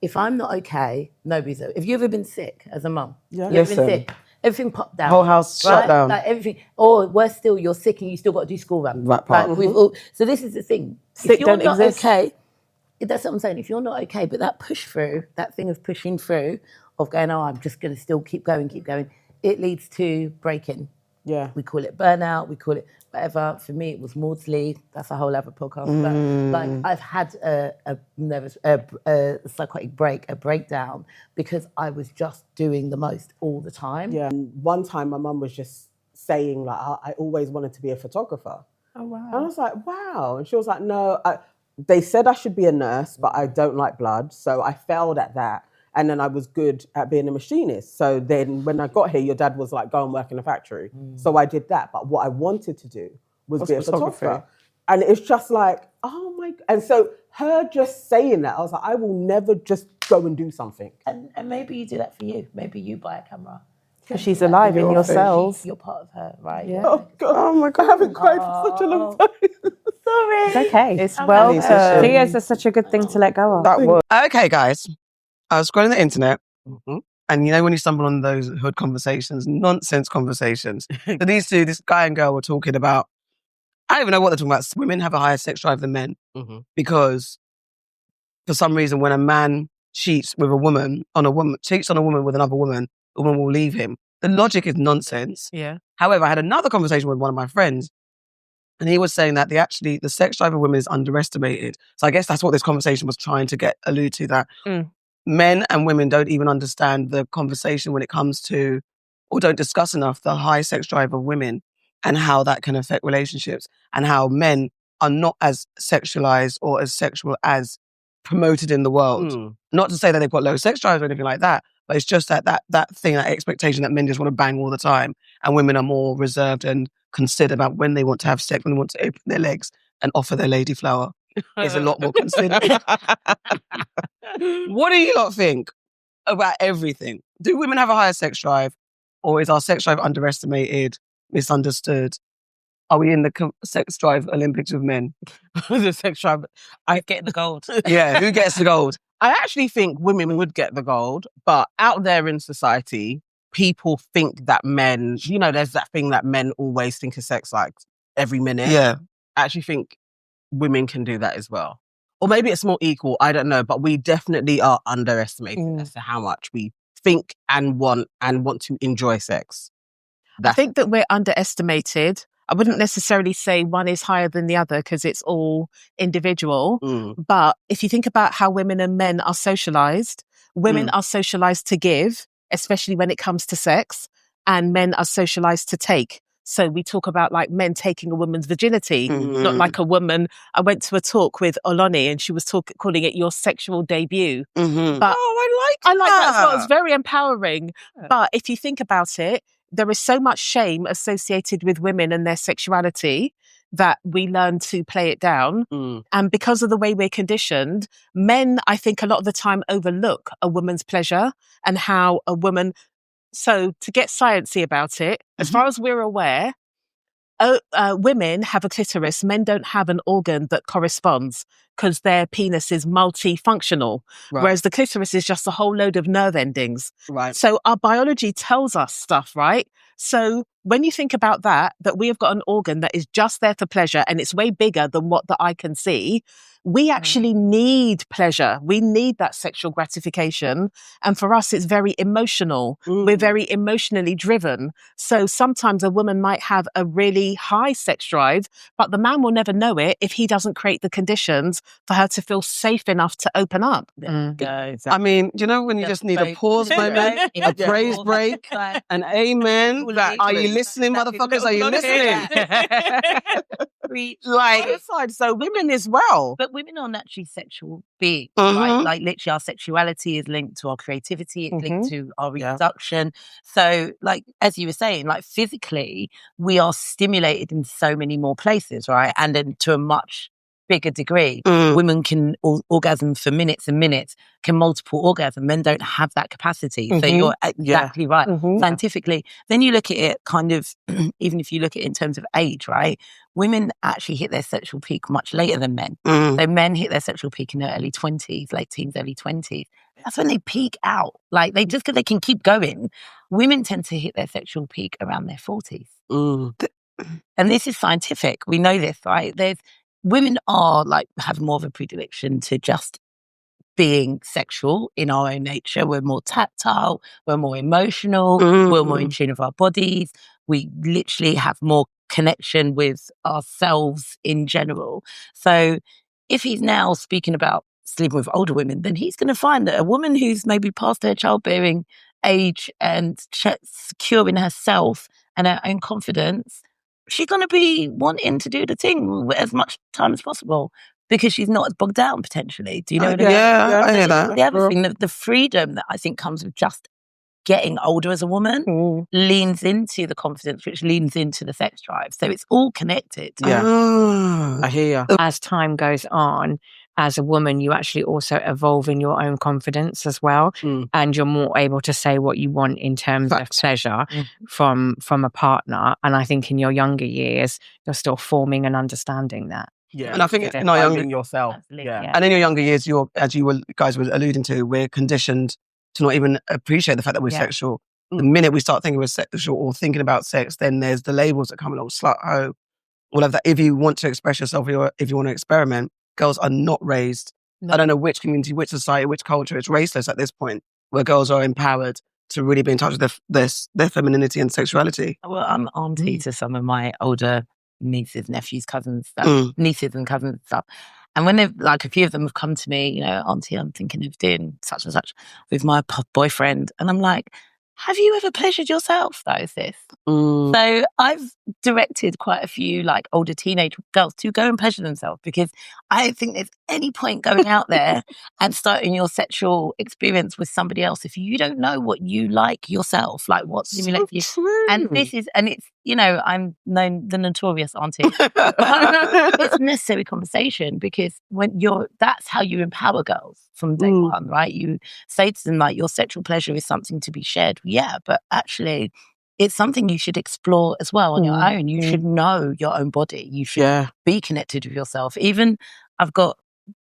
if I'm not okay, nobody's. If you've ever been sick as a mum, Yeah. you've been sick, everything popped down. Whole house shut down. Like everything. Or worse still, you're sick and you still got to do school run. That part. Like we've all, so this is the thing. Sick if you're don't not exist. okay, that's what I'm saying. If you're not okay, but that push through, that thing of pushing through, of going, oh, I'm just going to still keep going, it leads to breaking. Yeah. We call it burnout, we call it whatever. For me, it was Maudsley. That's a whole other podcast. But like, I've had a psychotic breakdown because I was just doing the most all the time. Yeah. And one time my mum was just saying like, I always wanted to be a photographer. Oh, wow. And I was like, wow. And she was like, no, they said I should be a nurse, but I don't like blood. So I failed at that. And then I was good at being a machinist. So then when I got here, your dad was like, go and work in a factory. So I did that. But what I wanted to do was be a photographer. And it's just like, oh my, and so her just saying that, I was like, I will never just go and do something. And maybe you do that for you. Maybe you buy a camera. Because she's alive in your cells. You're part of her, right? Yeah. Oh God, oh my God, I haven't cried for such a long time. Sorry. It's okay. It's tears are such a good thing to let go of. That was. Okay, guys. I was scrolling the internet, and you know when you stumble on those hood conversations, nonsense conversations. So these two, this guy and girl, were talking about. I don't even know what they're talking about. Women have a higher sex drive than men because, for some reason, when a man cheats with a woman cheats on a woman with another woman, the woman will leave him. The logic is nonsense. Yeah. However, I had another conversation with one of my friends, and he was saying that the sex drive of women is underestimated. So I guess that's what this conversation was trying to allude to, that men and women don't even understand the conversation when it comes to, or don't discuss enough, the high sex drive of women and how that can affect relationships, and how men are not as sexualized or as sexual as promoted in the world. Not to say that they've got low sex drives or anything like that, but it's just that thing, that expectation that men just want to bang all the time, and women are more reserved and considered about when they want to have sex, when they want to open their legs and offer their lady flower. Is a lot more considered. What do you lot think about everything? Do women have a higher sex drive, or is our sex drive underestimated, misunderstood? Are we in the sex drive Olympics with men? The sex drive, I get the gold. Yeah, who gets the gold? I actually think women would get the gold, but out there in society, people think that men, there's that thing that men always think of sex like every minute. Yeah. I actually think women can do that as well. Or maybe it's more equal, I don't know, but we definitely are underestimating as to how much we think and want to enjoy sex. I think that we're underestimated. I wouldn't necessarily say one is higher than the other because it's all individual. But if you think about how women and men are socialized, women are socialized to give, especially when it comes to sex, and men are socialized to take. So we talk about like men taking a woman's virginity, not like a woman. I went to a talk with Oloni and she was calling it your sexual debut. But I like that as well. It's very empowering. But if you think about it, there is so much shame associated with women and their sexuality that we learn to play it down. And because of the way we're conditioned, men, I think a lot of the time overlook a woman's pleasure and how a woman... So to get sciencey about it, as far as we're aware, women have a clitoris. Men don't have an organ that corresponds because their penis is multifunctional, whereas the clitoris is just a whole load of nerve endings. Right. So our biology tells us stuff, right? So when you think about that we have got an organ that is just there for pleasure and it's way bigger than what the eye can see, we actually need pleasure. We need that sexual gratification. And for us, it's very emotional. We're very emotionally driven. So sometimes a woman might have a really high sex drive, but the man will never know it if he doesn't create the conditions for her to feel safe enough to open up. Exactly. I mean, when you just need a pause moment, a praise break, an amen? Are you listening, motherfuckers? Are you listening? So women as well. But women are naturally sexual beings, right? Like literally our sexuality is linked to our creativity, it's linked to our reproduction. So like, as you were saying, like physically, we are stimulated in so many more places, right? And then to a much bigger degree. Women can orgasm for minutes and minutes, can multiple orgasm. Men don't have that capacity. So you're exactly right. Scientifically, then you look at it kind of, even if you look at it in terms of age, right? Women actually hit their sexual peak much later than men. So men hit their sexual peak in their early 20s, late teens, early 20s. That's when they peak out. Like just because they can keep going. Women tend to hit their sexual peak around their 40s. And this is scientific. We know this, right? Women are have more of a predilection to just being sexual in our own nature. We're more tactile, we're more emotional, we're more in tune with our bodies. We literally have more connection with ourselves in general. So if he's now speaking about sleeping with older women, then he's going to find that a woman who's maybe past her childbearing age and secure in herself and her own confidence, she's going to be wanting to do the thing as much time as possible because she's not as bogged down potentially. Do you know what I mean? Yeah, I hear that. The other thing, the freedom that I think comes with just getting older as a woman leans into the confidence, which leans into the sex drive. So it's all connected. Yeah. I hear you. As time goes on, as a woman, you actually also evolve in your own confidence as well. And you're more able to say what you want in terms of pleasure from a partner. And I think in your younger years, you're still forming and understanding that. Yeah. And I think in our younger yourself. Yeah. And in your younger years, as you guys were alluding to, we're conditioned to not even appreciate the fact that we're sexual. The minute we start thinking we're sexual or thinking about sex, then there's the labels that come along, slut, hoe, all of that. If you want to express yourself, if you want to experiment, girls are not raised. No. I don't know which community, which society, which culture. It's raceless at this point, where girls are empowered to really be in touch with their femininity and sexuality. Well, I'm auntie to some of my older nieces, nephews, cousins, nieces and cousins and stuff. And when they've, a few of them have come to me, auntie, I'm thinking of doing such and such with my boyfriend. And I'm like, have you ever pleasured yourself, though, sis? So I've directed quite a few older teenage girls to go and pleasure themselves because I don't think there's any point going out there and starting your sexual experience with somebody else if you don't know what you like yourself, what stimulates you. And it's, I'm known the notorious auntie. It's a necessary conversation because that's how you empower girls from day one, right? You say to them your sexual pleasure is something to be shared. Yeah, but actually it's something you should explore as well on your own. You should know your own body. You should be connected with yourself. Even I've got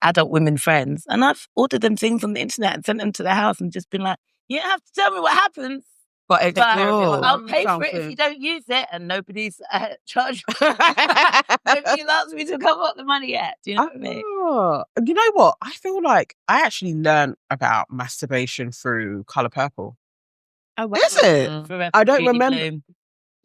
adult women friends and I've ordered them things on the internet and sent them to their house and just been like, you don't have to tell me what happens. But I'll pay for it if you don't use it, and nobody's charged me. Nobody allows me to come up the money yet. Do you know what I mean? You know what? I feel like I actually learned about masturbation through Colour Purple. Oh, wow. Is it? I don't remember. I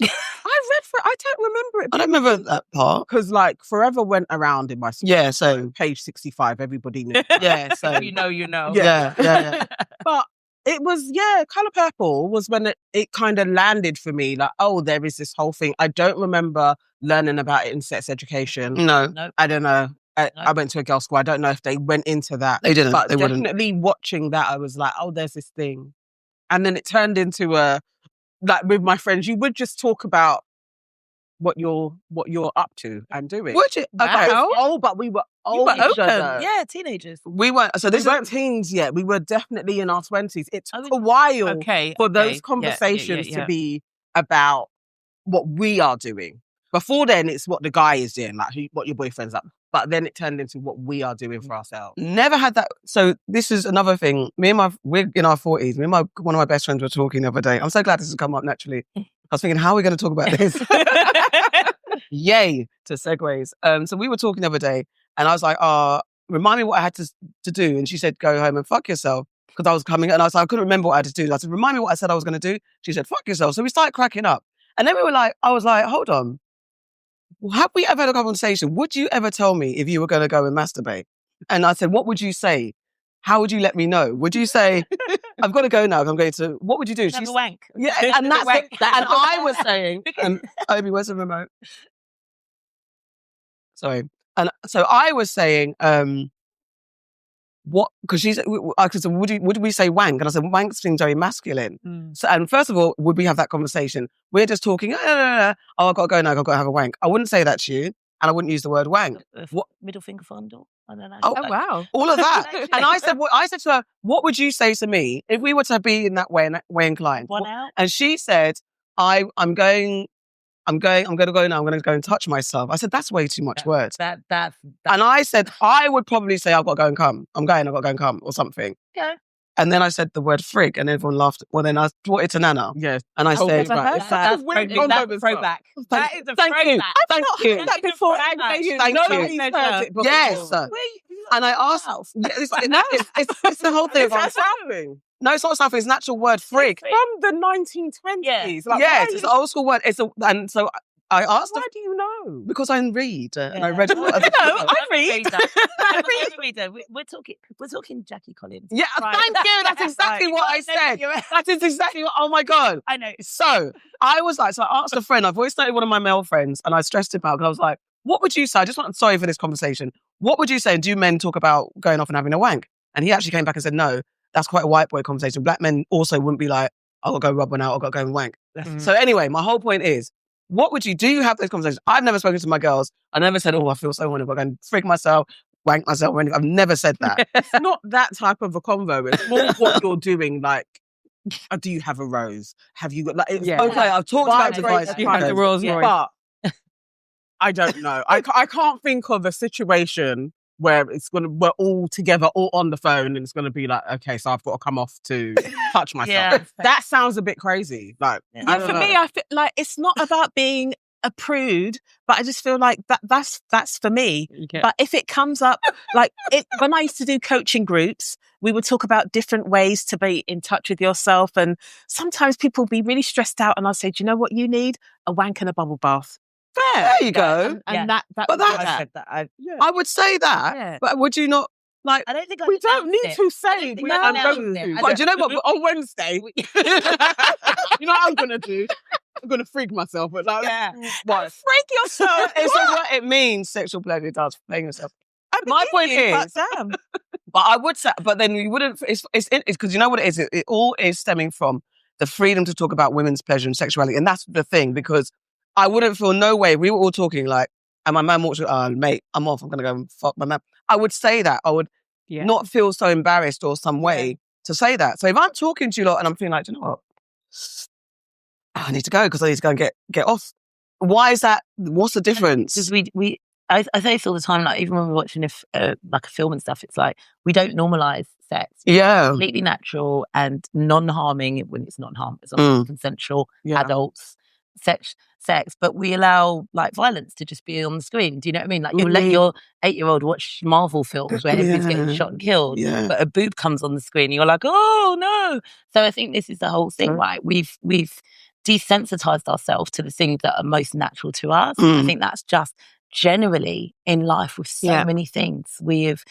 read for it. I don't remember it. I don't remember that part. Because Forever went around in my school. Yeah, so page 65, everybody knew. Yeah, so you know. Yeah. But it was, Colour Purple was when it kind of landed for me. There is this whole thing. I don't remember learning about it in sex education. No. I don't know. I went to a girls' school. I don't know if they went into that. They didn't. But they definitely watching that, I was like, there's this thing. And then it turned into with my friends, you would just talk about what you're up to and doing. Would you? Okay. But we were older. Yeah, teenagers. We weren't. So we weren't teens yet. We were definitely in our 20s. It took a while for those conversations to be about what we are doing. Before then, it's what the guy is doing, what your boyfriend's up. But then it turned into what we are doing for ourselves. Never had that. So this is another thing. We're in our 40s. One of my best friends were talking the other day. I'm so glad this has come up naturally. I was thinking, how are we going to talk about this? Yay to segues. So we were talking the other day and I was like, remind me what I had to do. And she said, go home and fuck yourself. Because I was coming and I was like, I couldn't remember what I had to do. I said, remind me what I said I was going to do. She said, fuck yourself. So we started cracking up. And then I was like, hold on. Have we ever had a conversation? Would you ever tell me if you were going to go and masturbate? And I said, what would you say? How would you let me know? Would you say, I've got to go now. I'm going to, what would you do? Have a wank. Yeah, and that's it. And I was saying, Obi, where's the remote? Sorry. And so I was saying, what? Because would we say wank? And I said, wank seems very masculine. So, and first of all, would we have that conversation? We're just talking, oh, I've got to go now, I've got to have a wank. I wouldn't say that to you. and I wouldn't use the word wank. What? Middle finger fondle? I don't know. Oh, wow. All of that. And I said to her, what would you say to me if we were to be in that way inclined? One out? And she said, I'm going to go now. I'm going to go and touch myself. I said, that's way too much words. That's and I said, I would probably say, I've got to go and come. I've got to go and come or something. Okay. And then I said the word frig and everyone laughed. Well, then I brought it to Nana. Yes. And I said, that's throwback. That is a Thank you. throwback. Thank you. That before Thank you. Before. Yes. And I asked, it's the whole thing. It's something. No, it's not something. It's an actual word, frig. From the 1920s. Yeah. Yes, it's an old school word. And so I asked Why do you know? because I read and I read. I read. We're talking Jackie Collins. Yeah, thank you. That's exactly what I said. That is exactly what. Oh my god. I know. So I was like, so I asked a friend. I voice noted one of my male friends, and I stressed him out because I was like, "What would you say?" Sorry for this conversation. What would you say? And do men talk about going off and having a wank? And he actually came back and said, "No, that's quite a white boy conversation. Black men also wouldn't be like, I'll go rub one out. I'll go and wank." So anyway, my whole point is, do you have those conversations? I've never spoken to my girls. I never said, oh, I feel so horny, but I'm going to frig myself, wank myself, or anything. I've never said that. It's not that type of a convo. It's more what you're doing. Like, do you have a rose? Have you got like? Okay, I've talked about device. You have the Rolls Royce. But I don't know. I can't think of a situation where we're all together, all on the phone, and it's gonna be like, okay, so I've got to come off to touch myself. Yeah. That sounds a bit crazy. Like, I don't know. Me, I feel like it's not about being a prude, but I just feel like that's for me. Okay. But if it comes up, like when I used to do coaching groups, we would talk about different ways to be in touch with yourself, and sometimes people would be really stressed out, and I'd say, do you know what you need? A wank and a bubble bath. Fair. There you go. And that But was that's- I said that. I would say that, Yeah. but would you not like? I don't think We don't need to say. think We I are announced going it. to. I But do you know what? On Wednesday, you know what I'm gonna do? I'm gonna freak myself. But like, what? freak yourself. It's what it means. Sexual pleasure does playing yourself. My point is, damn. but I would say, but then you wouldn't. It's because you know what it is. It all is stemming from the freedom to talk about women's pleasure and sexuality, and that's the thing. Because I wouldn't feel no way. We were all talking like, and my man walks, mate, I'm off. I'm gonna go and fuck my man. I would say that. I would not feel so embarrassed or some way to say that. So if I'm talking to you lot and I'm feeling like, do you know what? I need to go because I need to go and get off. Why is that? What's the difference? Because I say this all the time, like even when we're watching like a film and stuff, it's like we don't normalize sex. Yeah. Completely natural and non-harming when it's not harm. It's not consensual adults sex, but we allow like violence to just be on the screen. Do you know what I mean? Like you'll let your 8-year-old watch Marvel films where everybody's getting shot and killed, but a boob comes on the screen and you're like, oh no. So I think this is the whole thing, right? We've desensitized ourselves to the things that are most natural to us. I think that's just generally in life with so many things. We have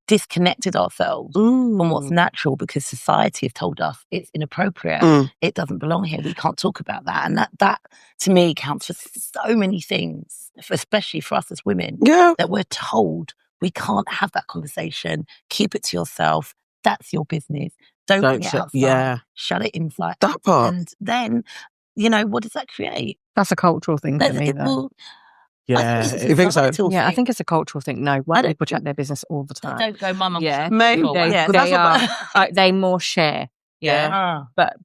disconnected ourselves from what's natural because society have told us it's inappropriate. It doesn't belong here. We can't talk about that. And that to me counts for so many things, especially for us as women, that we're told we can't have that conversation. Keep it to yourself. That's your business. Don't bring it outside. Shut it inside. That part. And then, what does that create? That's a cultural thing for me, though. Yeah, you think so? Yeah, I think it's a cultural thing. No, white people check their business all the time. Don't go, Mum. Maybe. They more share. Yeah. But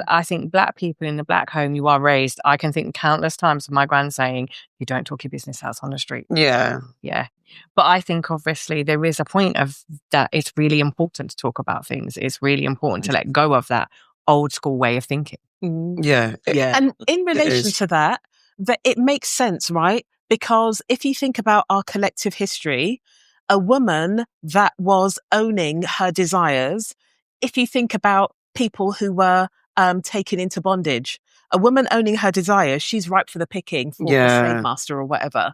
I think black people in the black home you are raised, I can think countless times of my gran saying, you don't talk your business out on the street. Yeah. Yeah. But I think obviously there is a point of that it's really important to talk about things. It's really important to let go of that old school way of thinking. Yeah. And in relation to that it makes sense, right? Because if you think about our collective history, a woman that was owning her desires, if you think about people who were taken into bondage, a woman owning her desires, she's ripe for the picking for a slave master or whatever.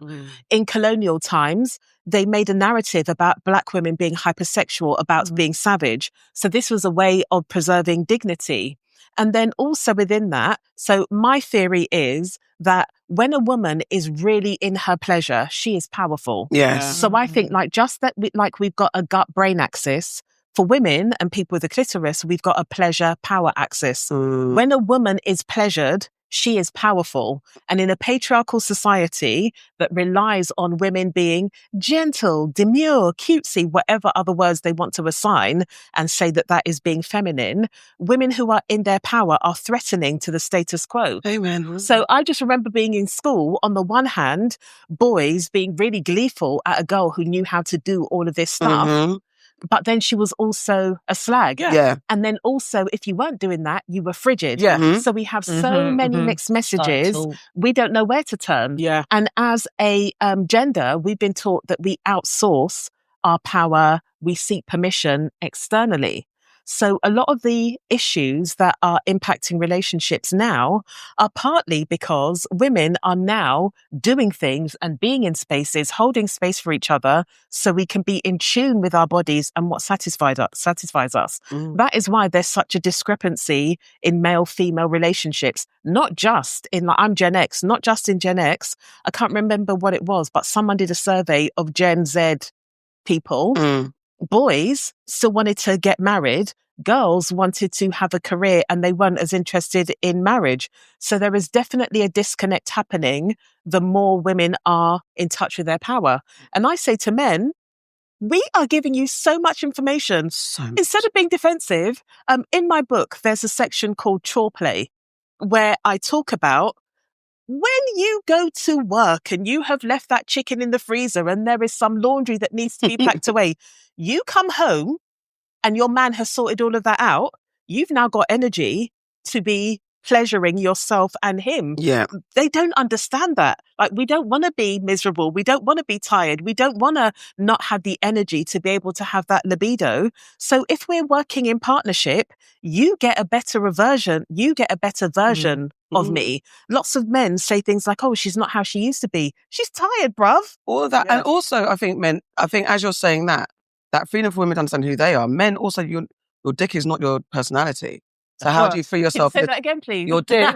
In colonial times, they made a narrative about black women being hypersexual, about being savage. So this was a way of preserving dignity. And then also within that, so my theory is that when a woman is really in her pleasure, she is powerful. Yes. So I think like just that we've got a gut-brain axis. For women and people with a clitoris, we've got a pleasure-power axis. When a woman is pleasured she is powerful. And in a patriarchal society that relies on women being gentle, demure, cutesy, whatever other words they want to assign and say that that is being feminine, women who are in their power are threatening to the status quo. Amen. So I just remember being in school, on the one hand, boys being really gleeful at a girl who knew how to do all of this stuff. But then she was also a slag. Yeah. And then also, if you weren't doing that, you were frigid. Yeah. So we have so many mixed messages. We don't know where to turn. Yeah. And as a gender, we've been taught that we outsource our power. We seek permission externally. So a lot of the issues that are impacting relationships now are partly because women are now doing things and being in spaces, holding space for each other so we can be in tune with our bodies and what satisfies us. That is why there's such a discrepancy in male-female relationships, not just in, like, I'm Gen X, not just in Gen X. I can't remember what it was, but someone did a survey of Gen Z people. Boys still wanted to get married. Girls wanted to have a career and they weren't as interested in marriage. So there is definitely a disconnect happening the more women are in touch with their power. And I say to men, we are giving you so much information. Instead of being defensive, in my book, there's a section called chore play where I talk about when you go to work and you have left that chicken in the freezer and there is some laundry that needs to be packed away, you come home and your man has sorted all of that out. You've now got energy to be pleasuring yourself and him. Yeah. They don't understand that. Like, we don't want to be miserable. We don't want to be tired. We don't want to not have the energy to be able to have that libido. So if we're working in partnership, you get a better version. You get a better version of me. Lots of men say things like, oh, she's not how she used to be. She's tired, bruv. All of that. And also, I think as you're saying that freedom for women to understand who they are, men also, your dick is not your personality. So how do you free yourself? Say that again, please. Your dick,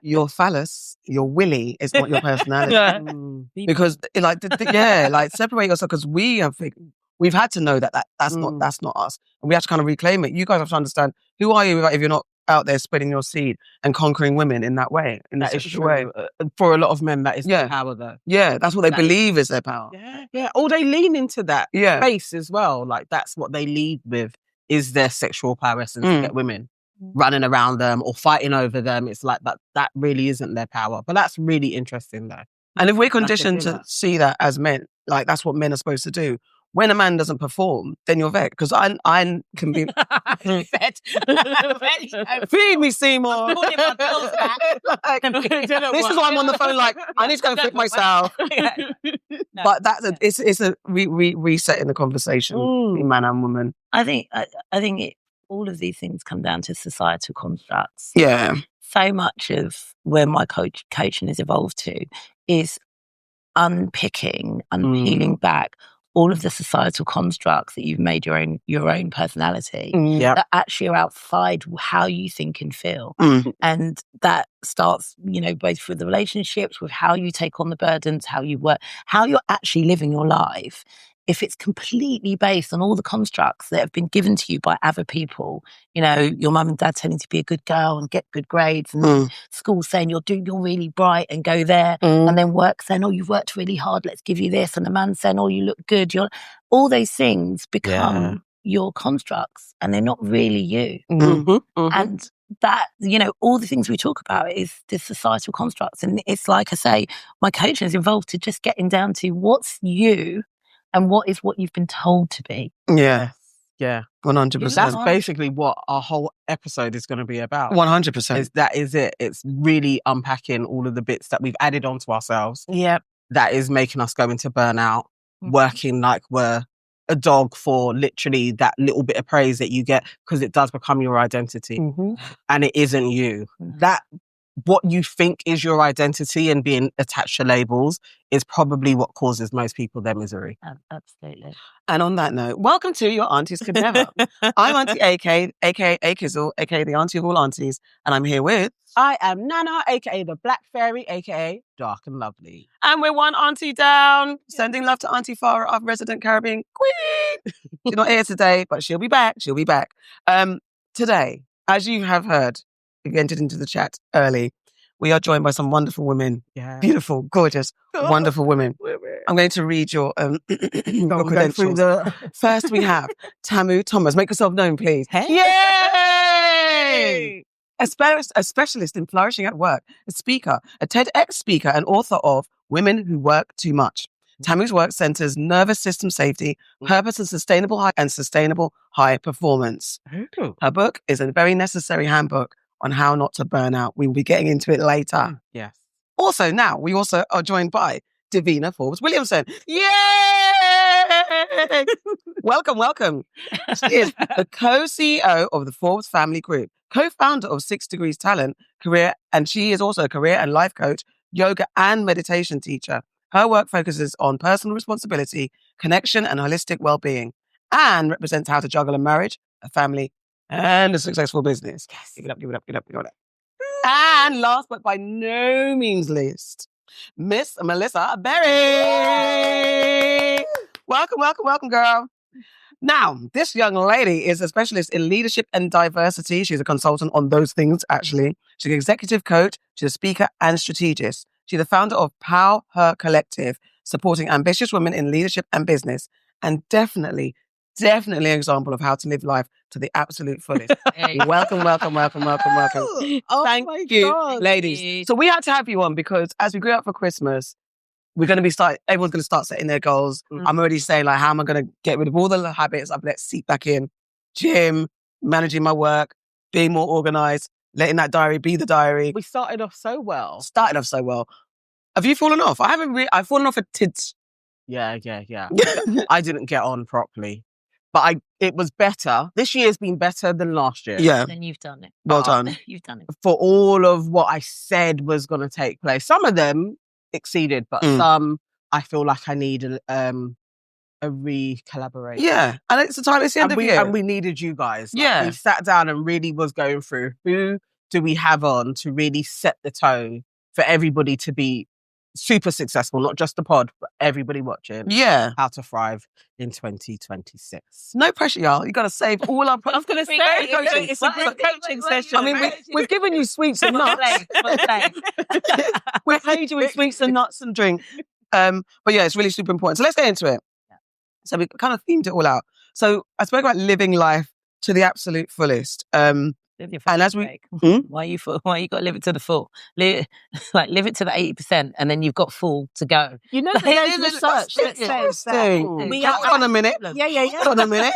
your phallus, your willy is not your personality. Because like separate yourself, because we've had to know that's not us. And we have to kind of reclaim it. You guys have to understand, who are you if you're not out there spreading your seed and conquering women in that way, in that true way. For a lot of men, that is their power, though. Yeah, that's what they believe is their power. Yeah. Or they lean into that space as well. Like, that's what they lead with, is their sexual prowess and to get women running around them or fighting over them. It's like that really isn't their power. But that's really interesting, though. And if we're conditioned to see that as men, like, that's what men are supposed to do. When a man doesn't perform, then you're vexed. Because I can be... Feed me, Seymour. This is why I'm on the phone like, I need to go and flip myself. But it's a resetting the conversation between man and woman. I think all of these things come down to societal constructs. Yeah. So much of where my coaching has evolved to is unpicking and peeling back all of the societal constructs that you've made your own personality that actually are outside how you think and feel. And that starts, both with the relationships, with how you take on the burdens, how you work, how you're actually living your life. If it's completely based on all the constructs that have been given to you by other people, your mum and dad telling you to be a good girl and get good grades, and school saying you're really bright and go there, and then work saying, oh, you've worked really hard, let's give you this, and the man saying, oh, you look good. All those things become your constructs, and they're not really you. And that, all the things we talk about is the societal constructs. And it's like I say, my coaching is involved to just getting down to what's you and what is what you've been told to be. Yeah. Yeah. 100%. That's basically what our whole episode is going to be about. 100%. That is it. It's really unpacking all of the bits that we've added onto ourselves. Yeah. That is making us go into burnout, working like we're a dog for literally that little bit of praise that you get, because it does become your identity. And it isn't you. That what you think is your identity and being attached to labels is probably what causes most people their misery. Absolutely. And on that note, welcome to Your Aunties Could Never. I'm Auntie AK, aka Akizzle, aka the Auntie of all Aunties, and I'm here with... I am Nana, aka the Black Fairy, aka Dark and Lovely. And we're one auntie down. Sending love to Auntie Farah, our resident Caribbean queen. She's not here today, but she'll be back. Today, as you have heard, entered into the chat early. We are joined by some wonderful women. Yeah. Beautiful, gorgeous, wonderful women. I'm going to read your, your credentials. First, we have Tamu Thomas. Make yourself known, please. Hey. Yay! A specialist in flourishing at work, a speaker, a TEDx speaker, and author of Women Who Work Too Much. Tamu's work centers nervous system safety, purpose, and sustainable high performance. Ooh. Her book is a very necessary handbook on how not to burn out. We will be getting into it later. Yes. Also, now we also are joined by Davina Forbes Williamson. Yay! Welcome. She is the co-CEO of the Forbes Family Group, co-founder of 6 Degrees Talent, and she is also a career and life coach, yoga and meditation teacher. Her work focuses on personal responsibility, connection, and holistic well-being, and represents how to juggle a marriage, a family, and a successful business. Yes. Give it up. And last but by no means least, Miss Melissa Berry. Welcome, girl. Now, this young lady is a specialist in leadership and diversity. She's a consultant on those things, actually. She's an executive coach. She's a speaker and strategist. She's the founder of Pow Her Collective, supporting ambitious women in leadership and business, and definitely an example of how to live life to the absolute fullest. Hey. Welcome. Oh, Thank you, ladies. So we had to have you on because as we grew up for Christmas, everyone's going to start setting their goals. Mm-hmm. I'm already saying, like, how am I going to get rid of all the habits I've let seep back in? Gym, managing my work, being more organized, letting that diary be the diary. We started off so well. Have you fallen off? I've fallen off at tids. Yeah. I didn't get on properly. But it was better. This year's been better than last year. Yeah. Then you've done it. Well done. You've done it. For all of what I said was going to take place. Some of them exceeded, but some I feel like I need a re-collaboration. Yeah. And it's the end of the year. And we needed you guys. Yeah. We sat down and really was going through who do we have on to really set the tone for everybody to be super successful, not just the pod, but everybody watching. Yeah. How to thrive in 2026. No pressure, y'all. You got to save all our... I was going to say, it's a group coaching session. I mean, we've given you sweets and nuts. We're paid you with sweets and nuts and drink. But yeah, it's really super important. So let's get into it. Yeah. So we kind of themed it all out. So I spoke about living life to the absolute fullest. And as we, why you got to live it to the full? Live it to the 80%, and then you've got full to go. You know, there's research that says that. Hold on a minute. Yeah. Hold on a minute.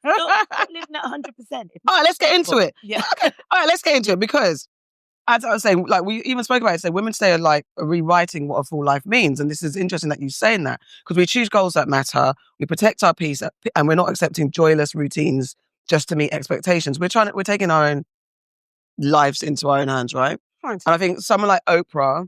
Not living at 100%. All right, let's get into it. Yeah. All right, let's get into it because, as I was saying, like we even spoke about it. So women today are like rewriting what a full life means, and this is interesting that you're saying that because we choose goals that matter, we protect our peace, and we're not accepting joyless routines just to meet expectations. We're taking our own lives into our own hands, right? And I think someone like Oprah,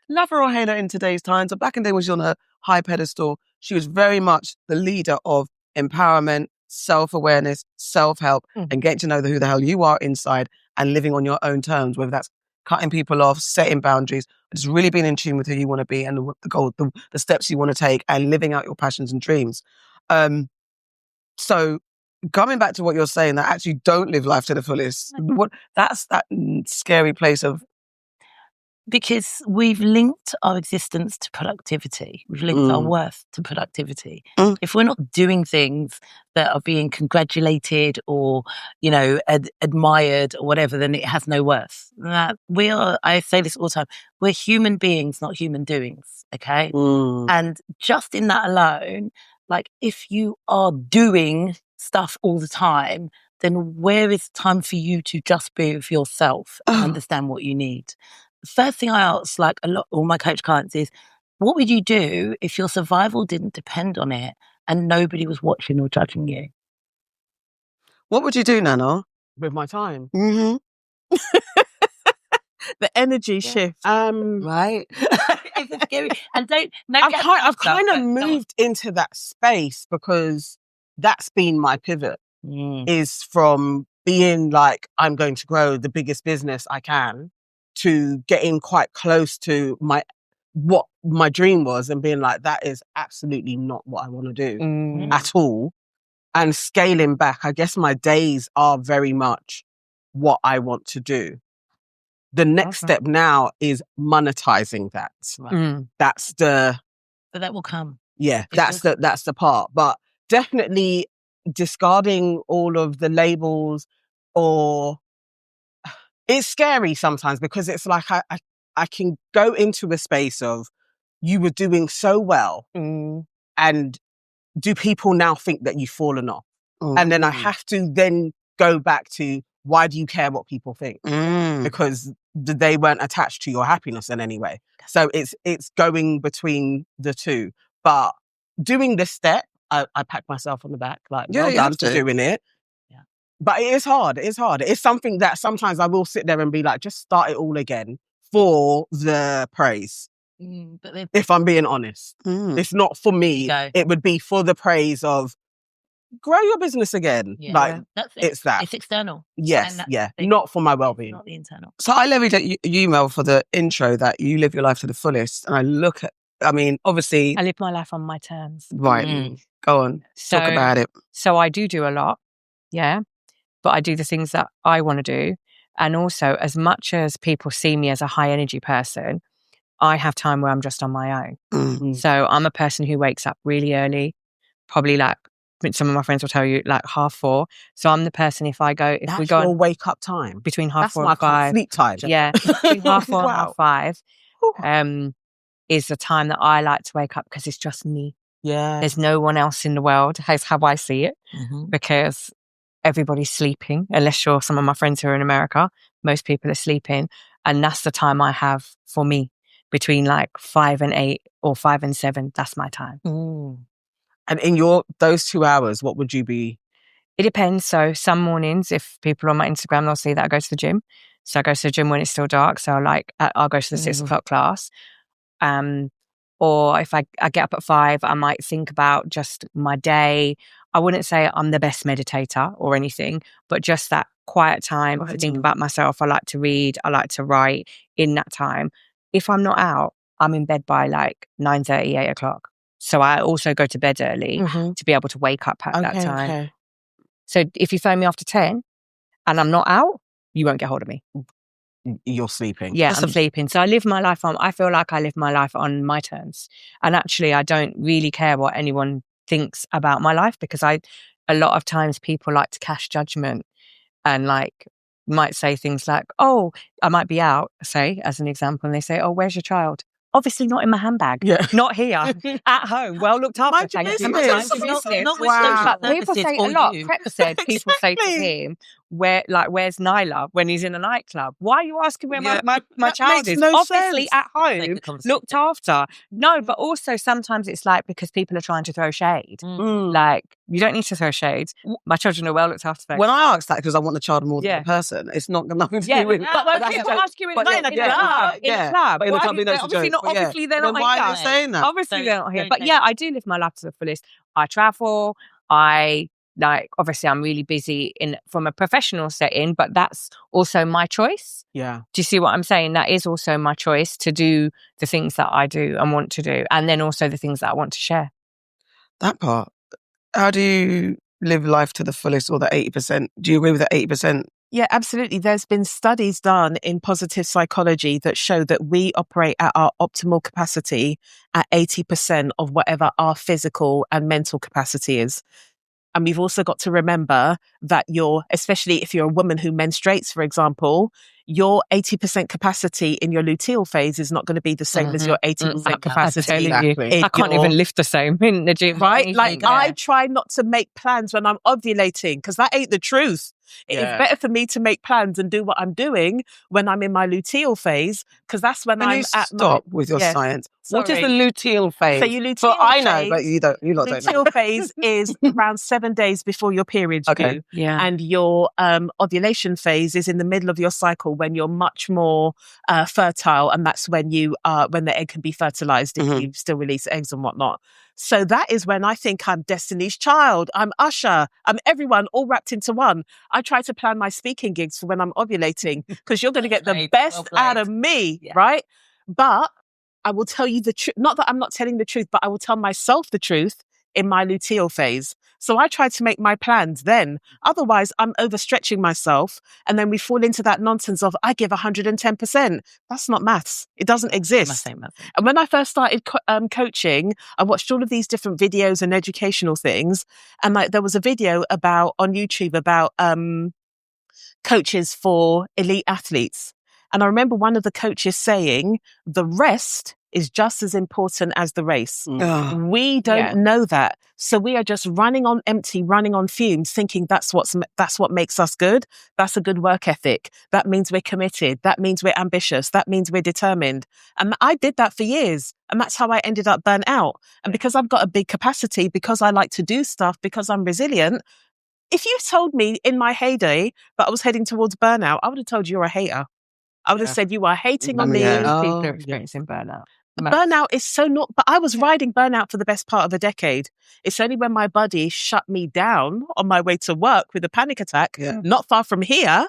love her or hate her in today's times, but back in the day when she was on a high pedestal, she was very much the leader of empowerment, self-awareness, self-help, and getting to know who the hell you are inside and living on your own terms, whether that's cutting people off, setting boundaries, just really being in tune with who you want to be and the goal, the steps you want to take and living out your passions and dreams. So coming back to what you're saying, that actually don't live life to the fullest. That's that scary place of... Because we've linked our existence to productivity. We've linked our worth to productivity. If we're not doing things that are being congratulated or, admired or whatever, then it has no worth. I say this all the time, we're human beings, not human doings, okay? And just in that alone, like if you are doing stuff all the time, then where is time for you to just be with yourself and understand what you need? The first thing I ask, all my coach clients is, what would you do if your survival didn't depend on it and nobody was watching or judging you? What would you do, Nana? With my time? Mm-hmm. The energy shift. Right. It's scary. And I've kind of moved into that space because that's been my pivot, is from being like, I'm going to grow the biggest business I can, to getting quite close to what my dream was and being like, that is absolutely not what I want to do at all. And scaling back, I guess my days are very much what I want to do. The next step now is monetizing that. That's the... But that will come. Yeah, that's the part. But definitely discarding all of the labels, or it's scary sometimes, because it's like I can go into a space of, you were doing so well, and do people now think that you've fallen off? And then I have to then go back to, why do you care what people think? Because they weren't attached to your happiness in any way. So it's going between the two. But doing this step, I pat myself on the back, like, well done for doing it. Yeah. But it is hard. It is hard. It's something that sometimes I will sit there and be like, just start it all again for the praise. But if I'm being honest, it's not for me. It would be for the praise of, grow your business again. Yeah. Like, that's it. It's that. It's external. Yes, yeah. Not for my well-being. Not the internal. So I levied at you, Mel, for the intro that you live your life to the fullest. And I look at, I mean, obviously... I live my life on my terms. Right. Go on. Talk about it. So I do a lot, yeah. But I do the things that I want to do. And also, as much as people see me as a high energy person, I have time where I'm just on my own. So I'm a person who wakes up really early, probably like, some of my friends will tell you, like 4:30. So I'm the person, if we go your wake up time between 4:30 and 5. Sleep time. Yeah, between 4:30 and 5 is the time that I like to wake up, because it's just me. Yeah, there's no one else in the world. That's how I see it, because everybody's sleeping, unless you're some of my friends who are in America. Most people are sleeping, and that's the time I have for me, between like 5 and 8 or 5 and 7. That's my time. And in those 2 hours, what would you be? It depends. So some mornings, if people are on my Instagram, they'll see that I go to the gym. So I go to the gym when it's still dark. So I'll go to the 6 o'clock class. Or if I get up at 5, I might think about just my day. I wouldn't say I'm the best meditator or anything, but just that quiet time to think about myself. I like to read. I like to write in that time. If I'm not out, I'm in bed by like 9:30, 8 o'clock. So I also go to bed early to be able to wake up at that time. Okay. So if you phone me after 10 and I'm not out, you won't get hold of me. You're sleeping. Yeah, I'm sleeping. So I feel like I live my life on my terms. And actually, I don't really care what anyone thinks about my life, because a lot of times people like to cast judgment and like might say things like, oh, I might be out, say, as an example, and they say, oh, where's your child? Obviously not in my handbag. Yeah. Not here. At home. Well looked after. Thank you. People say a lot. Prep said people say to him, where's Nyla when he's in a nightclub? Why are you asking where my child is? No obviously sense. At home, looked after. No, but also sometimes it's like, because people are trying to throw shade. Like, you don't need to throw shade. My children are well looked after. When I ask that, because I want the child more than the person, it's not nothing to do with. But when people ask you in the club, but in the club, they know it's a joke. Obviously, they're not here. Why are you saying that? Obviously, they're not here. But yeah, I do live my life to the fullest. I travel. Obviously, I'm really busy from a professional setting, but that's also my choice. Yeah. Do you see what I'm saying? That is also my choice to do the things that I do and want to do, and then also the things that I want to share. That part. How do you live life to the fullest, or the 80%? Do you agree with the 80%? Yeah, absolutely. There's been studies done in positive psychology that show that we operate at our optimal capacity at 80% of whatever our physical and mental capacity is. And we've also got to remember that especially if you're a woman who menstruates, for example, your 80% capacity in your luteal phase is not going to be the same as your 80% capacity. Exactly. I can't even lift the same in the gym. Right? Like, I try not to make plans when I'm ovulating, because that ain't the truth. It's better for me to make plans and do what I'm doing when I'm in my luteal phase, because that's when I'm at stop with your science. Sorry. What is the luteal phase? So your luteal I know, but you don't know. Luteal phase is around 7 days before your period due. Yeah. And your ovulation phase is in the middle of your cycle, when you're much more fertile, and that's when when the egg can be fertilized if you still release eggs and whatnot. So that is when I think I'm Destiny's Child, I'm Usher, I'm everyone all wrapped into one. I try to plan my speaking gigs for when I'm ovulating, because you're going to get the best out of me, right? But I will tell you the truth. Not that I'm not telling the truth, but I will tell myself the truth in my luteal phase. So I try to make my plans then. Otherwise, I'm overstretching myself. And then we fall into that nonsense of, I give 110%. That's not maths. It doesn't exist. And when I first started coaching, I watched all of these different videos and educational things. And like there was a video on YouTube about coaches for elite athletes. And I remember one of the coaches saying, the rest is just as important as the race. We don't know that. So we are just running on empty, running on fumes, thinking that's what makes us good. That's a good work ethic. That means we're committed. That means we're ambitious. That means we're determined. And I did that for years. And that's how I ended up burnt out. And because I've got a big capacity, because I like to do stuff, because I'm resilient, if you told me in my heyday that I was heading towards burnout, I would have told you you're a hater. I would have said you are hating on me. People are experiencing burnout. Burnout is so not, but I was riding burnout for the best part of a decade. It's only when my body shut me down on my way to work with a panic attack, not far from here,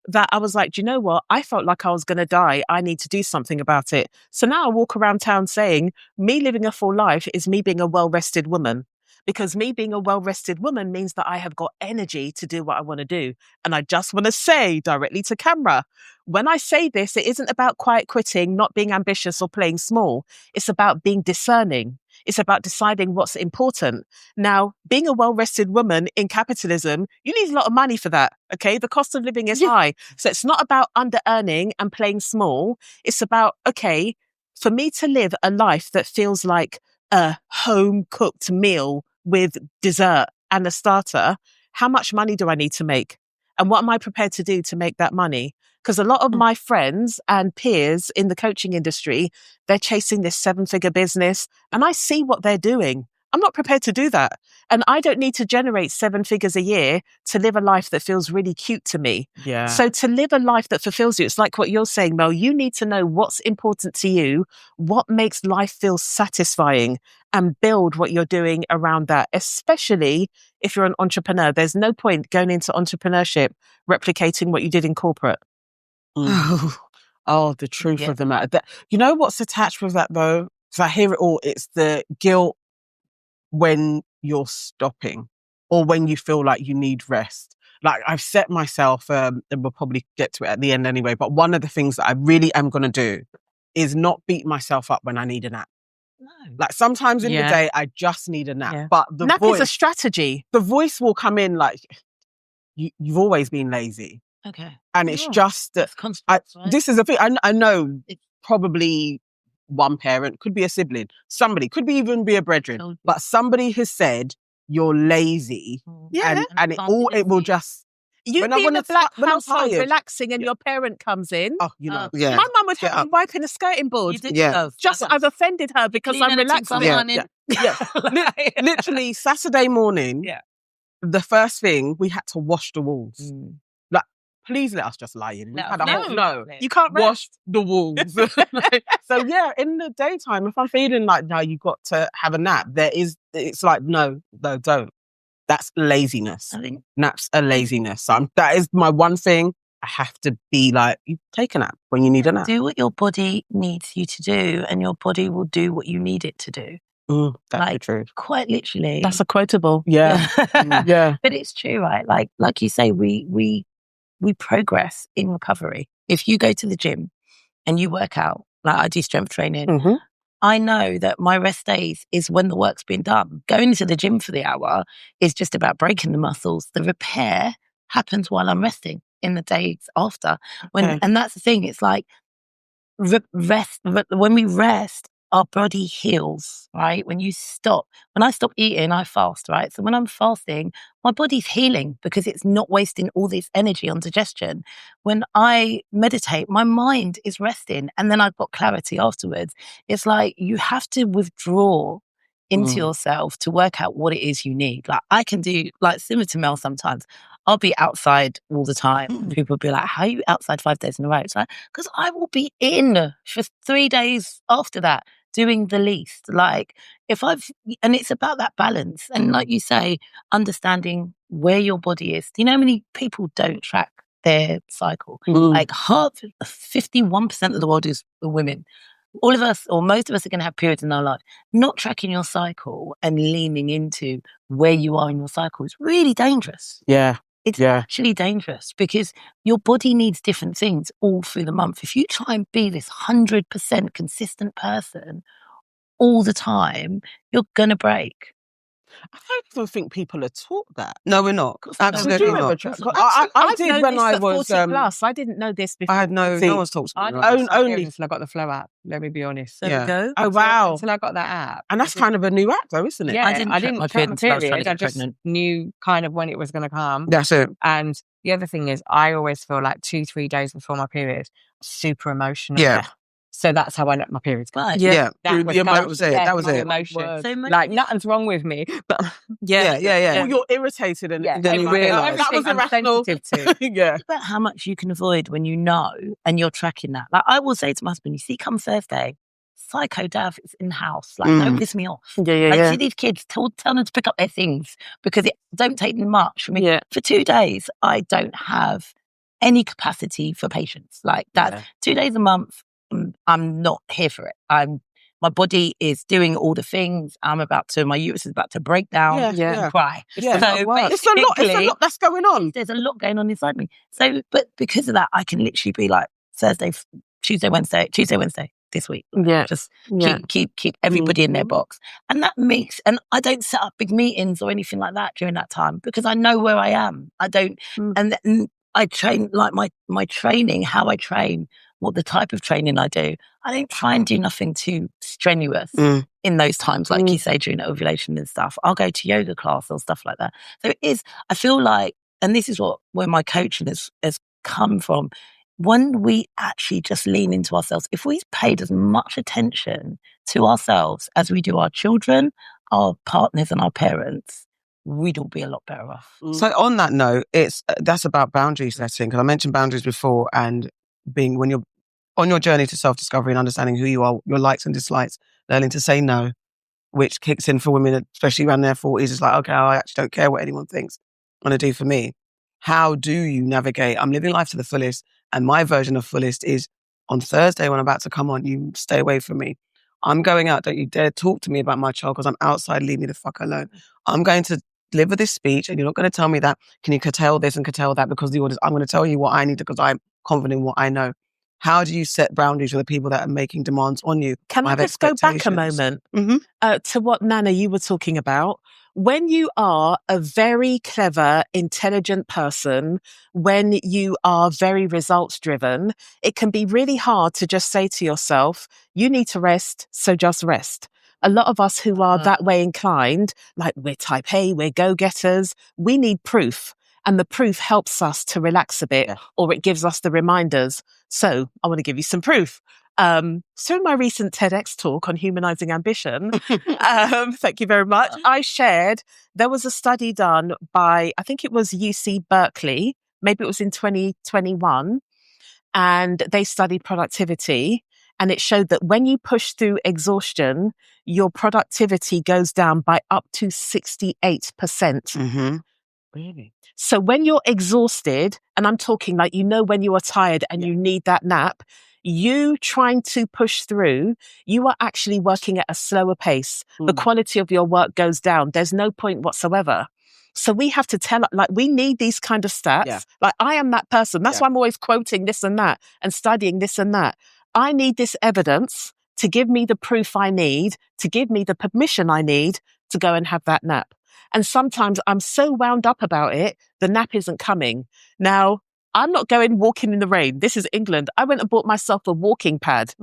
that I was like, do you know what? I felt like I was going to die. I need to do something about it. So now I walk around town saying, me living a full life is me being a well-rested woman. Because me being a well-rested woman means that I have got energy to do what I want to do. And I just want to say directly to camera, when I say this, it isn't about quiet quitting, not being ambitious or playing small. It's about being discerning. It's about deciding what's important. Now, being a well-rested woman in capitalism, you need a lot of money for that, okay? The cost of living is high. So it's not about under-earning and playing small. It's about, okay, for me to live a life that feels like a home-cooked meal with dessert and a starter, how much money do I need to make? And what am I prepared to do to make that money? Because a lot of my friends and peers in the coaching industry, they're chasing this 7-figure business and I see what they're doing. I'm not prepared to do that. And I don't need to generate 7 figures a year to live a life that feels really cute to me. Yeah. So to live a life that fulfills you, it's like what you're saying, Mel, you need to know what's important to you, what makes life feel satisfying, and build what you're doing around that, especially if you're an entrepreneur. There's no point going into entrepreneurship replicating what you did in corporate. Oh, the truth of the matter. You know what's attached with that though? Because I hear it all. It's the guilt when you're stopping or when you feel like you need rest. Like I've set myself, and we'll probably get to it at the end anyway, but one of the things that I really am going to do is not beat myself up when I need a nap. No. Like sometimes in the day, I just need a nap. But the nap voice, is a strategy. The voice will come in like, you've always been lazy. Okay. And it's just that this is the thing. I know probably one parent, could be a sibling, somebody, could be even be a brethren, but somebody has said you're lazy. Yeah. And it will just... You be in a black household relaxing and your parent comes in. Oh, you know. My mum would have me wiping a skirting board. I've offended her because I'm relaxing. Literally Saturday morning, the first thing, we had to wash the walls. Like, please let us just lie in. No, you can't wash the walls. So in the daytime, if I'm feeling like, no, you got to have a nap, it's like, no, don't. That's laziness. I think naps are laziness. So that is my one thing. I have to be like, you take a nap when you need a nap. Do what your body needs you to do, and your body will do what you need it to do. That's the truth. Quite literally. That's a quotable. Yeah. Yeah. But it's true, right? Like you say, we progress in recovery. If you go to the gym and you work out, like I do strength training, I know that my rest days is when the work's been done. Going to the gym for the hour is just about breaking the muscles. The repair happens while I'm resting in the days after. And that's the thing. It's like when we rest, our body heals, right? When I stop eating, I fast, right? So when I'm fasting, my body's healing because it's not wasting all this energy on digestion. When I meditate, my mind is resting and then I've got clarity afterwards. It's like you have to withdraw into yourself to work out what it is you need. Like I can do, like similar to Mel sometimes, I'll be outside all the time. People will be like, how are you outside 5 days in a row? It's like, because I will be in for 3 days after that, doing the least. Like and it's about that balance. And like you say, understanding where your body is. Do you know how many people don't track their cycle? Like 51% of the world is women. all of us, or most of us, are going to have periods in our life. Not tracking your cycle and leaning into where you are in your cycle is really dangerous. Yeah. It's actually dangerous because your body needs different things all through the month. If you try and be this 100% consistent person all the time, you're going to break. I don't even think people are taught that. No, we're not. Absolutely not. I did when I was 40 plus. I didn't know this before. I had no one's taught me. I didn't only until I got the Flow app. Let me be honest. There we go. Oh wow! Until I got that app, and that's kind of a new app, though, isn't it? Yeah, I didn't track my period. I just knew kind of when it was going to come. That's it. And the other thing is, I always feel like 2-3 days before my period, super emotional. Yeah. So that's how I know my period's gone. Yeah. That was it. That was it. Emotion. So like nothing's wrong with me, but yeah. Well, you're irritated, and then you realise that was irrational. Yeah. It's about how much you can avoid when you know and you're tracking that. Like I will say to my husband, you see, come Thursday, Psycho Dav is in the house. Like, don't piss me off. See these kids, tell them to pick up their things because it don't take much for me. Yeah. For 2 days, I don't have any capacity for patience. Like that, 2 days a month. I'm not here for it. My body is doing all the things. My uterus is about to break down and cry. It's a lot that's going on. There's a lot going on inside me. So, but because of that, I can literally be like Tuesday, Wednesday this week. Yeah. Just keep everybody in their box. And that makes, and I don't set up big meetings or anything like that during that time because I know where I am. I don't, and I train like my training, how I train, what the type of training I do. I don't try and do nothing too strenuous in those times, like you say, during ovulation and stuff. I'll go to yoga class or stuff like that. So it is, I feel like, and this is where my coaching has come from, when we actually just lean into ourselves, if we paid as much attention to ourselves as we do our children, our partners and our parents, we'd all be a lot better off. So on that note, that's about boundary setting, because I mentioned boundaries before, and being, when you're on your journey to self-discovery and understanding who you are, your likes and dislikes, learning to say no, which kicks in for women, especially around their 40s. It's like, okay, I actually don't care what anyone thinks I'm going to do for me. How do you navigate? I'm living life to the fullest, and my version of fullest is on Thursday when I'm about to come on, you stay away from me. I'm going out, don't you dare talk to me about my child because I'm outside, leave me the fuck alone. I'm going to deliver this speech and you're not going to tell me that, can you curtail this and curtail that because the orders, I'm going to tell you what I need because I'm confident in what I know. How do you set boundaries with the people that are making demands on you? Can I just go back a moment to what, Nana, you were talking about? When you are a very clever, intelligent person, when you are very results driven, it can be really hard to just say to yourself, you need to rest, so just rest. A lot of us who are that way inclined, like we're type A, we're go-getters, we need proof. And the proof helps us to relax a bit, or it gives us the reminders. So I want to give you some proof. So in my recent TEDx talk on humanizing ambition, thank you very much, I shared, there was a study done by, I think it was UC Berkeley, maybe it was in 2021, and they studied productivity. And it showed that when you push through exhaustion, your productivity goes down by up to 68%. Really? So when you're exhausted, and I'm talking like, when you are tired and you need that nap, you trying to push through, you are actually working at a slower pace. The quality of your work goes down. There's no point whatsoever. So we have to we need these kind of stats. Yeah. Like I am that person. That's why I'm always quoting this and that and studying this and that. I need this evidence to give me the proof I need, to give me the permission I need to go and have that nap. And sometimes I'm so wound up about it, the nap isn't coming. Now, I'm not going walking in the rain. This is England. I went and bought myself a walking pad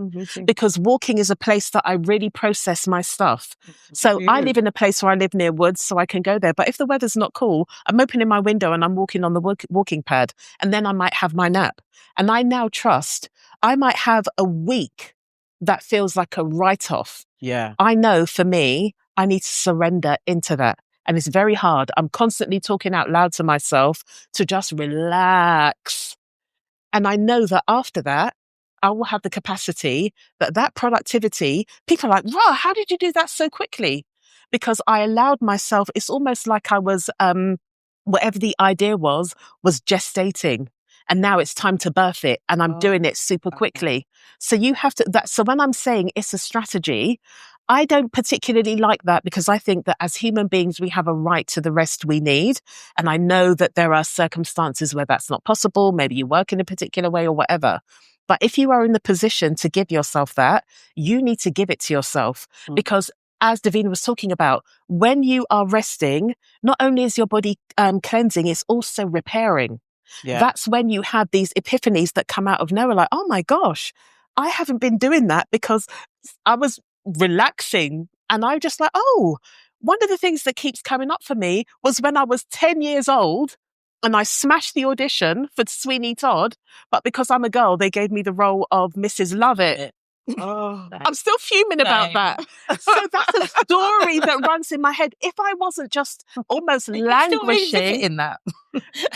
because walking is a place that I really process my stuff. So I live in a place where I live near woods, so I can go there. But if the weather's not cool, I'm opening my window and I'm walking on the walking pad, and then I might have my nap. And I now trust I might have a week that feels like a write-off. Yeah. I know for me, I need to surrender into that. And it's very hard. I'm constantly talking out loud to myself to just relax. And I know that after that, I will have the capacity that productivity, people are like, wow, how did you do that so quickly? Because I allowed myself, it's almost like I was, whatever the idea was gestating. and now it's time to birth it, and I'm doing it super quickly. So you have to, so when I'm saying it's a strategy, I don't particularly like that, because I think that as human beings, we have a right to the rest we need. And I know that there are circumstances where that's not possible. Maybe you work in a particular way or whatever. But if you are in the position to give yourself that, you need to give it to yourself. Because as Davina was talking about, when you are resting, not only is your body cleansing, it's also repairing. Yeah. That's when you have these epiphanies that come out of nowhere, like, oh my gosh, I haven't been doing that because I was relaxing. And I'm just like, oh, one of the things that keeps coming up for me was when I was 10 years old and I smashed the audition for Sweeney Todd, but because I'm a girl, they gave me the role of Mrs. Lovett. Oh, I'm still fuming about that. So that's a story that runs in my head. If I wasn't just almost languishing in that,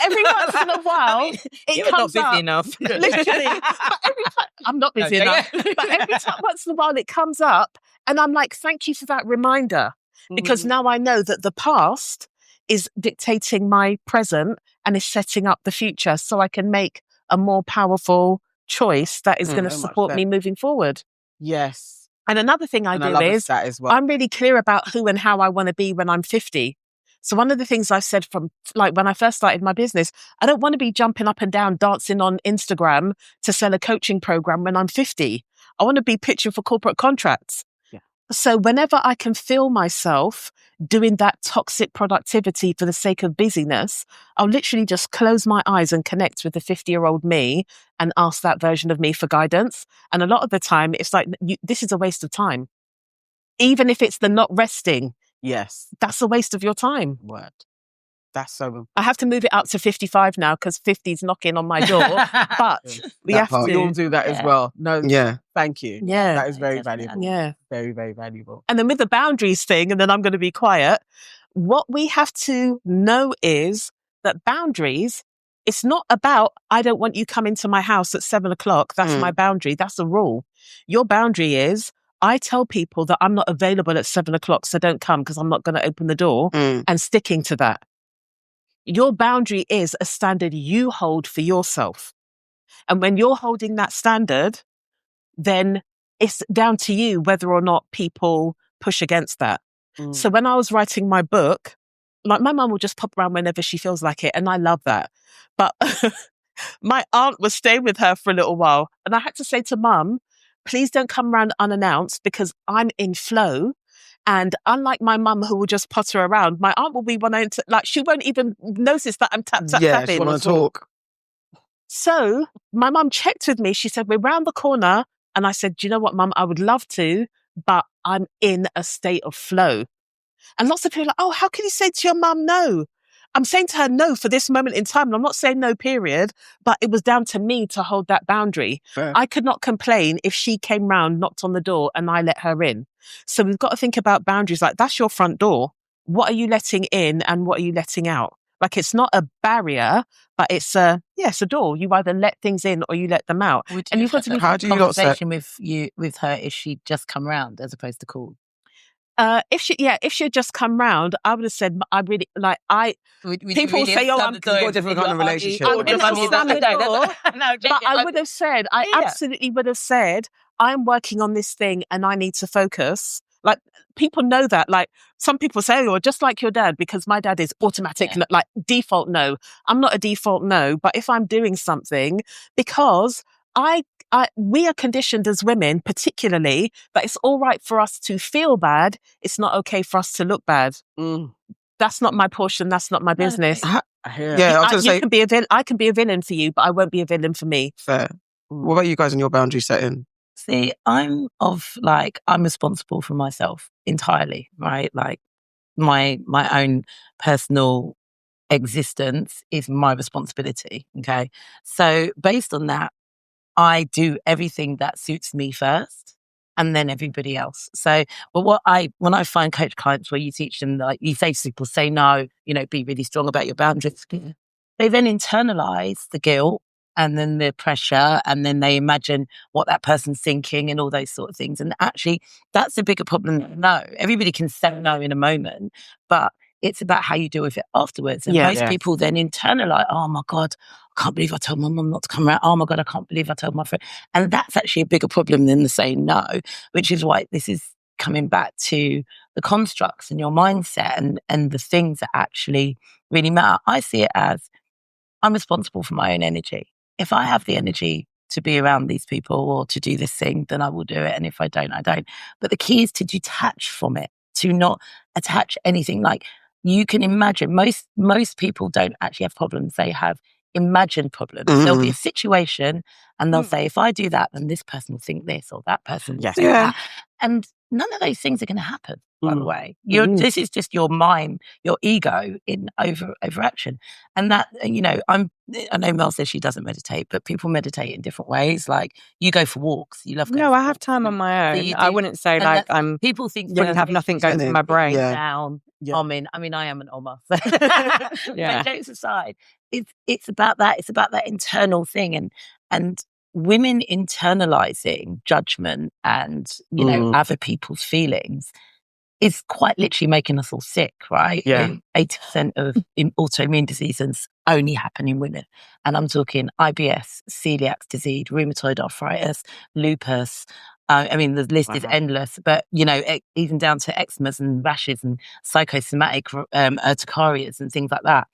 every once in a while, it comes not busy up. enough. Literally, but every time I'm not busy enough. But every time, once in a while, it comes up, and I'm like, "Thank you for that reminder," because now I know that the past is dictating my present and is setting up the future, so I can make a more powerful choice that is going to support me moving forward. Yes. And another thing I do is I'm really clear about who and how I want to be when I'm 50. So one of the things I've said from like when I first started my business, I don't want to be jumping up and down, dancing on Instagram to sell a coaching program when I'm 50. I want to be pitching for corporate contracts. Yeah. So whenever I can feel myself doing that toxic productivity for the sake of busyness, I'll literally just close my eyes and connect with the 50-year-old me and ask that version of me for guidance. And a lot of the time, it's like, this is a waste of time. Even if it's the not resting. Yes. That's a waste of your time. Word. That's so... I have to move it up to 55 now because 50 is knocking on my door. But we have to... We all do that as well. No, thank you. Yeah. That is very valuable. Yeah. Very, very valuable. And then with the boundaries thing, and then I'm going to be quiet, what we have to know is that boundaries, it's not about, I don't want you coming to my house at 7:00. That's my boundary. That's a rule. Your boundary is, I tell people that I'm not available at 7:00, so don't come because I'm not going to open the door, and sticking to that. Your boundary is a standard you hold for yourself. And when you're holding that standard, then it's down to you whether or not people push against that. So when I was writing my book, like my mum will just pop around whenever she feels like it. And I love that. But my aunt was staying with her for a little while. And I had to say to mum, please don't come around unannounced because I'm in flow. And unlike my mum who will just potter around, my aunt will be she won't even notice that I'm tapping. Yeah, she want to talk. So my mum checked with me. She said, we're round the corner. And I said, do you know what, mum? I would love to, but I'm in a state of flow. And lots of people are like, oh, how can you say to your mum no? I'm saying to her no for this moment in time. And I'm not saying no, period, but it was down to me to hold that boundary. Fair. I could not complain if she came round, knocked on the door and I let her in. So we've got to think about boundaries. Like, that's your front door. What are you letting in and what are you letting out? Like, it's not a barrier, but it's a door. You either let things in or you let them out. And you've got to be in conversation with her if she'd just come round as opposed to call. If she had just come round, I would have said, I really like. People really say, "Oh, I'm got a different kind of relationship." But I would have said, I absolutely would have said, I'm working on this thing and I need to focus. Like, people know that. Like, some people say, "Oh, just like your dad," because my dad is automatic, like default no. I'm not a default no, but if I'm doing something, because we are conditioned as women, particularly, that it's all right for us to feel bad. It's not okay for us to look bad. That's not my portion. That's not my business. I was going to say, I can be a villain for you, but I won't be a villain for me. Fair. What about you guys in your boundary setting? See, I'm responsible for myself entirely, right? Like my own personal existence is my responsibility. Okay. So based on that, I do everything that suits me first and then everybody else. So, but when I find coach clients where you teach them, like you say to people, say no, be really strong about your boundaries. They then internalize the guilt and then the pressure and then they imagine what that person's thinking and all those sort of things. And actually that's a bigger problem than no. Everybody can say no in a moment, but it's about how you deal with it afterwards. And most people then internalize, oh my God, I can't believe I told my mum not to come around. Oh my God, I can't believe I told my friend. And that's actually a bigger problem than the saying no, which is why this is coming back to the constructs and your mindset and the things that actually really matter. I see it as I'm responsible for my own energy. If I have the energy to be around these people or to do this thing, then I will do it. And if I don't, I don't. But the key is to detach from it, to not attach anything. Like you can imagine, most people don't actually have problems. They have imagined problems. There'll be a situation and they'll say, if I do that, then this person will think this or that person will think that. And none of those things are going to happen, by the way. This is just your mind, your ego in overaction. And that, you know, I know Mel says she doesn't meditate, but people meditate in different ways. Like you go for walks, you love going No, for I have walks. time on my own. So I wouldn't say like I'm people think wouldn't have nothing going through my brain. Down, humming. I mean, I am an Omar. So. But jokes aside, it's about that. It's about that internal thing and women internalizing judgment and, you know, other people's feelings is quite literally making us all sick, right? Yeah. 80% of autoimmune diseases only happen in women. And I'm talking IBS, celiac disease, rheumatoid arthritis, lupus. I mean, the list is endless, but, you know, even down to eczemas and rashes and psychosomatic urticarias and things like that.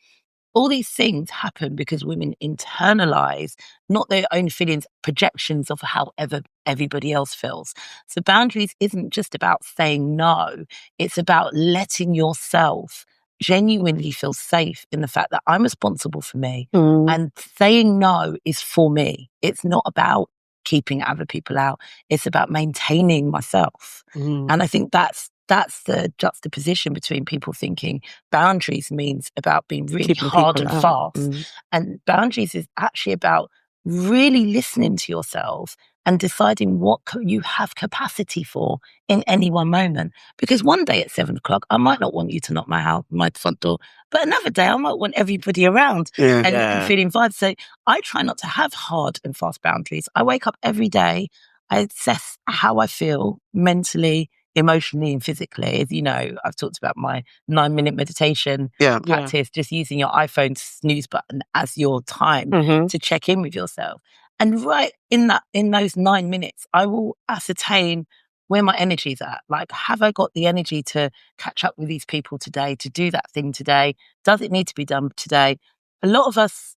All these things happen because women internalize not their own feelings, projections of however everybody else feels. So boundaries isn't just about saying no. It's about letting yourself genuinely feel safe in the fact that I'm responsible for me. And saying no is for me. It's not about keeping other people out. It's about maintaining myself. And I think that's the juxtaposition between people thinking boundaries means about being really Keeping hard people and out. fast. And boundaries is actually about really listening to yourself and deciding what you have capacity for in any one moment. Because one day at 7 o'clock, I might not want you to knock my front door, but another day I might want everybody around and feeling vibes. So I try not to have hard and fast boundaries. I wake up every day, I assess how I feel mentally, emotionally and physically. You know, I've talked about my 9-minute meditation practice, just using your iPhone snooze button as your time to check in with yourself. And right in those 9 minutes, I will ascertain where my energy's at. Like, have I got the energy to catch up with these people today, to do that thing today? Does it need to be done today? A lot of us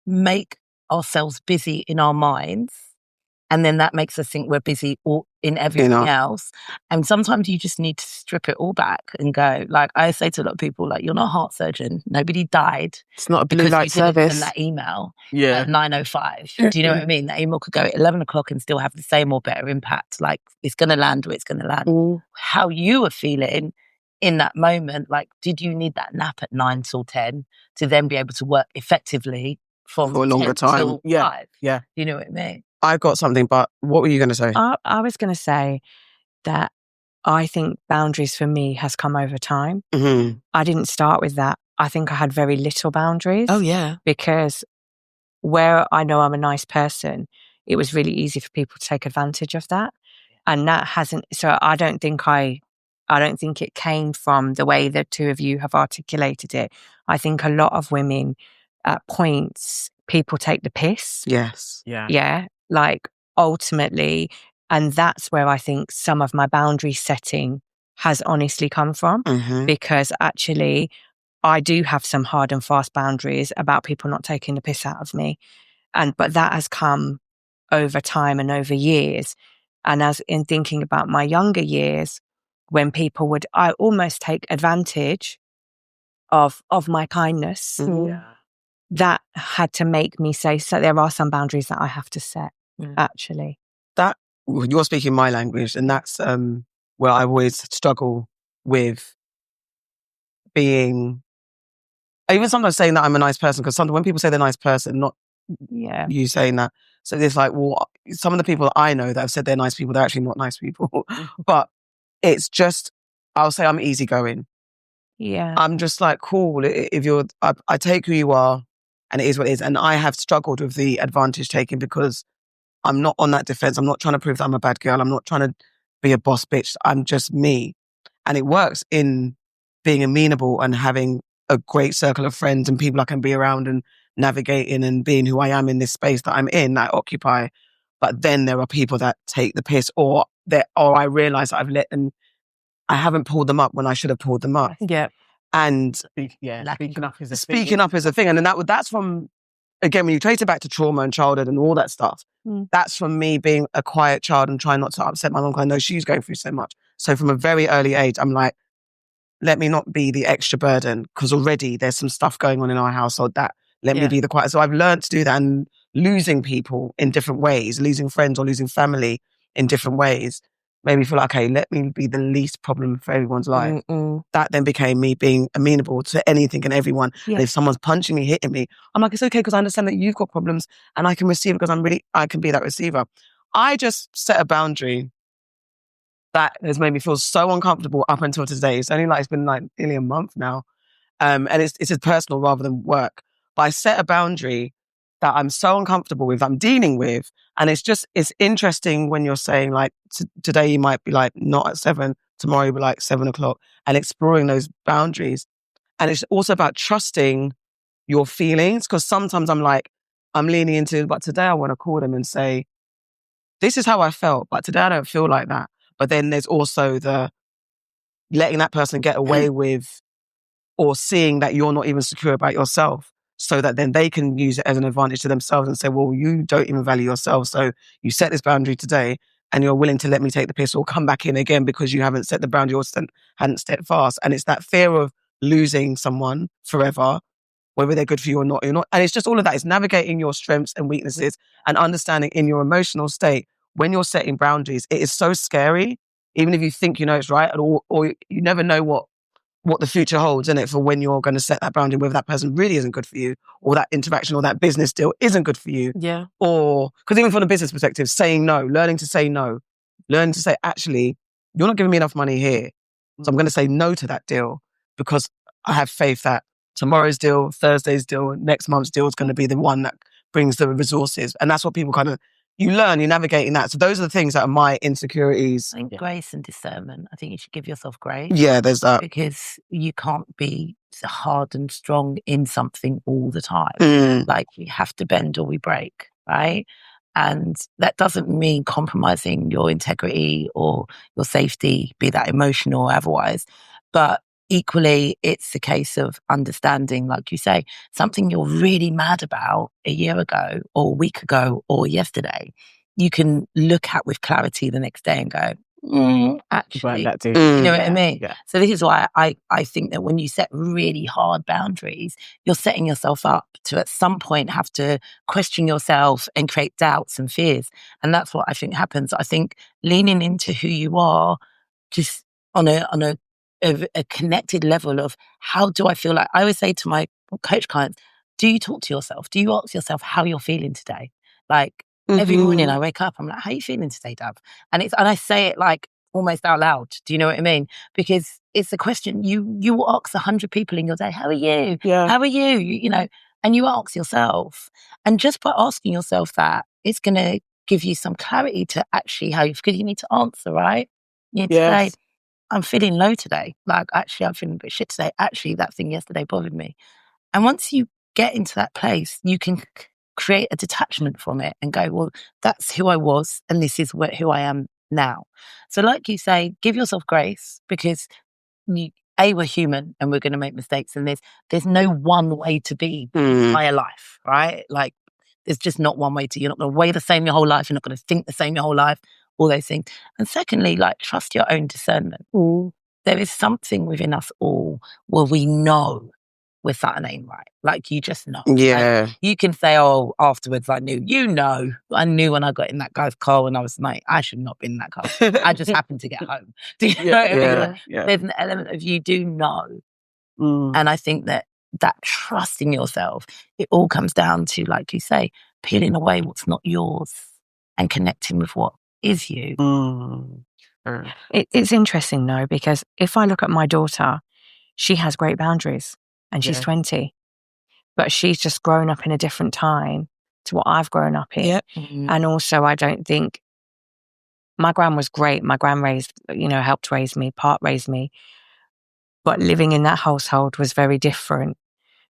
make ourselves busy in our minds, and then that makes us think we're busy in everything else. And sometimes you just need to strip it all back and go. Like I say to a lot of people, like, you're not a heart surgeon. Nobody died. It's not a blue light service. Send that email at 9:05. Do you know what I mean? That email could go at 11 o'clock and still have the same or better impact. Like it's going to land where it's going to land. How you are feeling in that moment. Like, did you need that nap at 9 till 10 to then be able to work effectively for a longer time? Till 5? Yeah. You know what I mean? I've got something, but what were you going to say? I was going to say that I think boundaries for me has come over time. I didn't start with that. I think I had very little boundaries. Oh, yeah. Because where I know I'm a nice person, it was really easy for people to take advantage of that. And that hasn't, so I don't think it came from the way the two of you have articulated it. I think a lot of women at points, people take the piss. Yes. Yeah. Yeah. Like ultimately, and that's where I think some of my boundary setting has honestly come from, because actually I do have some hard and fast boundaries about people not taking the piss out of me. But that has come over time and over years. And as in thinking about my younger years, when people I almost take advantage of my kindness. That had to make me say, so there are some boundaries that I have to set, actually. That, you're speaking my language, and that's where I always struggle with being, even sometimes saying that I'm a nice person, because sometimes when people say they're a nice person, not you saying that. So there's like, well, some of the people that I know that have said they're nice people, they're actually not nice people. But it's just, I'll say I'm easygoing. Yeah. I'm just like, cool, if I take who you are, and it is what it is. And I have struggled with the advantage taking because I'm not on that defense. I'm not trying to prove that I'm a bad girl. I'm not trying to be a boss bitch. I'm just me. And it works in being amenable and having a great circle of friends and people I can be around and navigating and being who I am in this space that I'm in, that I occupy. But then there are people that take the piss, or I realise that I've let them, I haven't pulled them up when I should have pulled them up. Yeah. And speaking up is a thing. Speaking up is a thing. And then that's from, again, when you trace it back to trauma and childhood and all that stuff, that's from me being a quiet child and trying not to upset my mum because I know she's going through so much. So from a very early age, I'm like, let me not be the extra burden, because already there's some stuff going on in our household that let me be the quiet. So I've learned to do that, and losing people in different ways, losing friends or losing family in different ways, made me feel like, okay, let me be the least problem for everyone's life. That then became me being amenable to anything and everyone. And if someone's punching me, hitting me, I'm like, it's okay, because I understand that you've got problems and I can receive it because I can be that receiver. I just set a boundary that has made me feel so uncomfortable up until today. It's been like nearly a month now. And it's personal rather than work. But I set a boundary that I'm so uncomfortable with, I'm dealing with. And it's interesting when you're saying like, today you might be like, not at 7, tomorrow you'll be like 7 o'clock, and exploring those boundaries. And it's also about trusting your feelings, because sometimes I'm leaning into, but today I want to call them and say, this is how I felt, but today I don't feel like that. But then there's also the letting that person get away with, or seeing that you're not even secure about yourself, so that then they can use it as an advantage to themselves and say, well, you don't even value yourself. So you set this boundary today and you're willing to let me take the piss or come back in again because you haven't set the boundary or hadn't stepped fast. And it's that fear of losing someone forever, whether they're good for you or not. You're not. And it's just all of that. It's navigating your strengths and weaknesses and understanding in your emotional state when you're setting boundaries. It is so scary, even if you think you know it's right, or you never know what the future holds in it for when you're going to set that boundary, whether that person really isn't good for you, or that interaction or that business deal isn't good for you. Yeah. Or, because even from a business perspective, saying no, learning to say no, learning to say, actually, you're not giving me enough money here. So I'm going to say no to that deal, because I have faith that tomorrow's deal, Thursday's deal, next month's deal is going to be the one that brings the resources. And that's what people you learn, you're navigating that. So those are the things that are my insecurities. I think grace and discernment. I think you should give yourself grace. Yeah, there's that. Because you can't be hard and strong in something all the time. Like, we have to bend or we break, right? And that doesn't mean compromising your integrity or your safety, be that emotional or otherwise. But equally, it's a case of understanding, like you say, something you're really mad about a year ago or a week ago or yesterday, you can look at with clarity the next day and go, actually, you know what I mean? Yeah. So this is why I think that when you set really hard boundaries, you're setting yourself up to at some point have to question yourself and create doubts and fears. And that's what I think happens. I think leaning into who you are, just on a connected level of, how do I feel like? I always say to my coach clients, do you talk to yourself? Do you ask yourself how you're feeling today? Like, every morning I wake up, I'm like, how are you feeling today, Dav? And I say it like almost out loud. Do you know what I mean? Because it's a question you will ask 100 people in your day, how are you? Yeah. How are you? You know, and you ask yourself. And just by asking yourself that, it's going to give you some clarity to actually how because you need to answer, right? You need to say, I'm feeling low today. Like, actually, I'm feeling a bit shit today. Actually, that thing yesterday bothered me. And once you get into that place, you can create a detachment from it and go, well, that's who I was, and this is who I am now. So like you say, give yourself grace, because we're human and we're going to make mistakes, and there's no one way to be the entire life, right? Like, there's just not one way you're not going to weigh the same your whole life, you're not going to think the same your whole life, all those things. And secondly, like, trust your own discernment. There is something within us all where we know we're something ain't right. Like, you just know. Yeah. Like, you can say, oh, afterwards I knew. I knew when I got in that guy's car when I was like, I should not be in that car. I just happened to get home. Do you know what I mean? Like, there's an element of you do know. And I think that trusting yourself, it all comes down to, like you say, peeling away what's not yours and connecting with what is you. It's interesting though, because if I look at my daughter, she has great boundaries and she's 20, but she's just grown up in a different time to what I've grown up in. And also, I don't think my gran was great. My gran helped raise me, part raised me, but living in that household was very different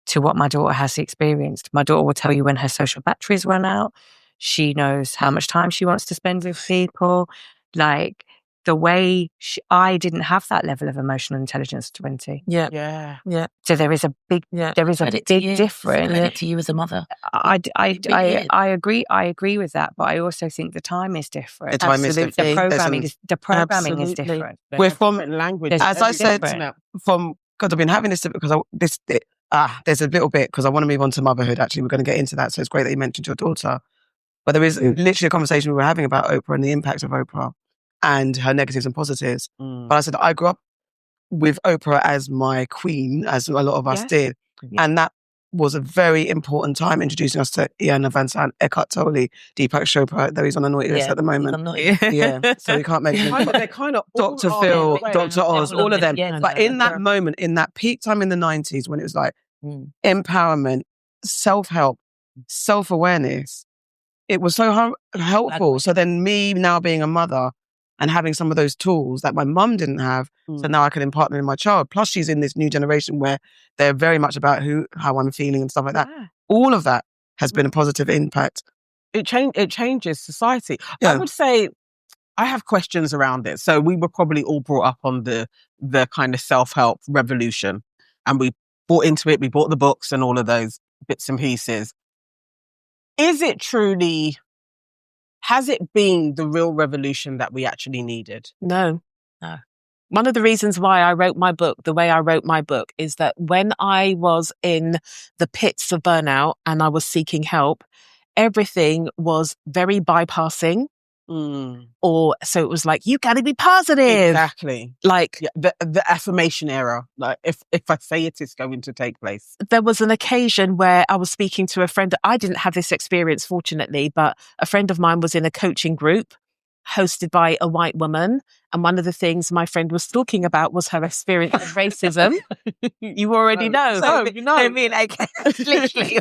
to what my daughter has experienced. My daughter will tell you when her social batteries run out. She knows how much time she wants to spend with people. Like the way I didn't have that level of emotional intelligence at 20. Yeah. So there is a big, difference. Credit to you as a mother. I agree. I agree with that, but I also think the time is different. The time is different. The programming is different. We're from language. As I said, because I've been having this because there's a little bit because I want to move on to motherhood. Actually, we're going to get into that. So it's great that you mentioned your daughter. But there is literally a conversation we were having about Oprah and the impact of Oprah and her negatives and positives. But I said I grew up with Oprah as my queen, as a lot of us did. Yeah. And that was a very important time introducing us to Iyanla Vanzant, Eckhart Tolle, Deepak Chopra, though he's on a naughty list at the moment. So we can't mention him. They're kind of Dr. Phil, Dr. Oz, all of them. But in that moment, in that peak time in the 90s when it was like empowerment, self-help, self-awareness, it was so helpful. So then me now being a mother and having some of those tools that my mum didn't have, so now I can impart them in my child. Plus she's in this new generation where they're very much about how I'm feeling and stuff like that. All of that has been a positive impact. It changes society. Yeah. I would say I have questions around it. So we were probably all brought up on the kind of self-help revolution, and we bought into it. We bought the books and all of those bits and pieces. Has it been the real revolution that we actually needed? No. One of the reasons why I wrote my book the way I wrote my book is that when I was in the pits of burnout and I was seeking help, everything was very bypassing. Or so it was like, you gotta be positive. Exactly. Like the affirmation era. Like if I say it, it's going to take place. There was an occasion where I was speaking to a friend. I didn't have this experience, fortunately, but a friend of mine was in a coaching group hosted by a white woman. And one of the things my friend was talking about was her experience of racism. You already know. So, you know. I mean, literally.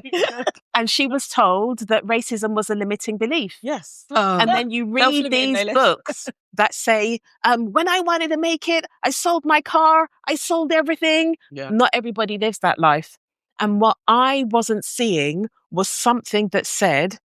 And she was told that racism was a limiting belief. Yes. And then you read these books that say, when I wanted to make it, I sold my car, I sold everything. Yeah. Not everybody lives that life. And what I wasn't seeing was something that said,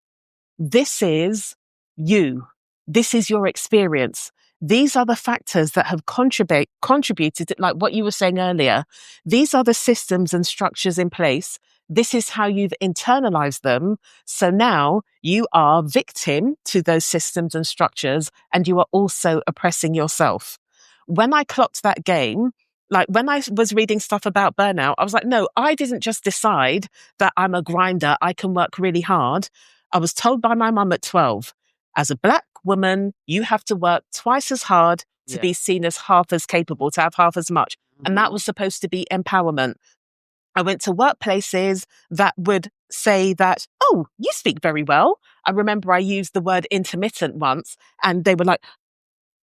this is you. This is your experience. These are the factors that have contributed, like what you were saying earlier. These are the systems and structures in place. This is how you've internalized them. So now you are victim to those systems and structures, and you are also oppressing yourself. When I clocked that game, like when I was reading stuff about burnout, I was like, no, I didn't just decide that I'm a grinder. I can work really hard. I was told by my mum at 12, as a Black woman, you have to work twice as hard to be seen as half as capable, to have half as much. And that was supposed to be empowerment. I went to workplaces that would say that, oh, you speak very well. I remember I used the word intermittent once, and they were like,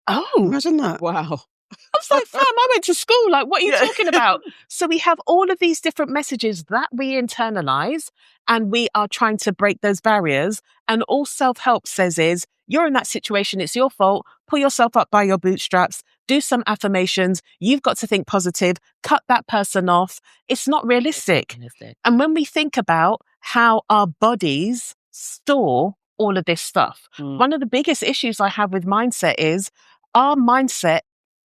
oh. Imagine that. Wow. I was like, fam, I went to school. Like, what are you talking about? So we have all of these different messages that we internalize, and we are trying to break those barriers. And all self-help says is, you're in that situation. It's your fault. Pull yourself up by your bootstraps. Do some affirmations. You've got to think positive. Cut that person off. It's not realistic. And when we think about how our bodies store all of this stuff, one of the biggest issues I have with mindset is our mindset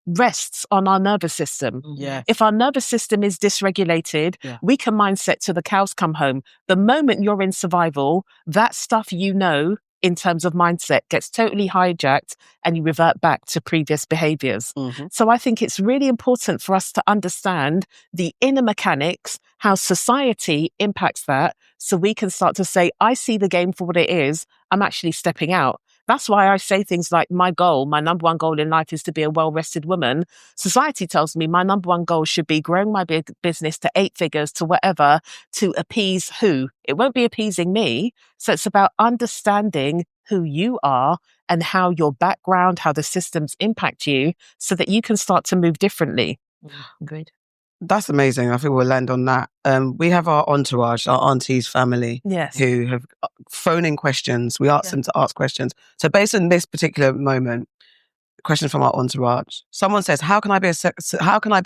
rests on our nervous system. Yeah. If our nervous system is dysregulated, we can mindset till the cows come home. The moment you're in survival, that stuff you know in terms of mindset gets totally hijacked and you revert back to previous behaviors. So I think it's really important for us to understand the inner mechanics, how society impacts that, so we can start to say, I see the game for what it is. I'm actually stepping out. That's why I say things like my number one goal in life is to be a well-rested woman. Society tells me my number one goal should be growing my big business to 8 figures, to whatever, to appease who? It won't be appeasing me. So it's about understanding who you are and how your background, how the systems impact you, so that you can start to move differently. Agreed. That's amazing. I think we'll land on that. We have our entourage, our aunties family, who have phoned in questions. We asked them to ask questions. So based on this particular moment, question from our entourage. Someone says, how can I be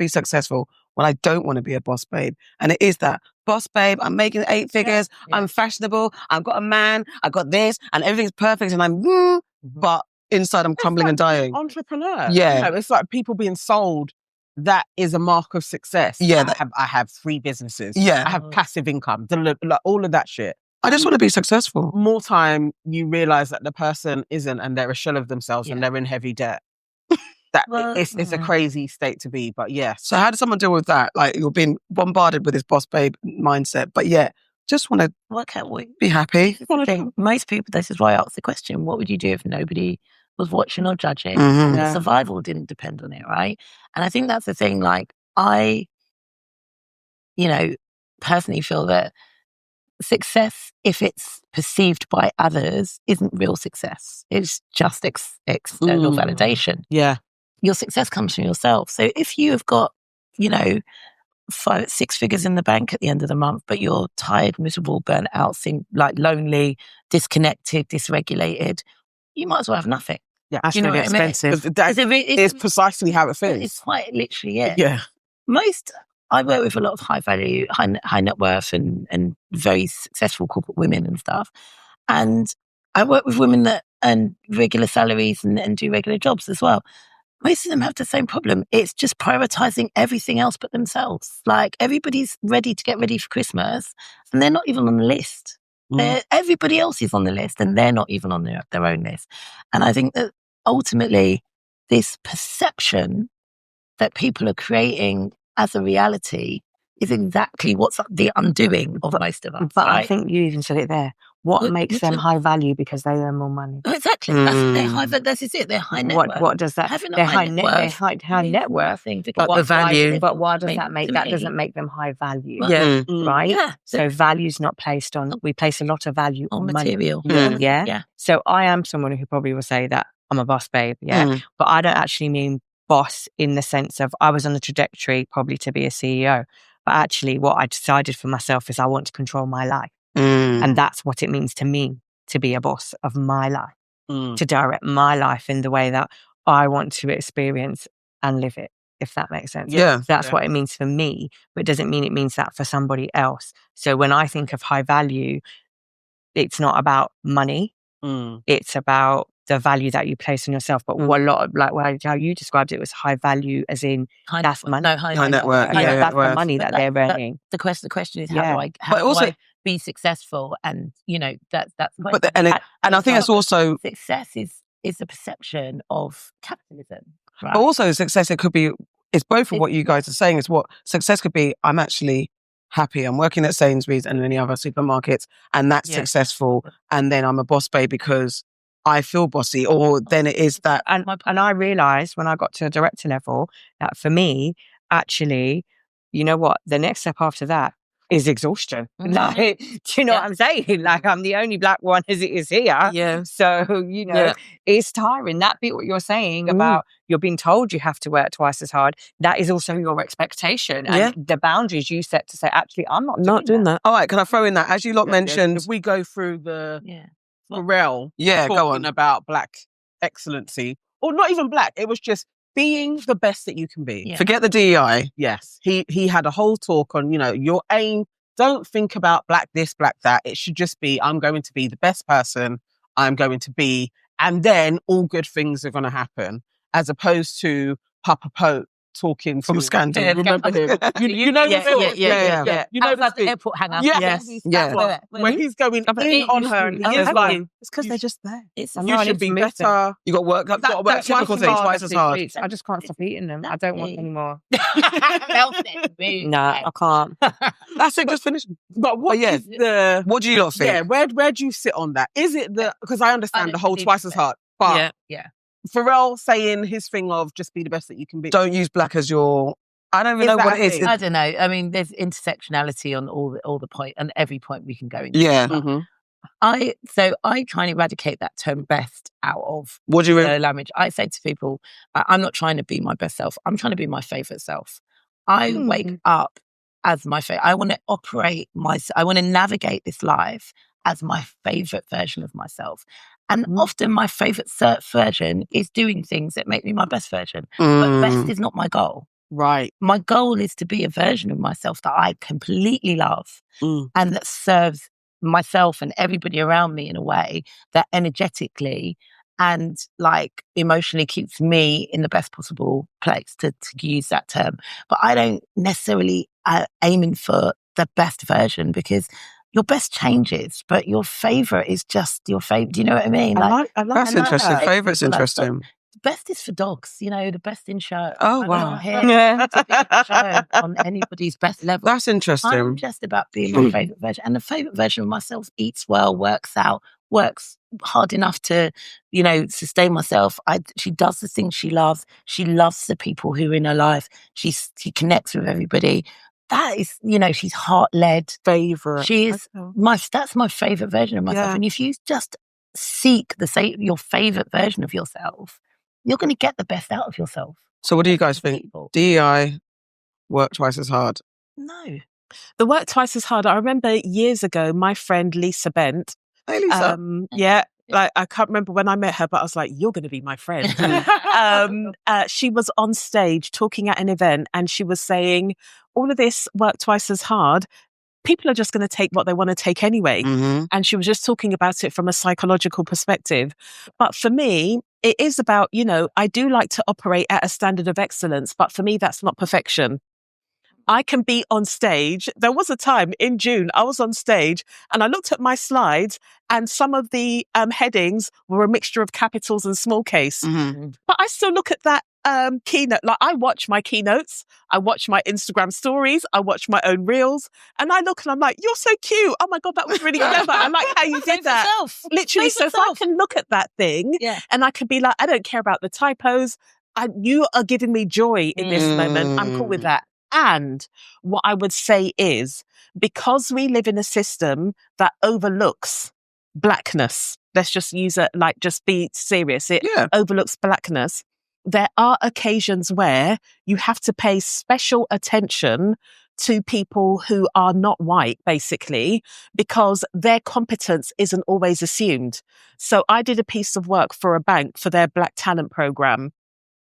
successful well, I don't want to be a boss babe. And it is that boss babe, I'm making 8 figures, I'm fashionable, I've got a man, I've got this, and everything's perfect, and I'm, but inside I'm crumbling and dying. Entrepreneur. Yeah. It's like people being sold that is a mark of success. Yeah. I have 3 businesses. Yeah. I have passive income, all of that shit. I just want to be successful. More time you realize that the person isn't, and they're a shell of themselves, and they're in heavy debt. It's a crazy state to be, but yeah. So how does someone deal with that? Like, you're being bombarded with this boss babe mindset, but just want to work out what be happy. Most people, this is why I asked the question, what would you do if nobody was watching or judging? Mm-hmm. And survival didn't depend on it, right? And I think that's the thing, like, I, personally feel that success, if it's perceived by others, isn't real success. It's just external validation. Yeah. Your success comes from yourself. So if you have got, 6 figures in the bank at the end of the month, but you're tired, miserable, burnt out, lonely, disconnected, dysregulated, you might as well have nothing. Yeah, that's really expensive. That is precisely how it feels. It's quite literally it. Yeah. I work with a lot of high value, high net worth and very successful corporate women and stuff. And I work with women that earn regular salaries and do regular jobs as well. Most of them have the same problem. It's just prioritizing everything else but themselves. Like, everybody's ready to get ready for Christmas and they're not even on the list. Everybody else is on the list and they're not even on their own list. And I think that ultimately this perception that people are creating as a reality is exactly what's the undoing of most of us. But right? I think you even said it there. What makes them high value because they earn more money? Oh, exactly. They're high. This is it. They're high net worth. What does that? Having They're high net worth. But the value. But why does that make? That doesn't make them high value. Yeah. Right. Yeah. So value's not placed on. We place a lot of value on material. Money. Yeah. So I am someone who probably will say that I'm a boss babe. Yeah. But I don't actually mean boss in the sense of I was on a trajectory probably to be a CEO. But actually, what I decided for myself is I want to control my life. And that's what it means to me to be a boss of my life, to direct my life in the way that I want to experience and live it, if that makes sense. Yeah. So that's what it means for me, but it doesn't mean it means that for somebody else. So when I think of high value, it's not about money. It's about the value that you place on yourself. But a lot of, like how you described it, was high value as in that's money. No, high net worth. That's the money that they're earning. The question is how do I be successful? And that's but and I think that's also success is a perception of capitalism. Right? But also success, it's both of what you guys are saying. Is what success could be. I'm actually happy. I'm working at Sainsbury's and any other supermarkets, and that's successful. And then I'm a boss babe because I feel bossy. Or then it is that. And I realised when I got to a director level that for me, actually, you know what? The next step after that is exhaustion. Like, do you know what I'm saying? Like, I'm the only black one as it is here. Yeah. So, it's tiring. That bit what you're saying about you're being told you have to work twice as hard, that is also your expectation. And the boundaries you set to say, actually, I'm not doing that. All right, can I throw in that? As you lot mentioned. If we go through the Pharrell go on. about black excellency, or not even black, it was just being the best that you can be. Yeah. Forget the DEI. Yes. He had a whole talk on, your aim, don't think about black this, black that. It should just be, I'm going to be the best person I'm going to be. And then all good things are going to happen. As opposed to Papa Pope talking from Scandal. Remember him? You know the film? Yeah. You know the airport hangar. Yes. Where he's going in on her and he is like, it's because they're just there. You should be better. You got work. You've got to work typical things twice as hard. I just can't stop eating them. I don't want any more. No, I can't. That's it. Just finish. But what is the? What do you lot think? Yeah. Where do you sit on that? Is it because I understand the whole twice as hard, but Pharrell saying his thing of just be the best that you can be. Don't use black as your. I don't even know what it is. I don't know. I mean, there's intersectionality on all the point and every point we can go into. Yeah. I try and eradicate that term best out of language. I say to people, I'm not trying to be my best self. I'm trying to be my favorite self. I wake up as my favorite. I want to operate I want to navigate this life as my favorite version of myself. And often my favorite version is doing things that make me my best version. But best is not my goal. Right. My goal is to be a version of myself that I completely love and that serves myself and everybody around me in a way that energetically and like emotionally keeps me in the best possible place, to use that term. But I don't necessarily aiming for the best version, because your best changes, but your favorite is just your favorite. Do you know what I mean? I like that's interesting. Favorite's interesting. The best is for dogs, the best in show. Oh, wow. To be a show on anybody's best level. That's interesting. I'm just about being my favourite version. And the favourite version of myself eats well, works out, works hard enough to, sustain myself. She does the things she loves. She loves the people who are in her life. She connects with everybody. That is, she's heart-led. Favorite. She is that's my favourite version of myself. Yeah. And if you just seek your favourite version of yourself, you're going to get the best out of yourself. So what do you guys think? DEI, work twice as hard? No. The work twice as hard. I remember years ago, my friend Lisa Bent. Hey, Lisa. Like, I can't remember when I met her, but I was like, you're going to be my friend. She was on stage talking at an event, and she was saying, all of this work twice as hard, people are just going to take what they want to take anyway. Mm-hmm. And she was just talking about it from a psychological perspective. But for me, it is about, I do like to operate at a standard of excellence, but for me, that's not perfection. I can be on stage. There was a time in June, I was on stage and I looked at my slides and some of the headings were a mixture of capitals and small case. Mm-hmm. But I still look at that keynote. Like, I watch my keynotes, I watch my Instagram stories, I watch my own reels, and I look and I'm like, you're so cute. Oh my God, that was really clever. I like how you did that. Literally. So if I can look at that thing and I can be like, I don't care about the typos. You are giving me joy in this moment. I'm cool with that. And what I would say is, because we live in a system that overlooks blackness, let's just use it, like, just be serious. It overlooks blackness. There are occasions where you have to pay special attention to people who are not white, basically, because their competence isn't always assumed. So I did a piece of work for a bank for their Black Talent program.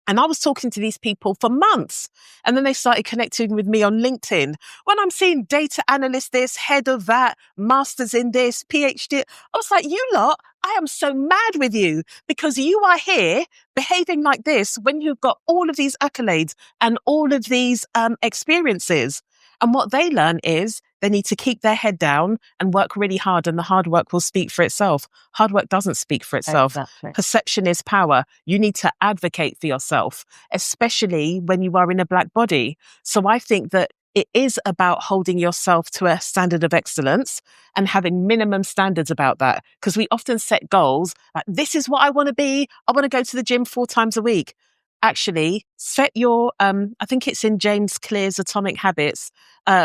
And I was talking to these people for months. And then they started connecting with me on LinkedIn. When I'm seeing data analyst this, head of that, masters in this, PhD, I was like, you lot, I am so mad with you, because you are here behaving like this when you've got all of these accolades and all of these experiences. And what they learn is they need to keep their head down and work really hard, and the hard work will speak for itself. Hard work doesn't speak for itself. Exactly. Perception is power. You need to advocate for yourself, especially when you are in a Black body. So I think that it is about holding yourself to a standard of excellence and having minimum standards about that. Because we often set goals like, this is what I want to be. I want to go to the gym 4 times a week. Actually, set your, I think it's in James Clear's Atomic Habits,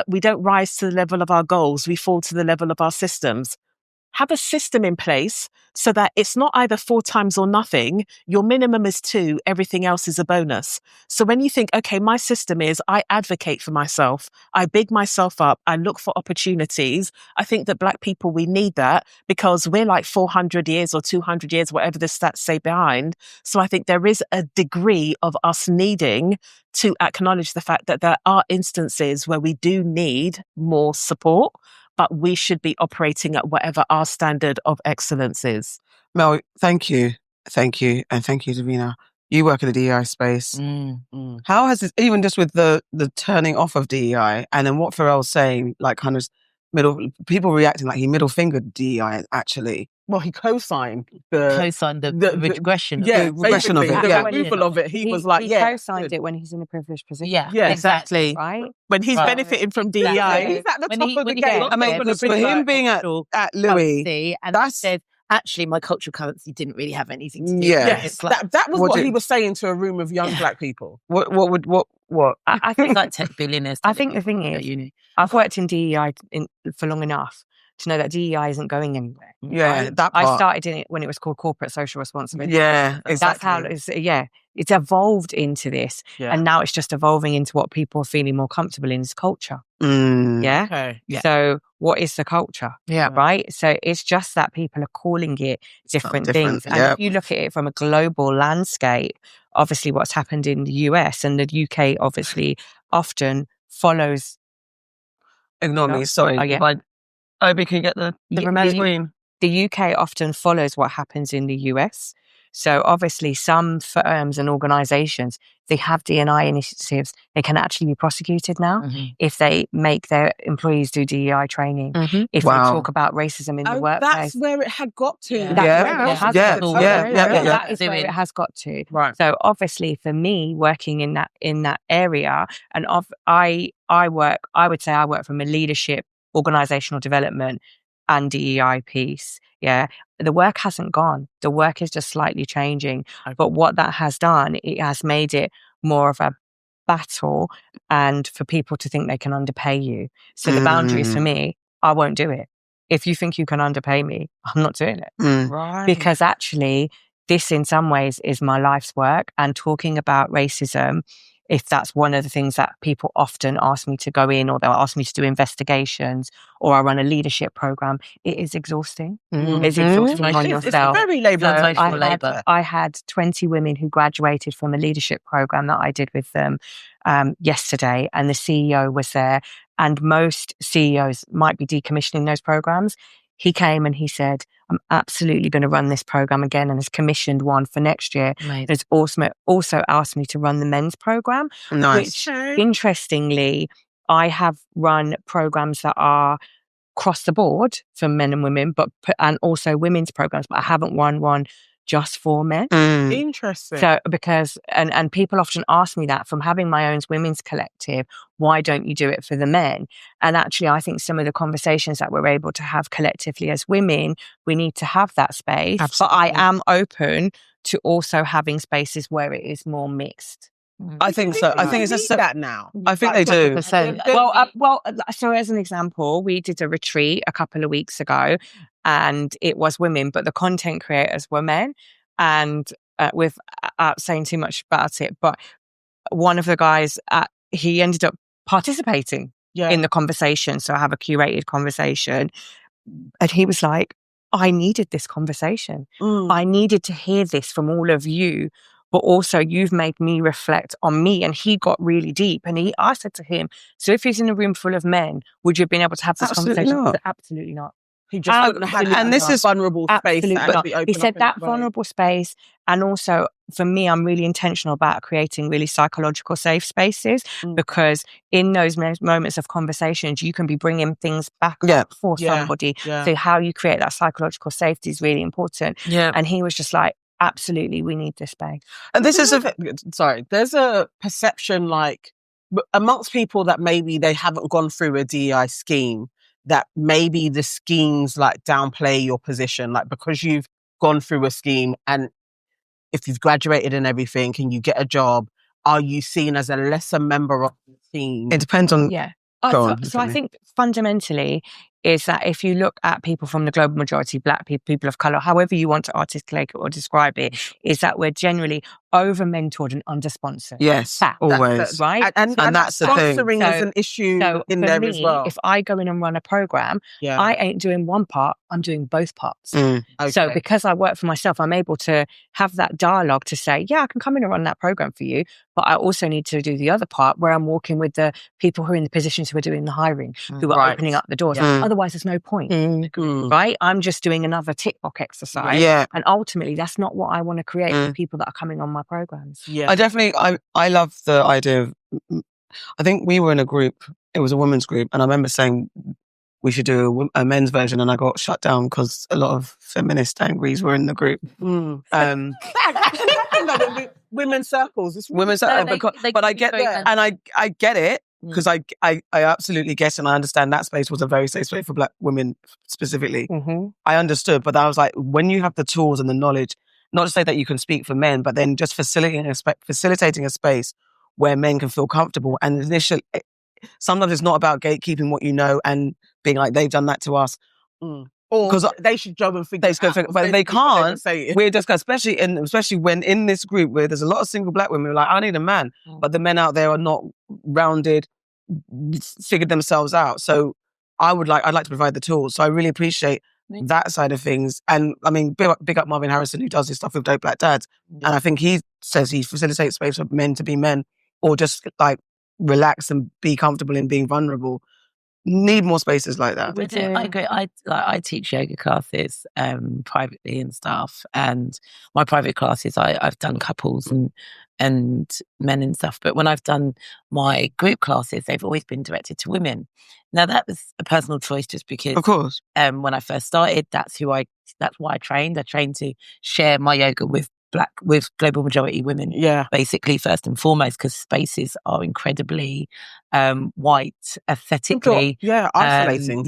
we don't rise to the level of our goals, we fall to the level of our systems. Have a system in place so that it's not either 4 times or nothing. Your minimum is 2, everything else is a bonus. So when you think, okay, my system is, I advocate for myself, I big myself up, I look for opportunities. I think that Black people, we need that, because we're like 400 years or 200 years, whatever the stats say behind. So I think there is a degree of us needing to acknowledge the fact that there are instances where we do need more support, but we should be operating at whatever our standard of excellence is. Mel, thank you. Thank you. And thank you, Davina. You work in the DEI space. How has this, even just with the turning off of DEI, and then what Pharrell's saying, like kind of people reacting like he middle fingered DEI, actually. Well, he co-signed the regression. The regression of it. The removal of it. He was like, he co-signed it when he's in a privileged position. Yeah, exactly. Right? When he's benefiting from DEI. He's at the top of the game. I mean, for him being at Louis, and that said, actually, my cultural currency didn't really have anything to do with it. Yes, that was what he was saying to a room of young Black people. What? I think like tech billionaires. I think the thing is, I've worked in DEI for long enough to know that DEI isn't going anywhere. Yeah, right? that part. I started in it when it was called corporate social responsibility. Yeah, exactly. That's how it's evolved into this. Yeah. And now it's just evolving into what people are feeling more comfortable in is culture. Yeah. Okay. Yeah. So what is the culture? Yeah. Right. So it's just that people are calling it different things. And if you look at it from a global landscape, obviously what's happened in the US and the UK obviously often follows. Ignore me, sorry. Obi, can you get the remote screen? The UK often follows what happens in the US. So obviously some firms and organisations, they have D&I initiatives. They can actually be prosecuted now if they make their employees do DEI training. If they talk about racism in the workplace. That's where it had got to. That is where it has got to. Right. So obviously for me, working in that area, and I would say I work from a leadership, organisational development and DEI piece. Yeah. The work hasn't gone. The work is just slightly changing. Okay. But what that has done, it has made it more of a battle and for people to think they can underpay you. So the boundaries for me, I won't do it. If you think you can underpay me, I'm not doing it. Right. Because actually, this in some ways is my life's work. And talking about racism, if that's one of the things that people often ask me to go in, or they'll ask me to do investigations, or I run a leadership program, it is exhausting. It's exhausting on yourself. It's very labour. I had 20 women who graduated from a leadership program that I did with them yesterday, and the CEO was there. And most CEOs might be decommissioning those programs. He came and he said, I'm absolutely going to run this program again, and has commissioned one for next year. Amazing. Has also asked me to run the men's program. Nice. Which, interestingly, I have run programs that are across the board for men and women, and also women's programs, but I haven't run one just for men. Interesting. So because and people often ask me that from having my own women's collective, why don't you do it for the men? And actually I think some of the conversations that we're able to have collectively as women, we need to have that space. Absolutely. But I am open to also having spaces where it is more mixed. I think so. I think it's just that now. I think they do. Well, so as an example, we did a retreat a couple of weeks ago, and it was women, but the content creators were men. And without saying too much about it, but one of the guys, he ended up participating in the conversation. So I have a curated conversation, and he was like, "I needed this conversation. I needed to hear this from all of you." But also you've made me reflect on me. And he got really deep. And I said to him, so if he's in a room full of men, would you have been able to have this conversation? Not. Said, absolutely not. He just had, and this is vulnerable space. He said that vulnerable space. And also for me, I'm really intentional about creating really psychological safe spaces, because in those moments of conversations, you can be bringing things back up for somebody. Yeah. So how you create that psychological safety is really important. Yeah. And he was just like, absolutely, we need this space. And this is there's a perception like amongst people that maybe they haven't gone through a DEI scheme, that maybe the schemes like downplay your position, like because you've gone through a scheme and if you've graduated and everything and you get a job, are you seen as a lesser member of the team? It depends on... Yeah. So I think fundamentally is that if you look at people from the global majority, Black people, people of colour, however you want to articulate it or describe it, is that we're generally over-mentored and under-sponsored. Yes, always. Right? And that's the thing. Sponsoring is an issue in there as well. If I go in and run a programme, I ain't doing one part, I'm doing both parts. Okay. So because I work for myself, I'm able to have that dialogue to say, yeah, I can come in and run that programme for you, but I also need to do the other part where I'm walking with the people who are in the positions who are doing the hiring, who are opening up the doors. Otherwise, there's no point, right? I'm just doing another tick box exercise. Yeah. And ultimately, that's not what I want to create for people that are coming on my programs. Yeah. I love the idea of, I think we were in a group, it was a women's group, and I remember saying we should do a men's version, and I got shut down because a lot of feminist angries were in the group. Women's circles. Women's circles. But I get that, and I get it, because I absolutely get and I understand that space was a very safe space for Black women specifically. I understood, but I was like, when you have the tools and the knowledge, not to say that you can speak for men, but then just facilitating a space where men can feel comfortable. And initially, sometimes it's not about gatekeeping what you know and being like, they've done that to us. Or because they should go and figure it out. But they can't. We're just, especially when in this group where there's a lot of single black women who are like, I need a man. But the men out there are not rounded, figured themselves out. So I'd like to provide the tools. So I really appreciate that side of things. And I mean, big up Marvin Harrison, who does this stuff with Dope Black Dads. And I think he says he facilitates space for men to be men, or just like relax and be comfortable in being vulnerable. Need more spaces like that. I agree. I teach yoga classes privately and stuff, and my private classes I've done couples and men and stuff. But when I've done my group classes, they've always been directed to women. Now that was a personal choice, just because, of course, when I first started, that's why I trained. I trained to share my yoga with global majority women, basically, first and foremost, because spaces are incredibly white, aesthetically, isolating,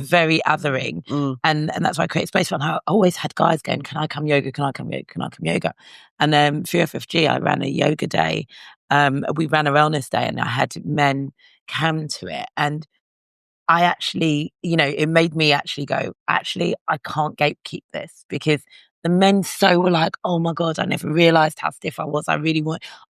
very othering, and that's why I create space for. And I always had guys going, "Can I come yoga? Can I come yoga? Can I come yoga?" And then for FFG, I ran a yoga day. We ran a wellness day, and I had men come to it, and I actually, it made me actually go, I can't gatekeep this, because the men were like, oh my God, I never realised how stiff I was. I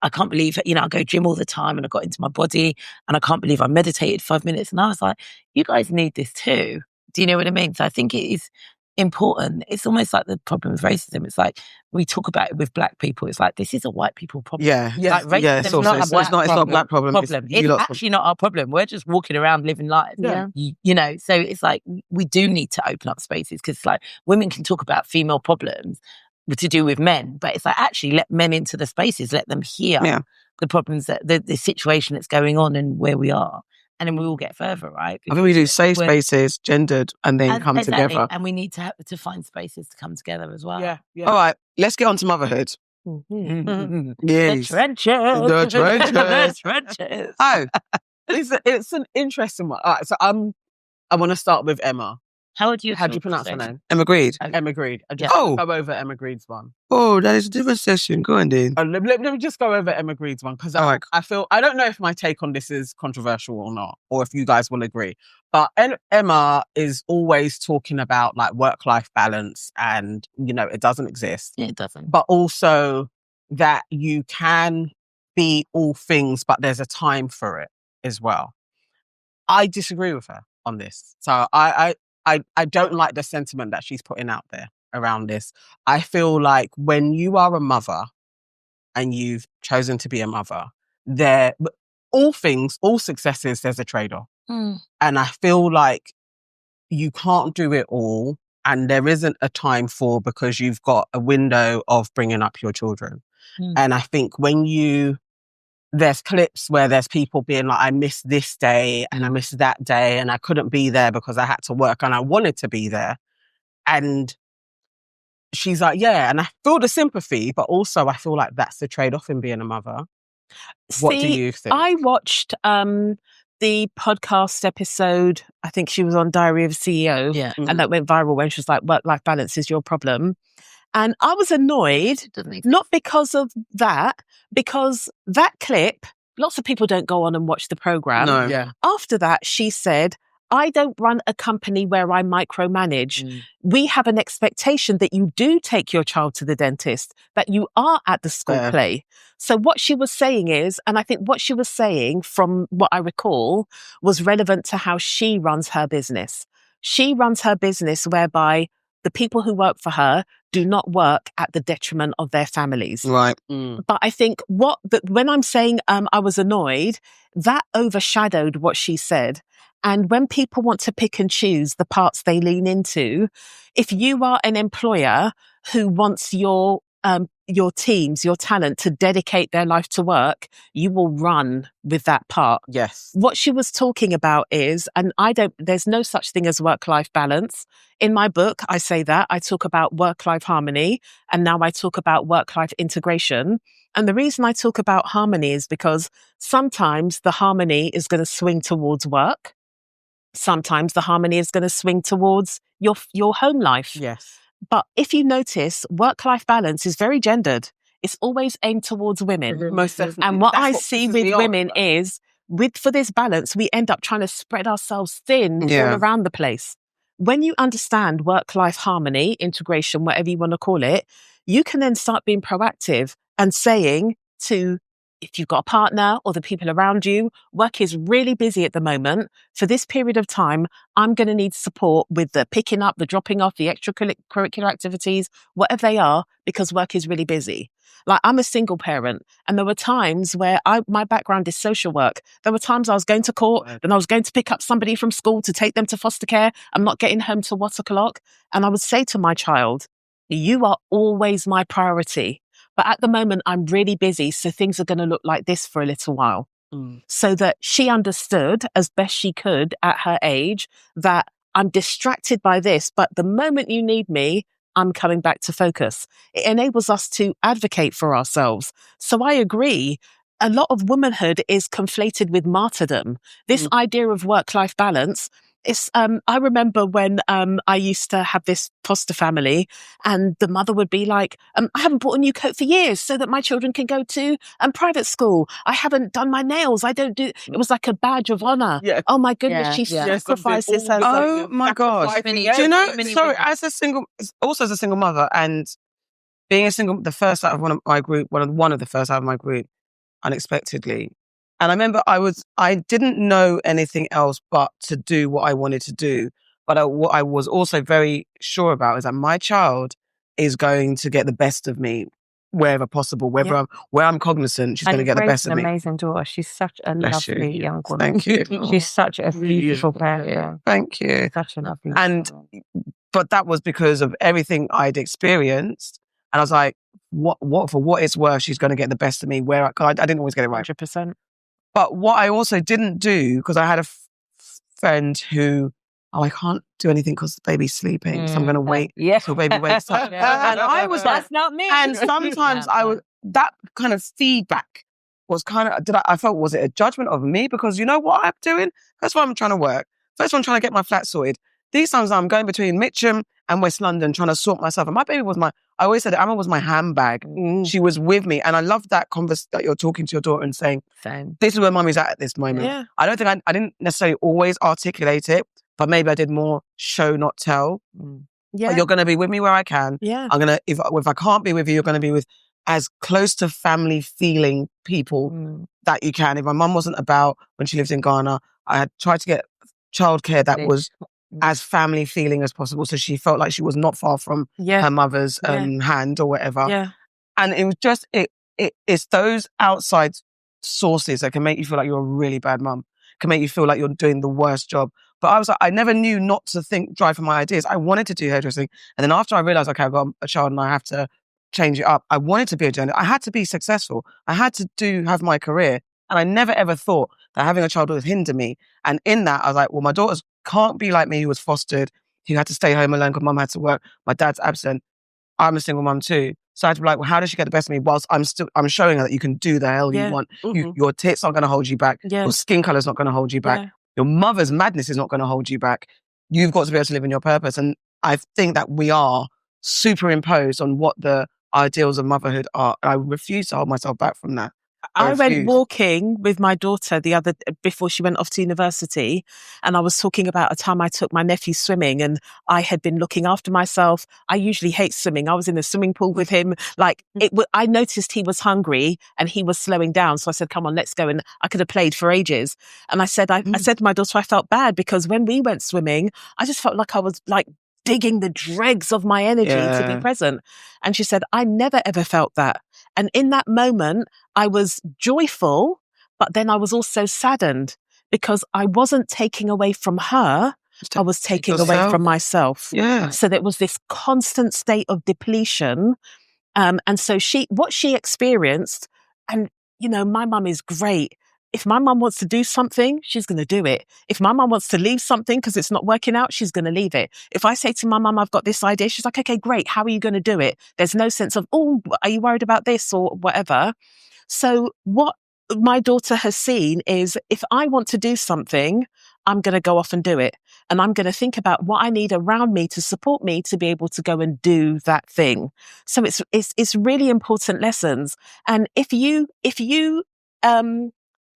can't believe it. I go gym all the time and I got into my body, and I can't believe I meditated 5 minutes. And I was like, you guys need this too. Do you know what I mean? So I think it is important. It's almost like the problem with racism. It's like, we talk about it with black people. It's like, this is a white people problem. Like, racism is not a black problem. It's actually not our problem. We're just walking around living life. So it's like, we do need to open up spaces, because like, women can talk about female problems to do with men, but it's like, actually let men into the spaces, let them hear the problems, that the situation that's going on and where we are. And then we all get further, right? I think we do safe spaces, gendered, and then come together. And we need to find spaces to come together as well. Yeah. All right, let's get on to motherhood. Yes. The trenches. The trenches. Oh, it's an interesting one. All right, so I want to start with Emma. How do you pronounce her name? Emma Greed. Emma Greed. I just go over Emma Greed's one. Oh, that is a different session. Go on, Dean. Let me just go over Emma Greed's one, because I don't know if my take on this is controversial or not, or if you guys will agree. But Emma is always talking about like work-life balance, and it doesn't exist. It doesn't. But also that you can be all things, but there's a time for it as well. I disagree with her on this. So I don't like the sentiment that she's putting out there around this. I feel like when you are a mother and you've chosen to be a mother, all successes, there's a trade-off. And I feel like you can't do it all, and there isn't a time because you've got a window of bringing up your children. And I think there's clips where there's people being like, I missed this day and I missed that day and I couldn't be there because I had to work and I wanted to be there. And she's like, yeah. And I feel the sympathy, but also I feel like that's the trade-off in being a mother. What do you think? I watched the podcast episode, I think she was on Diary of a CEO, and that went viral when she was like, work-life balance is your problem. And I was annoyed, not because of that, because that clip, lots of people don't go on and watch the program. No. Yeah. After that, she said, I don't run a company where I micromanage. We have an expectation that you do take your child to the dentist, that you are at the school play. So what she was saying is, and I think what she was saying from what I recall was relevant to how she runs her business. She runs her business whereby the people who work for her do not work at the detriment of their families. Right. But I think when I'm saying I was annoyed, that overshadowed what she said. And when people want to pick and choose the parts they lean into, if you are an employer who wants your teams, your talent to dedicate their life to work, you will run with that part. Yes. What she was talking about is, and there's no such thing as work-life balance. In my book, I say that. I talk about work-life harmony, and now I talk about work-life integration. And the reason I talk about harmony is because sometimes the harmony is going to swing towards work. Sometimes the harmony is going to swing towards your home life. Yes. But if you notice, work-life balance is very gendered. It's always aimed towards women. Most definitely. And what I see with women is, for this balance, we end up trying to spread ourselves thin all around the place. when you understand work-life harmony, integration, whatever you want to call it, you can then start being proactive and saying to, if you've got a partner or the people around you, work is really busy at the moment. For this period of time, I'm going to need support with the picking up, the dropping off, the extracurricular activities, whatever they are, because work is really busy. Like, I'm a single parent, and there were times where my background is social work. There were times I was going to court, and I was going to pick up somebody from school to take them to foster care. I'm not getting home till 1:00. And I would say to my child, you are always my priority. But at the moment, I'm really busy, so things are going to look like this for a little while. So that she understood, as best she could at her age, that I'm distracted by this, but the moment you need me, I'm coming back to focus. It enables us to advocate for ourselves. So I agree. A lot of womanhood is conflated with martyrdom. This idea of work-life balance. I remember when I used to have this foster family, and the mother would be like, I haven't bought a new coat for years so that my children can go to private school. I haven't done my nails. It was like a badge of honor. Yeah. Oh my goodness, she sacrifices herself. Oh my gosh. Do you know, sorry, as a single mother, and being a single, the first out of one of the first out of my group, unexpectedly. And I remember I didn't know anything else but to do what I wanted to do. But what I was also very sure about is that my child is going to get the best of me wherever possible, where I'm cognizant, she's going to get the best of me. An amazing daughter. She's such a lovely young woman. Thank you. She's such a beautiful parent. Thank you. Such a lovely woman. But that was because of everything I'd experienced. And I was like, what for what it's worth, she's going to get the best of me. I didn't always get it right. 100%. But what I also didn't do, because I had a friend who, I can't do anything because the baby's sleeping, so I'm going to wait till baby wakes up. And I was like, that's not me. And sometimes that kind of feedback was kind of, I felt, was it a judgment of me? Because you know what I'm doing? First of all, I'm trying to work. First of all, I'm trying to get my flat sorted. These times I'm going between Mitcham and West London trying to sort myself. And my baby was I always said Emma was my handbag. She was with me. And I love that that you're talking to your daughter and saying, this is where mummy's at this moment. Yeah. I don't think I didn't necessarily always articulate it, but maybe I did more show, not tell. Yeah. But you're going to be with me where I can. Yeah. I'm going to, if I can't be with you, you're going to be with as close to family feeling people that you can. If my mum wasn't about when she lived in Ghana, I had tried to get childcare that was as family feeling as possible, so she felt like she was not far from her mother's hand or whatever. Yeah. And it was just it's those outside sources that can make you feel like you're a really bad mum, can make you feel like you're doing the worst job. But I was like, I never knew not to drive for my ideas. I wanted to do hairdressing, and then after I realized, okay, I've got a child and I have to change it up, I wanted to be a journalist. I had to be successful. I had to have my career, and I never ever thought that having a child would hinder me. And in that, I was like, well, my daughters can't be like me, who was fostered, who had to stay home alone because mum had to work. My dad's absent. I'm a single mum too. So I had to be like, well, how does she get the best of me whilst I'm showing her that you can do the hell you want. Your tits aren't going to hold you back. Yeah. Your skin colour's not going to hold you back. Yeah. Your mother's madness is not going to hold you back. You've got to be able to live in your purpose. And I think that we are superimposed on what the ideals of motherhood are. And I refuse to hold myself back from that. I went walking with my daughter before she went off to university, and I was talking about a time I took my nephew swimming, and I had been looking after myself. I usually hate swimming. I was in the swimming pool with him. I noticed he was hungry and he was slowing down. So I said, come on, let's go. And I could have played for ages. And I said to my daughter, I felt bad because when we went swimming, I just felt like I was like digging the dregs of my energy to be present. And she said, I never ever felt that. And in that moment, I was joyful, but then I was also saddened because I wasn't taking away from her. I was taking away from myself. Yeah. So there was this constant state of depletion. And so what she experienced, and, you know, my mum is great. If my mum wants to do something, she's going to do it. If my mum wants to leave something because it's not working out, she's going to leave it. If I say to my mum, I've got this idea, she's like, okay, great. How are you going to do it? There's no sense of, oh, are you worried about this or whatever? So what my daughter has seen is if I want to do something, I'm going to go off and do it. And I'm going to think about what I need around me to support me to be able to go and do that thing. So it's really important lessons. And if you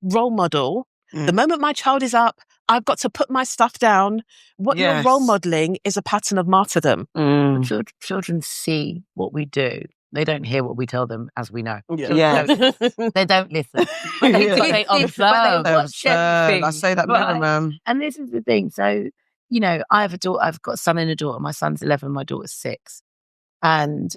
role model, the moment my child is up, I've got to put my stuff down. What you're role modeling is a pattern of martyrdom. Children see what we do. They don't hear what we tell them, as we know. Yeah. They don't listen. They observe. I say that minimum. And this is the thing. So, I have a daughter. I've got a son and a daughter. My son's 11. My daughter's 6. And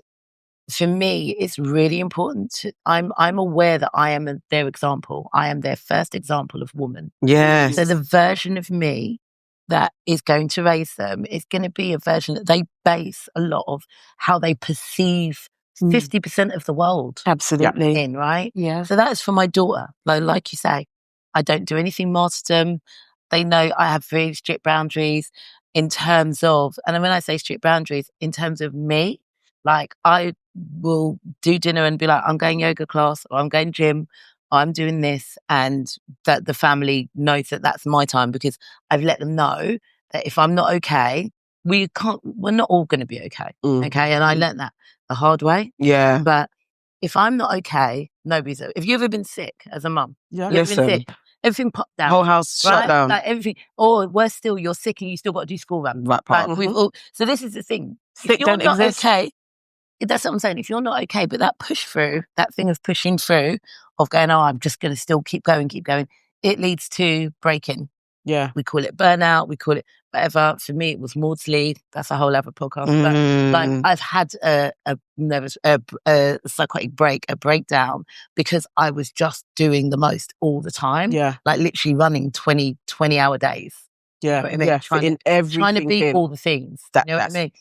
for me, it's really important. I'm aware that I am their example. I am their first example of woman. Yes. So the version of me that is going to raise them is going to be a version that they base a lot of how they perceive 50% of the world. Absolutely. In, right? Yeah. So that is for my daughter. Like you say, I don't do anything martyrdom. They know I have very strict boundaries in terms of, and when I say strict boundaries, in terms of me, like I will do dinner and be like, I'm going yoga class, or I'm going gym, or I'm doing this, and that the family knows that that's my time, because I've let them know that if I'm not okay, we're not all going to be okay. Okay. And I learned that the hard way. Yeah. But if I'm not okay, nobody's. If you've ever been sick as a mum, you've been sick, everything popped down. Whole house shut down. Like everything. Or worse still, you're sick and you still got to do school run. Right part. So this is the thing. Sick don't exist. Okay, that's what I'm saying. If you're not okay, but that push through, that thing of pushing through, of going, oh, I'm just going to still keep going, it leads to breaking. Yeah. We call it burnout. We call it whatever. For me, it was Maudsley. That's a whole other podcast. But like, I've had a psychotic breakdown, because I was just doing the most all the time. Yeah. Like literally running 20-hour days. Yeah. You know what I mean? Trying to be all the things. You know what I mean?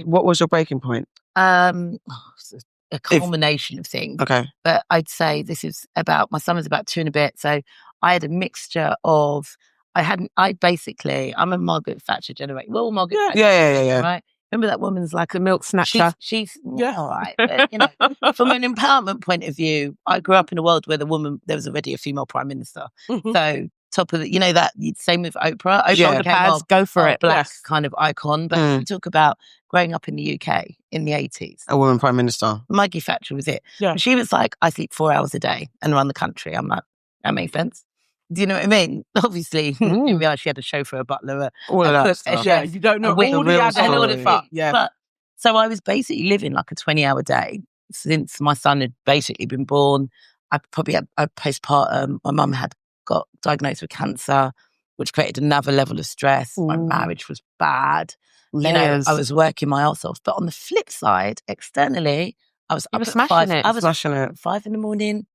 What was your breaking point? A culmination of things. Okay. But I'd say this is about, my son was about 2 and a bit. So I had a mixture of, I'm a Margaret Thatcher generation. Well, Margaret Thatcher. Yeah. Right? Remember that woman's like a milk snatcher. She's all right. But, from an empowerment point of view, I grew up in a world where there was already a female prime minister. So top of the, that same with Oprah. Oprah pads, go for it. Black kind of icon. But we talk about growing up in the UK in the 80s. A woman prime minister. Maggie Thatcher was it. Yeah. And she was like, I sleep 4 hours a day and run the country. I'm like, that makes sense. Do you know what I mean? Obviously, you realise she had a chauffeur, a butler, all of that stuff. Yeah, you don't know all the other stuff. Yeah. But, so I was basically living like a 20-hour day since my son had basically been born. I probably had postpartum. My mum had got diagnosed with cancer, which created another level of stress. My marriage was bad. Layers. I was working my ass off. But on the flip side, externally, I was up at smashing 5. it. I was smashing it. 5 a.m.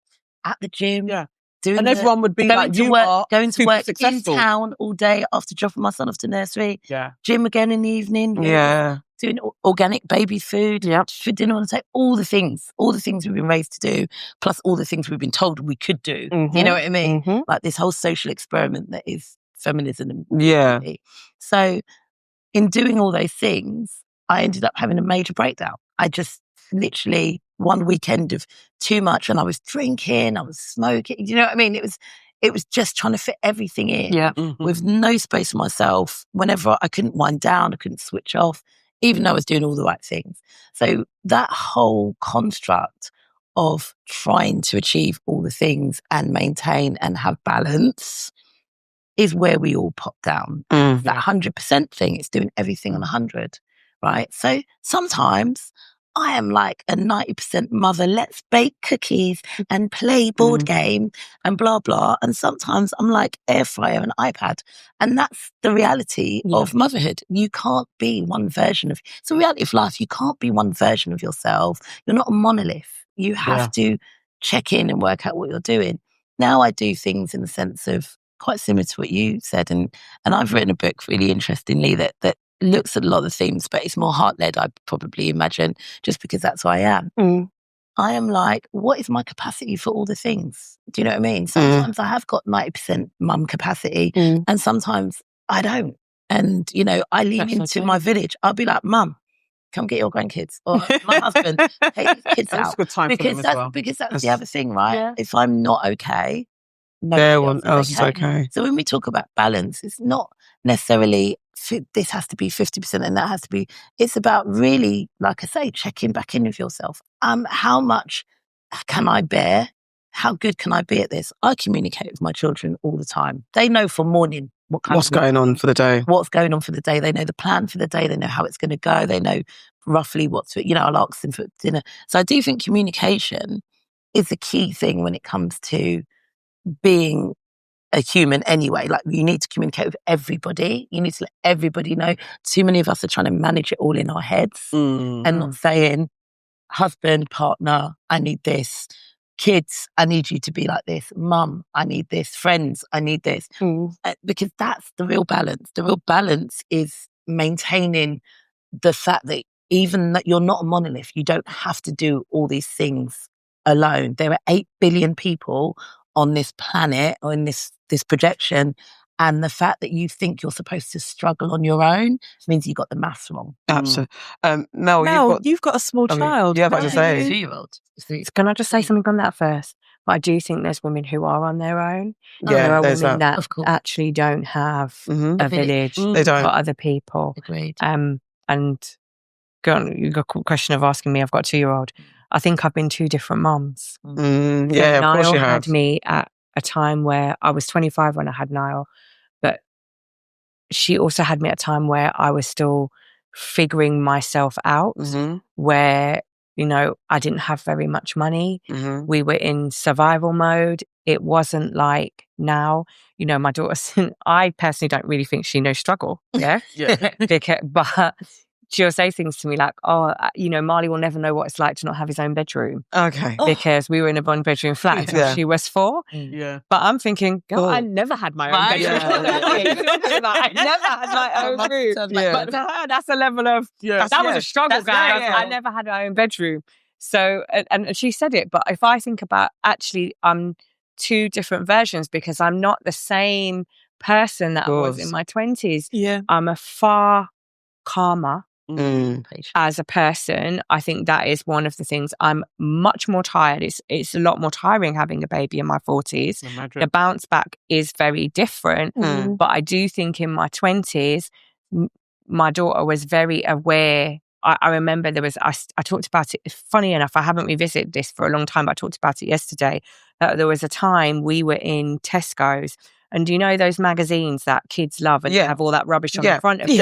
at the gym. Yeah. Everyone would be like, going to work successful. in town all day after dropping my son off to nursery. Yeah. Gym again in the evening. Yeah. Doing organic baby food. Yeah. For dinner on the table. All the things we've been raised to do, plus all the things we've been told we could do. You know what I mean? Like this whole social experiment that is feminism. Yeah. So in doing all those things, I ended up having a major breakdown. I just literally one weekend of too much, and I was drinking, I was smoking. You know what I mean? It was just trying to fit everything in with no space for myself. Whenever I couldn't wind down, I couldn't switch off, even though I was doing all the right things. So that whole construct of trying to achieve all the things and maintain and have balance is where we all pop down. That 100% thing, it's doing everything on 100, right? So sometimes I am like a 90% mother, let's bake cookies and play board game and blah, blah. And sometimes I'm like air fryer and iPad. And that's the reality of motherhood. You can't be one version of, it's the reality of life. You can't be one version of yourself. You're not a monolith. You have to check in and work out what you're doing. Now I do things in the sense of quite similar to what you said. And I've written a book really interestingly that looks at a lot of the themes, but it's more heart-led, I probably imagine, just because that's who I am. I am like, what is my capacity for all the things? Do you know what I mean? Sometimes I have got 90% mum capacity and sometimes I don't. And, I lean into my village. I'll be like, Mum, come get your grandkids. Or my husband, take his kids out. That's a good time for them as well. Because that's the other thing, right? Yeah. If I'm not okay, everyone else is okay. So when we talk about balance, it's not necessarily this has to be 50% and that has to be, it's about really, like I say, checking back in with yourself. How much can I bear how good can I be at this? I communicate with my children all the time. They know from morning what's going on for the day. What's going on for the day. They know the plan for the day. They know how it's going to go. They know roughly I'll ask them for dinner. So I do think communication is the key thing when it comes to being a human anyway. Like, you need to communicate with everybody. You need to let everybody know. Too many of us are trying to manage it all in our heads and not saying, husband, partner, I need this. Kids, I need you to be like this. Mum, I need this. Friends, I need this. Because that's the real balance. The real balance is maintaining the fact that even that you're not a monolith, you don't have to do all these things alone. There are 8 billion people on this planet or in this projection. And the fact that you think you're supposed to struggle on your own means you got the maths wrong. Absolutely. Mel, you've got a small child. Yeah, but I say. 2-year-old. Can I just say something on that first? But I do think there's women who are on their own. Yeah, there are there's women that. that actually don't have a village. They don't. For other people. Agreed. And you got a question of asking me. I've got a 2-year-old. I think I've been 2 different mums. Yeah, of course you have. Niall had me at a time where I was 25 when I had Niall, but she also had me at a time where I was still figuring myself out, where, I didn't have very much money. We were in survival mode. It wasn't like now, my daughter, I personally don't really think she knows struggle. Yeah. But she'll say things to me like, Marley will never know what it's like to not have his own bedroom. Okay. Because we were in a 1-bedroom flat until she was 4. Yeah. But I'm thinking, girl, I never had my own bedroom. I never had my own room. But to her, that's a level of, that was a struggle, guys. I never had my own bedroom. So, and she said it, but if I think about, actually, I'm 2 different versions because I'm not the same person that I was in my 20s. Yeah. I'm a far calmer. As a person, I think that is one of the things. I'm much more tired. It's a lot more tiring having a baby in my 40s. The bounce back is very different. But I do think in my 20s, my daughter was very aware. I remember I talked about it. Funny enough, I haven't revisited this for a long time, but I talked about it yesterday. There was a time we were in Tesco's. And do you know those magazines that kids love and have all that rubbish on the front of them?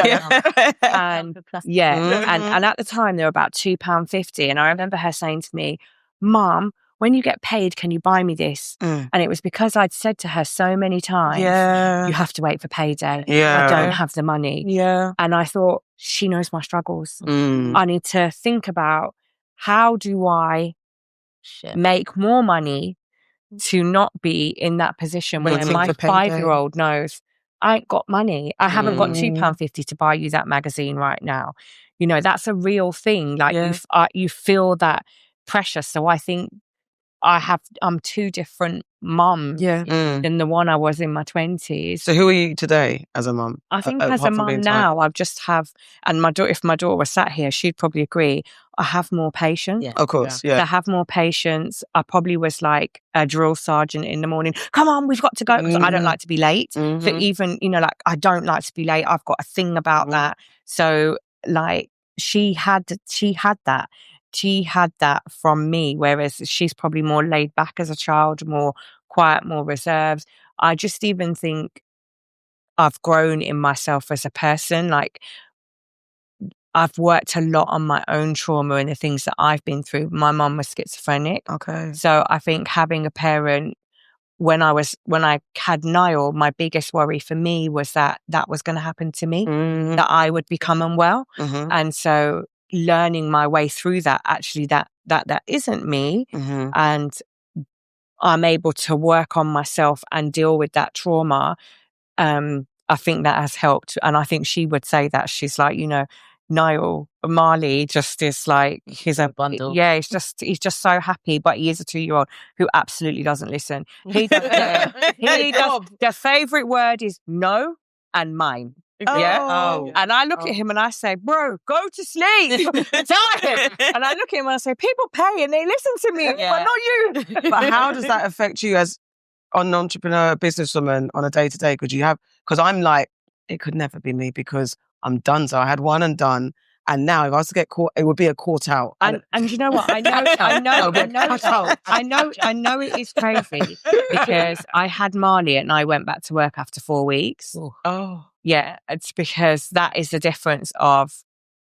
And and at the time they were about £2.50. And I remember her saying to me, Mum, when you get paid, can you buy me this? And it was because I'd said to her so many times, you have to wait for payday. I don't have the money. And I thought, she knows my struggles. I need to think about, how do I make more money to not be in that position where my 5-year-old knows I ain't got money. I haven't got £2.50 to buy you that magazine right now. That's a real thing. Like you feel that pressure. So I think I'm 2 different mums than the one I was in my 20s. So who are you today as a mum? I think as a mum now, I just have, and if my daughter was sat here, she'd probably agree, I have more patience. Of course, I have more patience. I probably was like a drill sergeant in the morning. Come on, we've got to go. So I don't like to be late. So even, I don't like to be late. I've got a thing about that. So like she had that. She had that from me, whereas she's probably more laid back as a child, more quiet, more reserved. I just even think I've grown in myself as a person. Like, I've worked a lot on my own trauma and the things that I've been through. My mum was schizophrenic. Okay. So I think having a parent, when I had Niall, my biggest worry for me was that was going to happen to me, that I would become unwell. And so learning my way through that, actually that isn't me. And I'm able to work on myself and deal with that trauma. I think that has helped. And I think she would say that. She's like, Niall, Marley just is like, he's a bundle. Yeah, he's just so happy, but he is a 2-year-old who absolutely doesn't listen. He does. Their favourite word is no and mine. And I look at him and I say, bro, go to sleep. Tired. And I look at him and I say, people pay and they listen to me, but not you. But how does that affect you as an entrepreneur, businesswoman on a day-to-day? Because I'm like, it could never be me because I'm done. So I had one and done. And now if I was to get caught, it would be a caught out. And you know what? I know it is crazy because I had Marley and I went back to work after 4 weeks. Oh. Yeah, it's because that is the difference of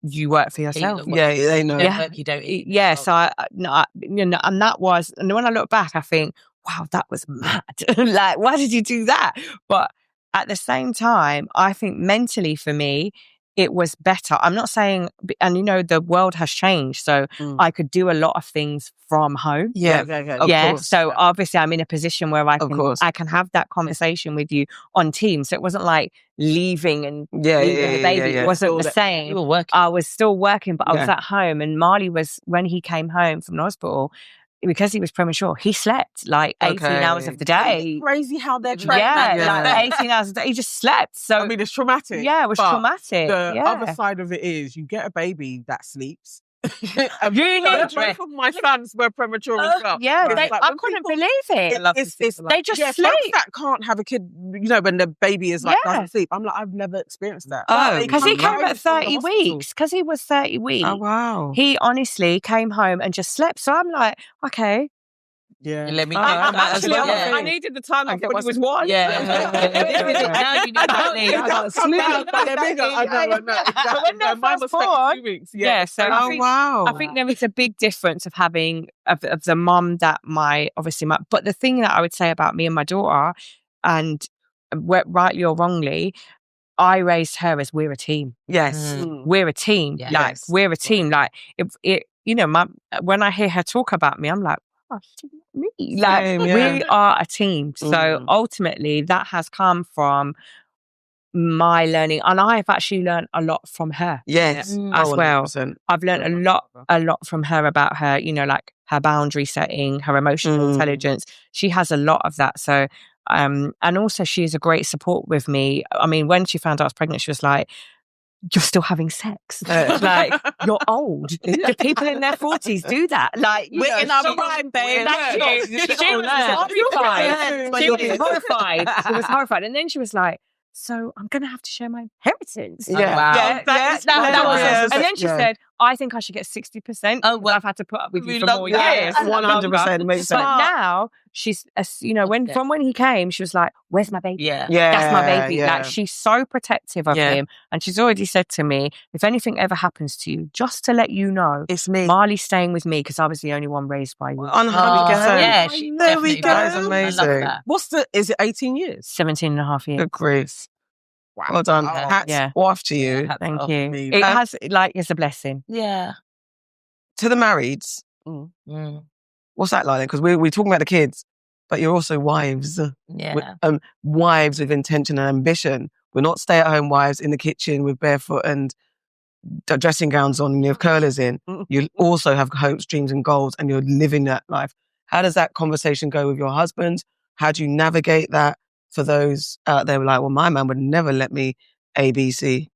you work for yourself. Yeah, they know. You don't eat. Yeah, so and that was, and when I look back, I think, wow, that was mad. Like, why did you do that? But at the same time, I think mentally for me, it was better. I'm not saying, and the world has changed, so I could do a lot of things from home. Yeah, of course. So obviously, I'm in a position where I can have that conversation with you on Teams. So it wasn't like leaving and leaving the baby. It wasn't the same. You were working. I was still working, but I was at home. And Marley was, when he came home from the hospital, because he was premature, he slept like 18 hours of the day. Crazy how they're trained. Like 18 hours a day. He just slept. So I mean, it's traumatic. Yeah, it was traumatic. The other side of it is you get a baby that sleeps. Both of my sons were premature as well. Yeah, I couldn't believe it. They just sleep. Folks that can't have a kid, when the baby is like doesn't sleep. I'm like, I've never experienced that. Because he came at 30 weeks. Because he was 30 weeks. Oh wow. He honestly came home and just slept. So I'm like, okay. Yeah. Let me go. I needed the time off when he was one. Yeah. Now you need that leave. I got sleep. When they're first born, 2 weeks. Yeah. So wow. I think there is a big difference of having of the mum that but the thing that I would say about me and my daughter, and rightly or wrongly, I raised her as we're a team. Yes. We're a team. Yes. Like we're a team. Like when I hear her talk about me, I'm like, oh, me. Like we are a team. So ultimately that has come from my learning, and I've actually learned a lot from her. Yes. As well. 100%. I've learned a lot from her about her, like her boundary setting, her emotional intelligence. She has a lot of that. So and also she is a great support with me. I mean, when she found out I was pregnant, she was like, you're still having sex. Like, you're old. The people in their 40s do that. Like, we're in our prime, babe. She was horrified. She was horrified. She was horrified. And then she was like, so I'm going to have to share my inheritance. Yeah. Wow. And then she said, I think I should get 60%. Oh, well, I've had to put up with you for more years. 100% makes sense. But now she's, from when he came, she was like, where's my baby? Yeah. That's my baby. Yeah. Like, she's so protective of him. And she's already said to me, if anything ever happens to you, just to let you know, it's me. Marley's staying with me because I was the only one raised by you. 100%. Yeah, there we go. That is amazing. Is it 18 years? 17 and a half years. Good grief. Wow. Well done. Hats off to you. Thank you. It has, it's a blessing. Yeah. To the marrieds, what's that like then? Because we're talking about the kids, but you're also wives. Yeah. Wives with intention and ambition. We're not stay-at-home wives in the kitchen with barefoot and dressing gowns on and you have curlers in. You also have hopes, dreams and goals, and you're living that life. How does that conversation go with your husband? How do you navigate that? For those out there, like, well, my man would never let me ABC.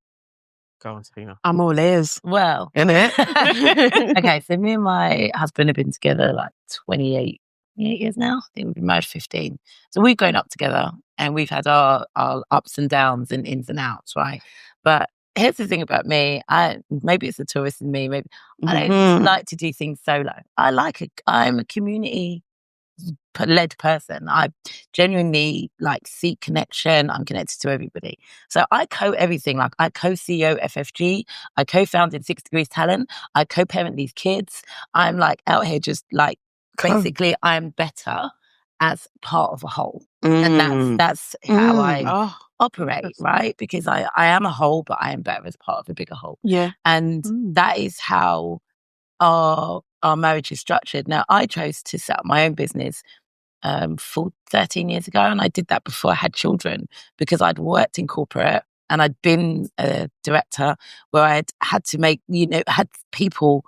Go on, Tina. I'm all ears. Well. Innit? Okay, so me and my husband have been together like 28 years now. I think we've been married 15. So we've grown up together and we've had our ups and downs and ins and outs, right? But here's the thing about me. Maybe it's the tourist in me. Maybe I don't like to do things solo. I'm a community led person. I genuinely seek connection. I'm connected to everybody. So I everything. Like I co-CEO FFG. I co-founded 6 Degrees Talent. I co-parent these kids. I'm out here just basically I'm better as part of a whole. And that's how I operate, right? Because I am a whole, but I am better as part of a bigger whole. Yeah. And that is how our marriage is structured. Now, I chose to set up my own business 13 years ago, and I did that before I had children because I'd worked in corporate and I'd been a director where I'd had to had people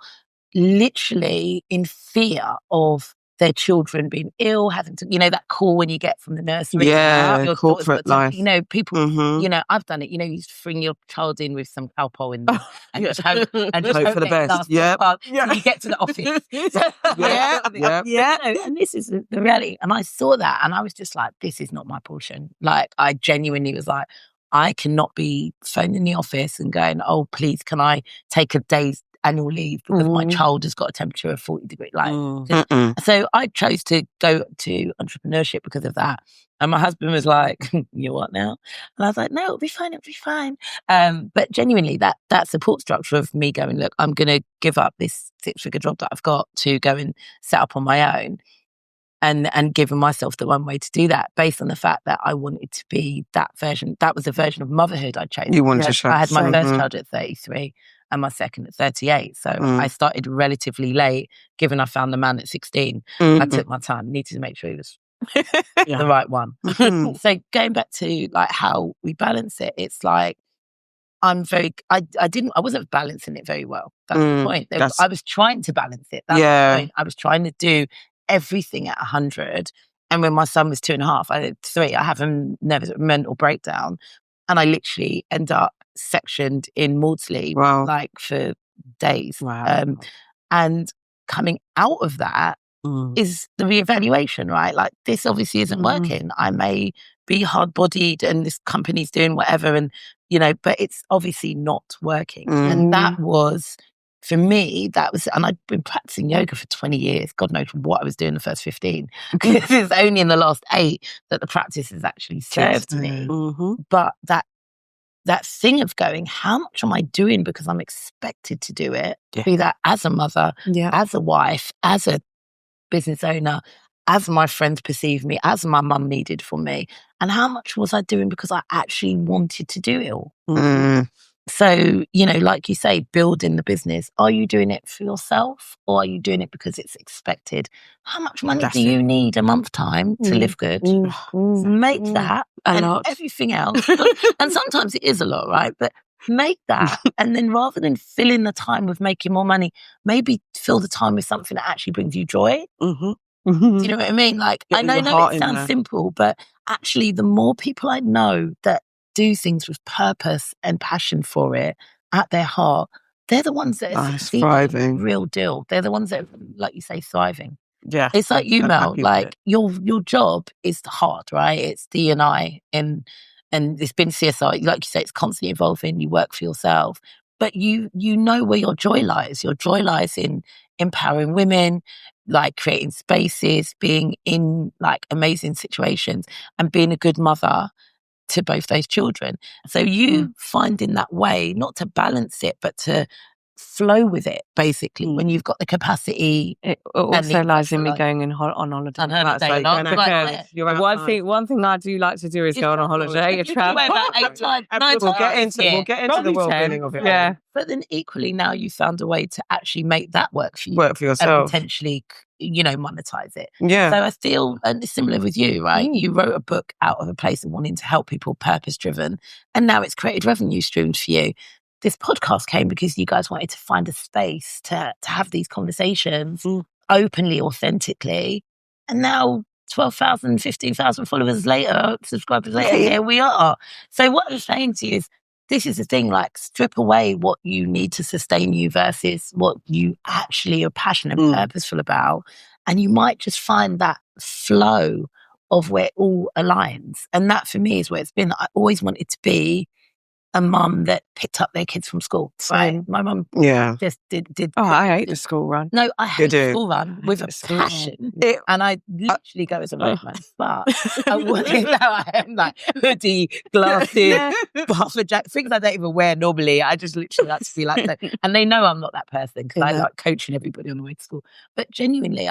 literally in fear of their children being ill, having to, that call when you get from the nursery. Yeah, corporate life. People, I've done it. You used to bring your child in with some Calpol in there and just hope for the best. Yeah. You get to the office. And this is the reality. And I saw that and I was just like, this is not my portion. I genuinely was like, I cannot be phoning the office and going, oh, please, can I take a day's annual leave because my child has got a temperature of 40 degrees. So I chose to go to entrepreneurship because of that. And my husband was like, you what now? And I was like, no, it'll be fine. But genuinely, that support structure of me going, look, I'm going to give up this 6-figure job that I've got to go and set up on my own. And giving myself the one way to do that based on the fact that I wanted to be that version. That was the version of motherhood I chose. You wanted to show. I had my first child at 33 and my second at 38. So I started relatively late, given I found the man at 16. I took my time, needed to make sure he was the right one. So going back to like how we balance it, it's like, I wasn't balancing it very well. That's the point. I was trying to balance it. That's the point. I was trying to do everything at 100. And when my son was 2.5, I did 3. I have a nervous mental breakdown. And I literally end up sectioned in Maudsley, like for days. And coming out of that is the reevaluation, right? Like, this obviously isn't working. I may be hard-bodied and this company's doing whatever, and, but it's obviously not working. And that was... For me, and I'd been practicing yoga for 20 years. God knows what I was doing the first 15. Because it's only in the last 8 that the practice has actually served me. But that thing of going, how much am I doing because I'm expected to do it? Be that as a mother, as a wife, as a business owner, as my friends perceive me, as my mum needed for me. And how much was I doing because I actually wanted to do it all? So, like you say, building the business. Are you doing it for yourself or are you doing it because it's expected? How much money do you need a month time to live good? Make that and everything else. And sometimes it is a lot, right? But make that. And then rather than filling the time with making more money, maybe fill the time with something that actually brings you joy. Do you know what I mean? Like, I know it sounds simple, but actually the more people I know that do things with purpose and passion for it at their heart, they're the ones that are thriving. Real deal. They're the ones that are, like you say, thriving. Yeah. It's like you, Mel, like your job is hard, right? It's D&I and it's been CSR. Like you say, it's constantly evolving. You work for yourself, but you know where your joy lies. Your joy lies in empowering women, like creating spaces, being in like amazing situations and being a good mother to both those children. So you finding that way, not to balance it, but to flow with it, basically, when you've got the capacity. It also lies in me going on holiday. One thing I do like to do is go on a holiday. We'll get into the well-being of it. Yeah. But then equally now you found a way to actually make that work for you. Work for yourself. And potentially, monetize it. Yeah. So I feel, and it's similar with you, right? You wrote a book out of a place of wanting to help people, purpose-driven, and now it's created revenue streams for you. This podcast came because you guys wanted to find a space to have these conversations openly, authentically. And now 12,000, 15,000 followers later, subscribers later, here we are. So what I'm saying to you is, this is the thing, like, strip away what you need to sustain you versus what you actually are passionate and purposeful about. And you might just find that flow of where it all aligns. And that for me is where it's been. I always wanted to be a mum that picked up their kids from school. Right? My mum just did. Oh, I hate the school run. No, I hate the school run with a passion. And I literally go as a roadman. But I wouldn't know I am like hoodie, glasses, buffer jacket, things I don't even wear normally. I just literally like to be like that. And they know I'm not that person because I like coaching everybody on the way to school. But genuinely,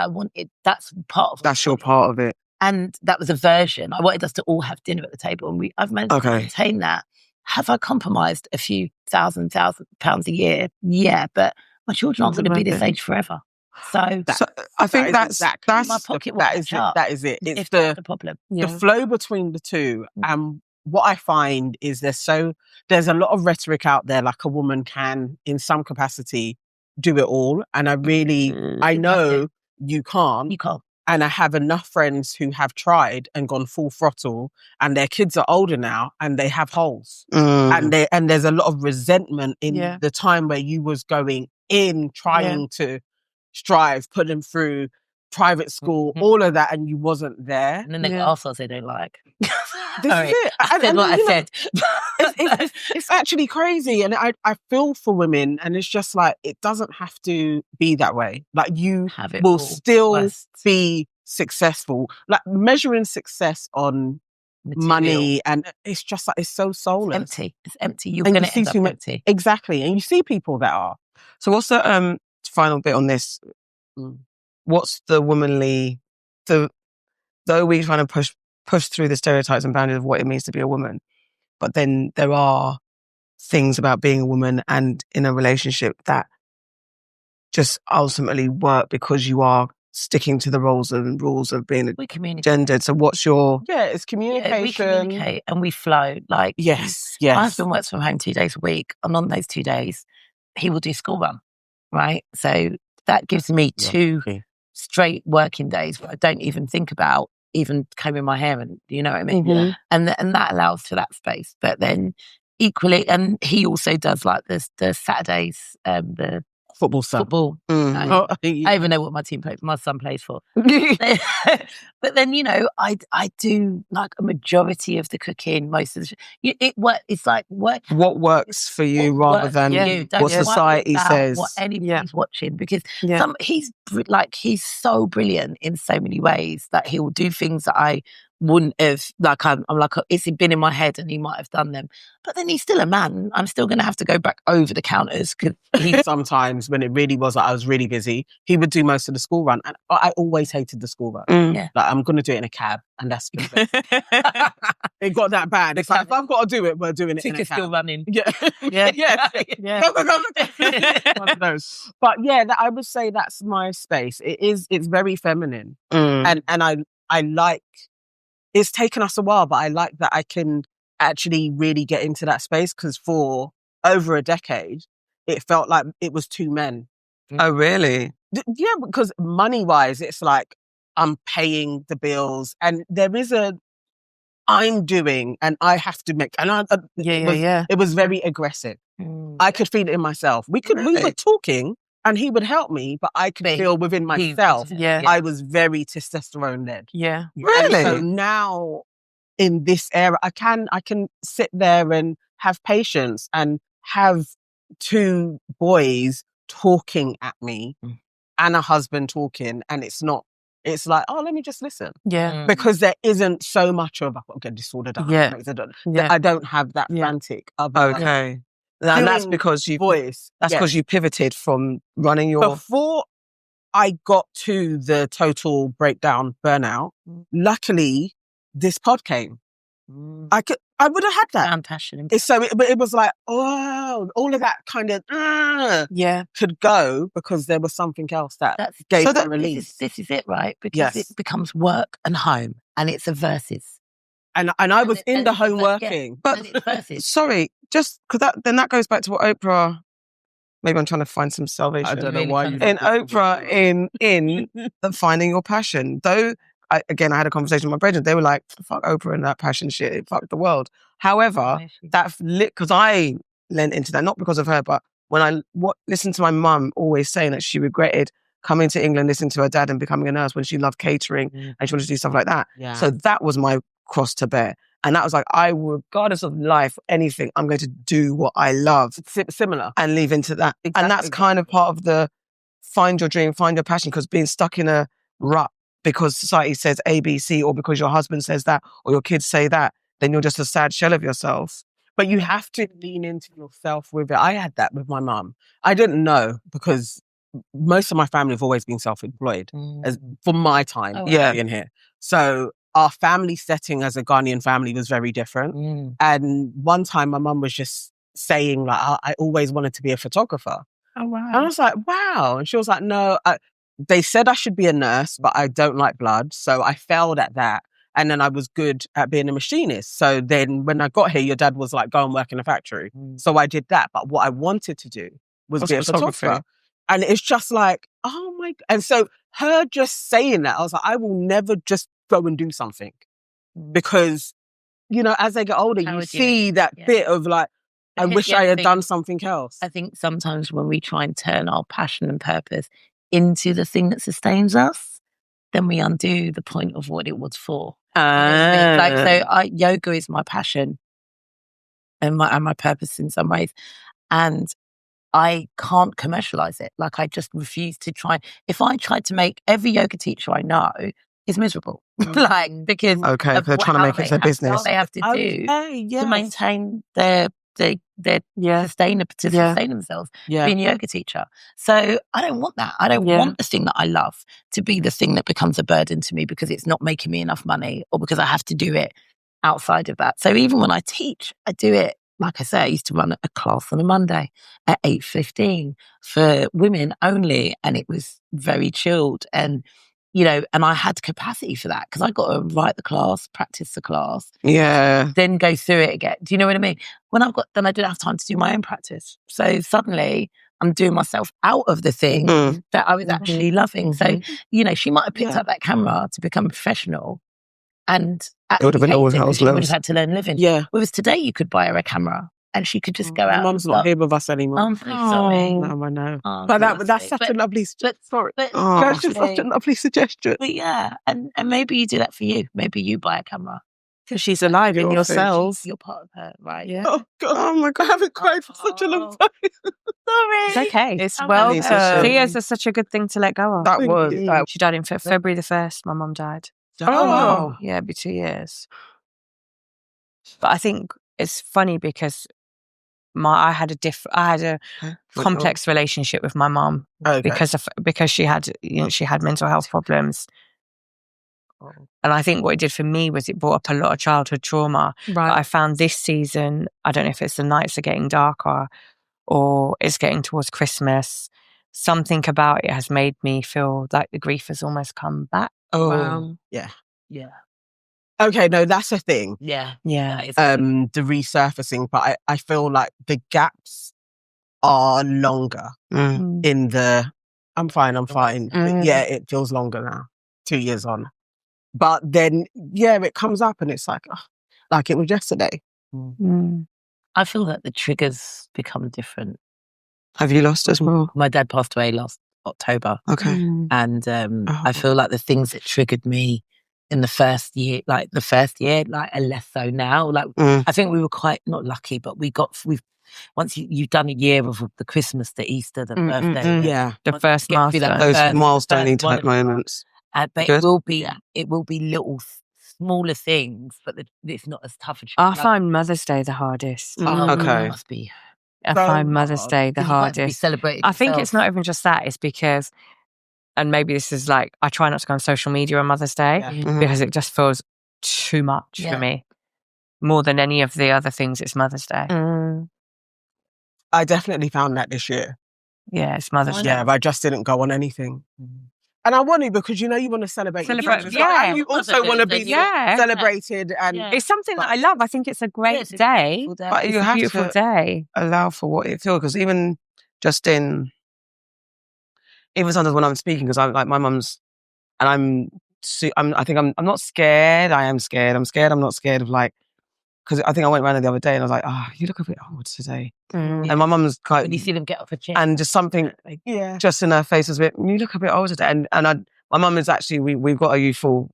that's part of it. That's your part of it. And that was a version. I wanted us to all have dinner at the table. And I've managed to maintain that. Have I compromised a few thousand pounds a year? Yeah, but my children aren't going to be this age forever. So I think that's my pocket. That is it. It's the problem. The flow between the two. And what I find is there's a lot of rhetoric out there, like a woman can, in some capacity, do it all. And I know you can't. You can't. And I have enough friends who have tried and gone full throttle, and their kids are older now and they have holes. And there's a lot of resentment in the time where you was going in, trying to strive, put them through private school, all of that, and you wasn't there. And then they got assholes they don't like. This is it. I said what I said. It's actually crazy. And I feel for women, and it's just like, it doesn't have to be that way. Like, you will still be successful. Like, measuring success on money, and it's just like, it's so soulless. It's empty. You're going to end up empty. Exactly. And you see people that are. So what's the final bit on this? What's the womanly, though we're trying to push through the stereotypes and boundaries of what it means to be a woman, but then there are things about being a woman and in a relationship that just ultimately work because you are sticking to the roles and rules of being gendered. So what's your... Yeah, it's communication. Yeah, we communicate and we flow. Like, yes. My husband works from home 2 days a week, and on those 2 days, he will do school run, right? So that gives me 2 straight working days where I don't even think about even combing my hair, and you know what I mean? Mm-hmm. And that allows for that space. But then equally, and he also does like the Saturdays, the football stuff. I even know what my son plays for. But then, you know, I do like a majority of the cooking, most of it's like work. What works for you rather than what society says. What anybody's watching, because he's so brilliant in so many ways that he will do things that I wouldn't have, like, I'm like, it's been in my head and he might have done them. But then he's still a man. I'm still going to have to go back over the counters. Cause sometimes when it really was, like, I was really busy, he would do most of the school run. And I always hated the school run. Like, I'm going to do it in a cab, and that's it got that bad. It's like, if I've got to do it, we're doing it in a cab. Still running. Yeah. One of those. But yeah, I would say that's my space. It's very feminine. And I like, it's taken us a while, but I like that I can actually really get into that space, because for over a decade, it felt like it was 2 men. Oh, really? Yeah, because money-wise, it's like, I'm paying the bills, and there is I'm doing, and I have to make, and it was very aggressive. I could feel it in myself. We were talking, and he would help me, but I could feel within myself, I was very testosterone-led. Yeah. Really? And so now, in this era, I can sit there and have patience and have 2 boys talking at me and a husband talking, and it's like, oh, let me just listen. Yeah. Because there isn't so much of, I've got to get this order done. I don't have that frantic. Okay. And that's because you pivoted from running your... Before I got to the total breakdown, burnout, luckily this pod came. I would have had that. Found passion. But it was like, oh, all of that kind of could go, because there was something else that gave the release. This is it, right? Because it becomes work and home, and it's a versus. And I was in the home working. But sorry, just because that goes back to what Oprah... Maybe I'm trying to find some salvation. I don't know why you... In Oprah, in finding your passion. Though, I had a conversation with my brethren. They were like, fuck Oprah and that passion shit. It fucked the world. However, because I lent into that, not because of her, but when I listened to my mum always saying that she regretted coming to England, listening to her dad and becoming a nurse when she loved catering and she wanted to do stuff like that. Yeah. So that was my cross to bear. And that was like, I would, regardless of life, anything, I'm going to do what I love. Similar. And leave into that. Exactly. And that's kind of part of the find your dream, find your passion, because being stuck in a rut because society says A, B, C, or because your husband says that, or your kids say that, then you're just a sad shell of yourself. But you have to lean into yourself with it. I had that with my mum. I didn't know, because most of my family have always been self-employed for my time being here. So our family setting as a Ghanaian family was very different. And one time my mum was just saying, like, I always wanted to be a photographer. Oh, wow. And I was like, wow. And she was like, no, they said I should be a nurse, but I don't like blood. So I failed at that. And then I was good at being a machinist. So then when I got here, your dad was like, go and work in a factory. So I did that. But what I wanted to do was be a photographer. And it's just like, oh my... And so her just saying that, I was like, I will never just go and do something. Because, you know, as they get older, you see that bit of like, I wish I had done something else. I think sometimes when we try and turn our passion and purpose into the thing that sustains us, then we undo the point of what it was for. Yoga is my passion and my purpose in some ways. And I can't commercialize it. Like, I just refuse to try. If I tried to make every yoga teacher I know is miserable, like, because they're trying to make it their business. What they have to do to maintain to sustain themselves, being a yoga teacher. So I don't want that. I don't want the thing that I love to be the thing that becomes a burden to me because it's not making me enough money or because I have to do it outside of that. So even when I teach, I do it. Like I said, I used to run a class on a Monday at 8:15 for women only, and it was very chilled. And, and I had capacity for that because I got to write the class, practice the class, then go through it again. Do you know what I mean? When then I didn't have time to do my own practice. So suddenly I'm doing myself out of the thing that I was actually loving. So, she might have picked up that camera to become a professional. And it would have been all she would have had to learn living. Yeah. Whereas today you could buy her a camera and she could just go out. Mum's not here with us anymore. I'm so sorry. No, I know. But that's such a lovely. Sorry, that's just such a lovely suggestion. But and maybe you do that for you. Maybe you buy a camera because she's alive in your cells. You're part of her, right? Yeah. Oh God! Oh my God! I haven't cried for such a long time. Sorry. It's okay. It's tears are such a good thing to let go of. That was. She died in February the 1st. My mum died. Oh wow. Yeah, it'd be 2 years. But I think it's funny because I had a complex relationship with my mum because she had mental health problems. And I think what it did for me was it brought up a lot of childhood trauma. Right. I found this season, I don't know if it's the nights are getting darker or it's getting towards Christmas. Something about it has made me feel like the grief has almost come back. Oh, yeah. Okay, no, that's a thing. Yeah. The resurfacing, but I feel like the gaps are longer in the. I'm fine. But yeah, it feels longer now. 2 years on, but then it comes up and it's like it was yesterday. I feel that the triggers become different. Have you lost as well? My dad passed away last October. Okay. And I feel like the things that triggered me in the first year, like are less so now. Like I think we were quite not lucky, but we've once you've done a year of the Christmas, the Easter, the birthday, the first milestone, those milestone type moments. But it will be little smaller things, but it's not as tough a trigger. I find Mother's Day the hardest. Okay. It must be. I find Mother's Day the hardest. I think it's not even just that. It's because, and maybe this is like, I try not to go on social media on Mother's Day because it just feels too much for me. More than any of the other things, it's Mother's Day. I definitely found that this year. Yeah, it's Mother's Day. Yeah, but I just didn't go on anything. And I want to because you want to celebrate. And you also want to be celebrated, and it's something that I love. I think it's a great day, but you have beautiful to day. Allow for what it feels, because even sometimes when I'm speaking, because I'm like my mum's, and I'm not scared. I am scared. I'm scared. I'm not scared of because I think I went around the other day and I was like, you look a bit old today. And my mum's quite... When you see them get off a chair. And just something just in her face was a bit, you look a bit older today. And my mum is actually, we've got youthful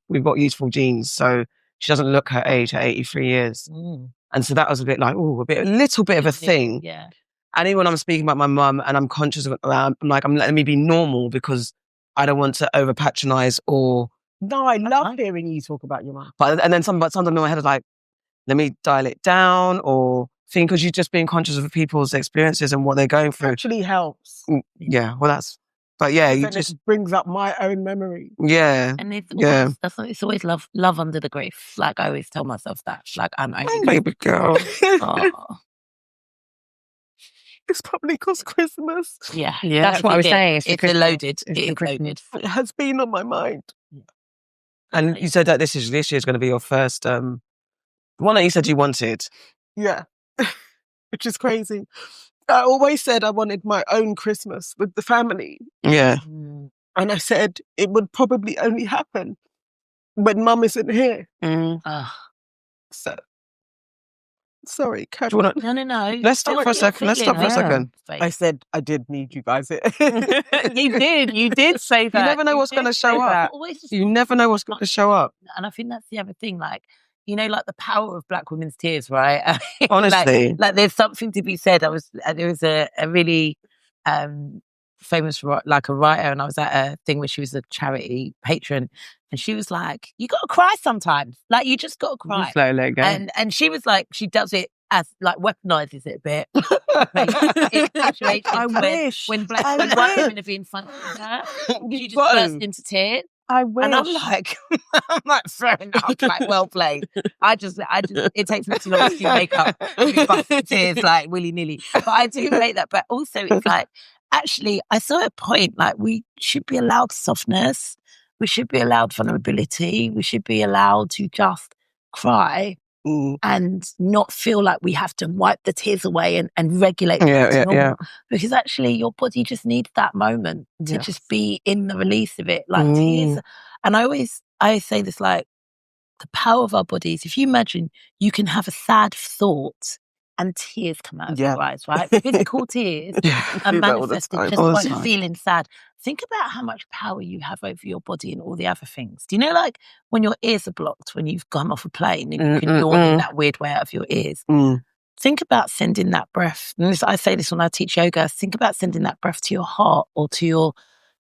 genes. So she doesn't look her age at 83 years. And so that was a bit like, a little bit of a thing. Yeah. And even when I'm speaking about my mum and I'm conscious of it, I'm letting me be normal because I don't want to over patronize or... No, I love hearing you talk about your mum. And then sometimes in my head is like, let me dial it down or think, because you're just being conscious of people's experiences and what they're going through. It actually helps. Yeah, well, you just... It brings up my own memory. Yeah. And it's always love under the grief. Like, I always tell myself that. Like, I'm only baby girl. It's probably because Christmas. Yeah. That's what I was saying. It's loaded. It's loaded. It has been on my mind. And you said that this year's going to be your first... one that you said you wanted. Yeah. Which is crazy. I always said I wanted my own Christmas with the family. Yeah. And I said it would probably only happen when Mum isn't here. So Sorry, Do you wanna, No. let's stop for a second. Let's stop for a second. I said I did need you guys. You did say that. You never know what's going to show up. You never know what's going to show up. And I think that's the other thing, like, you know, like the power of Black women's tears, right? Honestly. like there's something to be said. There was a really famous, like a writer, and I was at a thing where she was a charity patron, and she was like, you got to cry sometimes. Like, you just got to cry. Slow leg, and she was like, she does it as, like, weaponizes it a bit. I wish. When Black women are being funny with her, she just burst into tears. I wish. And I'm like, throwing up, like, well played. I just, it takes me too long to do makeup. To bust in tears, like, willy-nilly. But I do make that. But also, it's like, actually, I saw a point, like, we should be allowed softness. We should be allowed vulnerability. We should be allowed to just cry and not feel like we have to wipe the tears away and regulate because actually your body just needs that moment to just be in the release of it, like tears. And I say this, like, the power of our bodies. If you imagine you can have a sad thought and tears come out of your eyes, right? Physical tears and manifested just by feeling sad. Think about how much power you have over your body and all the other things. Do you know, like, when your ears are blocked, when you've gone off a plane and you can yawn in that weird way out of your ears? Think about sending that breath. And I say this when I teach yoga. Think about sending that breath to your heart or to your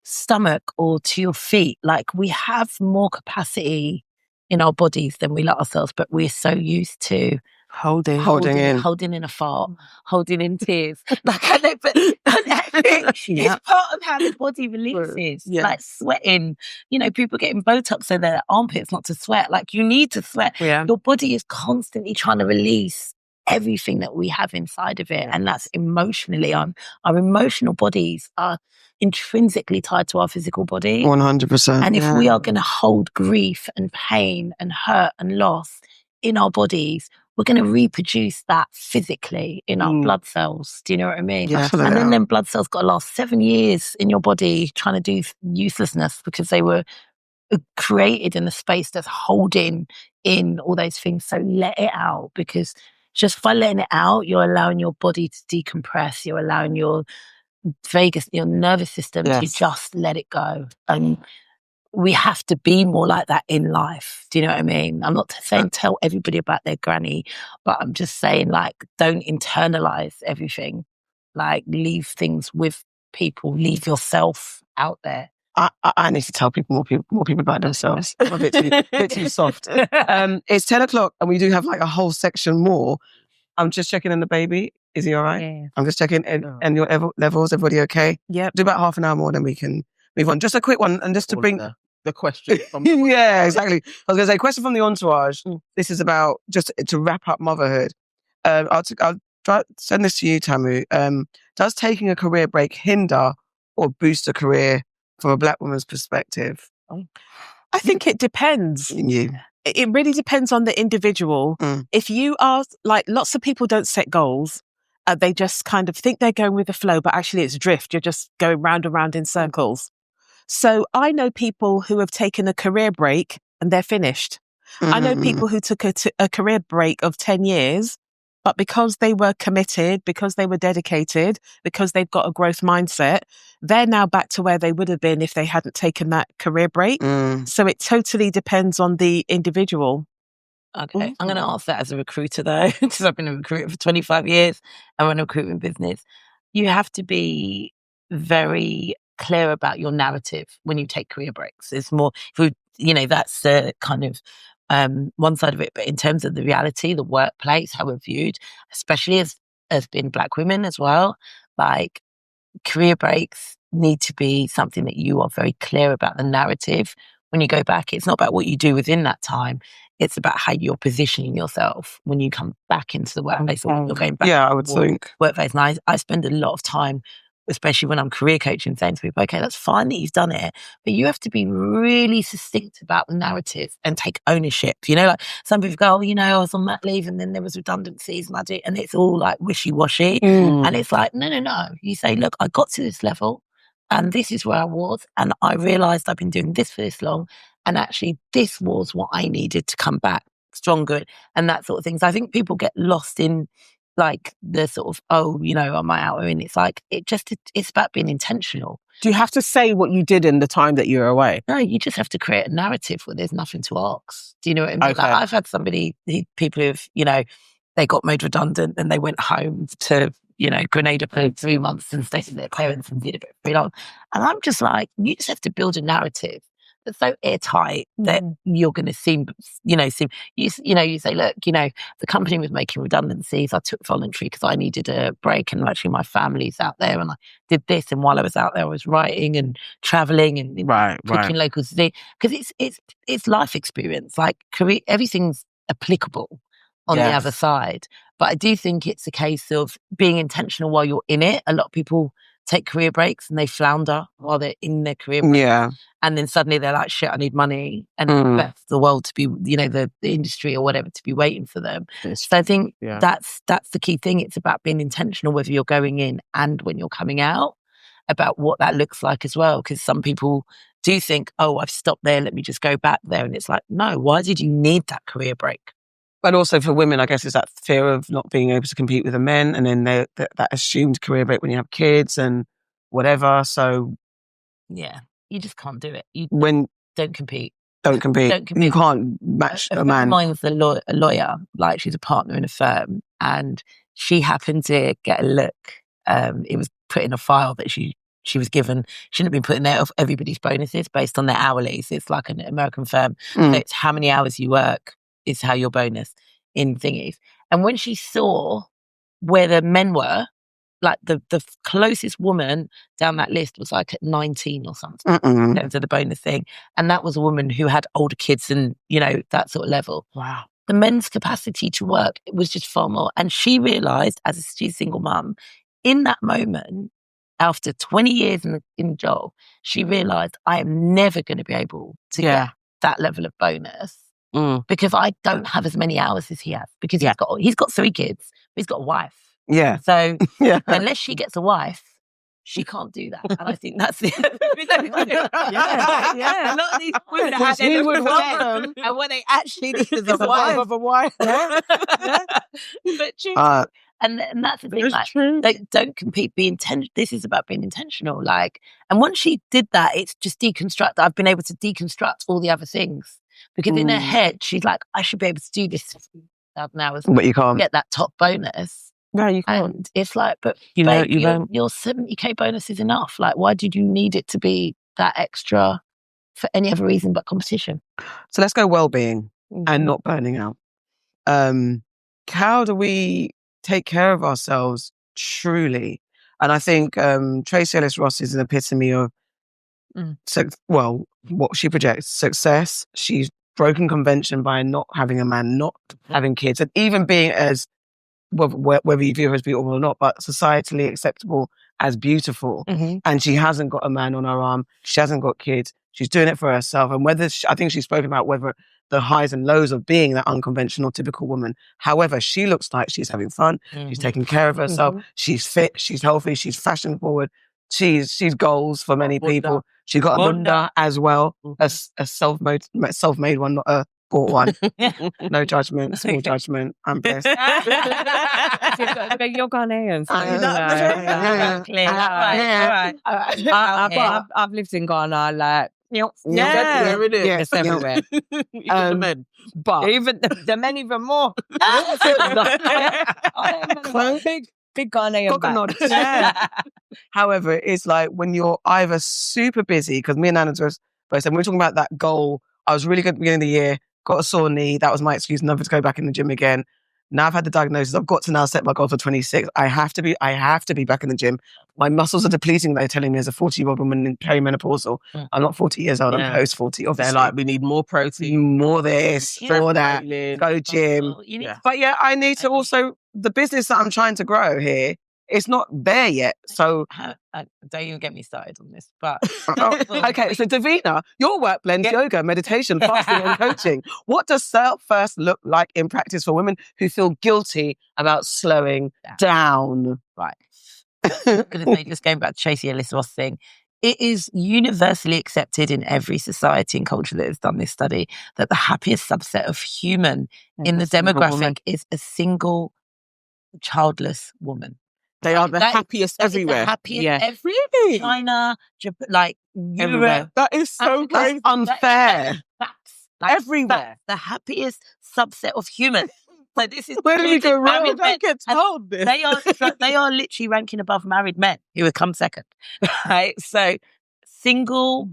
stomach or to your feet. Like, we have more capacity in our bodies than we let ourselves, but we're so used to holding in a fart, holding in tears. Like, I know, but it's part of how the body releases. Like sweating, you know, people getting Botox so their armpits not to sweat. Like, you need to sweat. Your body is constantly trying to release everything that we have inside of it, and that's emotionally. Our emotional bodies are intrinsically tied to our physical body. 100%. And if we are going to hold grief and pain and hurt and loss in our bodies, we're going to reproduce that physically in our blood cells. Do you know what I mean? And then them blood cells got to last 7 years in your body trying to do uselessness because they were created in a space that's holding in all those things. So let it out, because just by letting it out, you're allowing your body to decompress. You're allowing your your nervous system to just let it go. And we have to be more like that in life. Do you know what I mean? I'm not saying tell everybody about their granny, but I'm just saying, like, don't internalize everything. Like, leave things with people. Leave yourself out there. I need to tell more people about themselves. I'm a bit too soft. It's 10 o'clock and we do have, like, a whole section more. I'm just checking in the baby. Is he all right? Yeah. I'm just checking and your levels. Everybody okay? Yep. Do about half an hour more, then we can move on. Just a quick one, and just to bring the question from yeah, exactly. I was going to say, question from the entourage. This is about, just to wrap up motherhood. I'll try send this to you, Tamu. Does taking a career break hinder or boost a career from a Black woman's perspective? I think it depends. It really depends on the individual. If you are, like, lots of people don't set goals. They just kind of think they're going with the flow, but actually it's drift. You're just going round and round in circles. So I know people who have taken a career break and they're finished. I know people who took a career break of 10 years, but because they were committed, because they were dedicated, because they've got a growth mindset, they're now back to where they would have been if they hadn't taken that career break. So it totally depends on the individual. Okay, I'm going to ask that as a recruiter, though, because I've been a recruiter for 25 years. I run a recruitment business. You have to be very clear about your narrative when you take career breaks. It's more, that's the kind of one side of it. But in terms of the reality, the workplace, how we're viewed, especially as being Black women as well, like, career breaks need to be something that you are very clear about the narrative. When you go back, it's not about what you do within that time. It's about how you're positioning yourself when you come back into the workplace, or when you're going back. Yeah, I would think. Workplace. And I spend a lot of time, especially when I'm career coaching, saying to people, okay, that's fine that you've done it, but you have to be really succinct about the narrative and take ownership. You know, like, some people go, I was on mat leave and then there was redundancies and it's all like wishy-washy. And it's like, no. You say, look, I got to this level and this is where I was, and I realised I've been doing this for this long, and actually this was what I needed to come back stronger and that sort of thing. So I think people get lost in like the sort of, am I out? And it's like, it's about being intentional. Do you have to say what you did in the time that you were away? No, you just have to create a narrative where there's nothing to ask. Do you know what I mean? Okay. Like I've had people who've, they got made redundant and they went home to, Grenada for 3 months and stayed with their parents and did it for very long. And I'm just like, you just have to build a narrative that's so airtight that you're going to you say, look, the company was making redundancies. I took voluntary because I needed a break, and actually my family's out there, and I did this. And while I was out there, I was writing and traveling and cooking local today, because it's life experience. Like career, everything's applicable on the other side. But I do think it's a case of being intentional while you're in it. A lot of people take career breaks and they flounder while they're in their career break. Yeah. And then suddenly they're like, shit, I need money. And expect the world to be, the industry or whatever to be waiting for them. So I think that's the key thing. It's about being intentional, whether you're going in and when you're coming out, about what that looks like as well. Because some people do think, oh, I've stopped there, let me just go back there. And it's like, no, why did you need that career break? But also for women, I guess, is that fear of not being able to compete with the men, and then that assumed career break when you have kids and whatever. So, yeah, you just can't do it. Don't compete. Don't compete. You can't match a man. A friend of mine was a lawyer, like she's a partner in a firm, and she happened to get a look. It was put in a file that she was given. Shouldn't have been put in there, of everybody's bonuses based on their hourlies. It's like an American firm. So it's how many hours you work is how your bonus in thingies. And when she saw where the men were, like the closest woman down that list was like at 19 or something in terms of the bonus thing. And that was a woman who had older kids and, that sort of level. Wow. The men's capacity to work was just far more. And she realised, she's a single mum, in that moment, after 20 years in the job, she realised, I am never going to be able to get that level of bonus. Because I don't have as many hours as he has. Because he's got 3 kids, but he's got a wife. Yeah. So unless she gets a wife, she can't do that. And I think that's it. A lot of these women have their would want them, and what they actually need is a wife of a wife. But true. And that's the thing. Like, don't compete. Be intentional. This is about being intentional. Like, and once she did that, it's just deconstruct. I've been able to deconstruct all the other things. Because in her head, she's like, I should be able to do this for 1,000 hours. But you can't. Get that top bonus. No, you can't. And it's like, but your 70k bonus is enough. Like, why did you need it to be that extra for any other reason but competition? So let's go wellbeing and not burning out. How do we take care of ourselves truly? And I think Tracy Ellis Ross is an epitome of what she projects, success. She's broken convention by not having a man, not having kids, and even being as, whether you view her as beautiful or not, but societally acceptable as beautiful. And she hasn't got a man on her arm. She hasn't got kids. She's doing it for herself. And I think she's spoken about whether the highs and lows of being that unconventional, typical woman. However, she looks like she's having fun. She's taking care of herself. She's fit. She's healthy. She's fashion forward. She's goals for many people. She got a bunda as well, a self-made one, not a bought one. No judgment, small judgment. I'm blessed. You're Ghanaians. I've lived in Ghana, like, it's everywhere. The men. But even the men even more. Big Ghanaian back. However, it's like when you're either super busy, because me and Nana both said, when we're talking about that goal, I was really good at the beginning of the year, got a sore knee, that was my excuse never to go back in the gym again. Now I've had the diagnosis, I've got to now set my goal for 26. I have to be back in the gym. My muscles are depleting, they're telling me as a 40-year-old woman in perimenopausal. I'm not 40 years old, I'm post-40. Obviously. They're like, we need more protein. More this, more that, go gym. But I need to also, the business that I'm trying to grow here, it's not there yet. So don't even get me started on this. But okay, so Davina, your work blends yoga, meditation, fasting, and coaching. What does self first look like in practice for women who feel guilty about slowing down? Right. I'm going to say, just going back to Tracy Ellis Ross thing, it is universally accepted in every society and culture that has done this study that the happiest subset of human in the demographic is a single childless woman. They are the happiest everywhere. The happiest really? China, like Europe. That is so crazy. Unfair. Facts. Everywhere. The happiest subset of humans. So this is where do we go wrong? We don't get told this. They are literally ranking above married men who would come second. Right? So single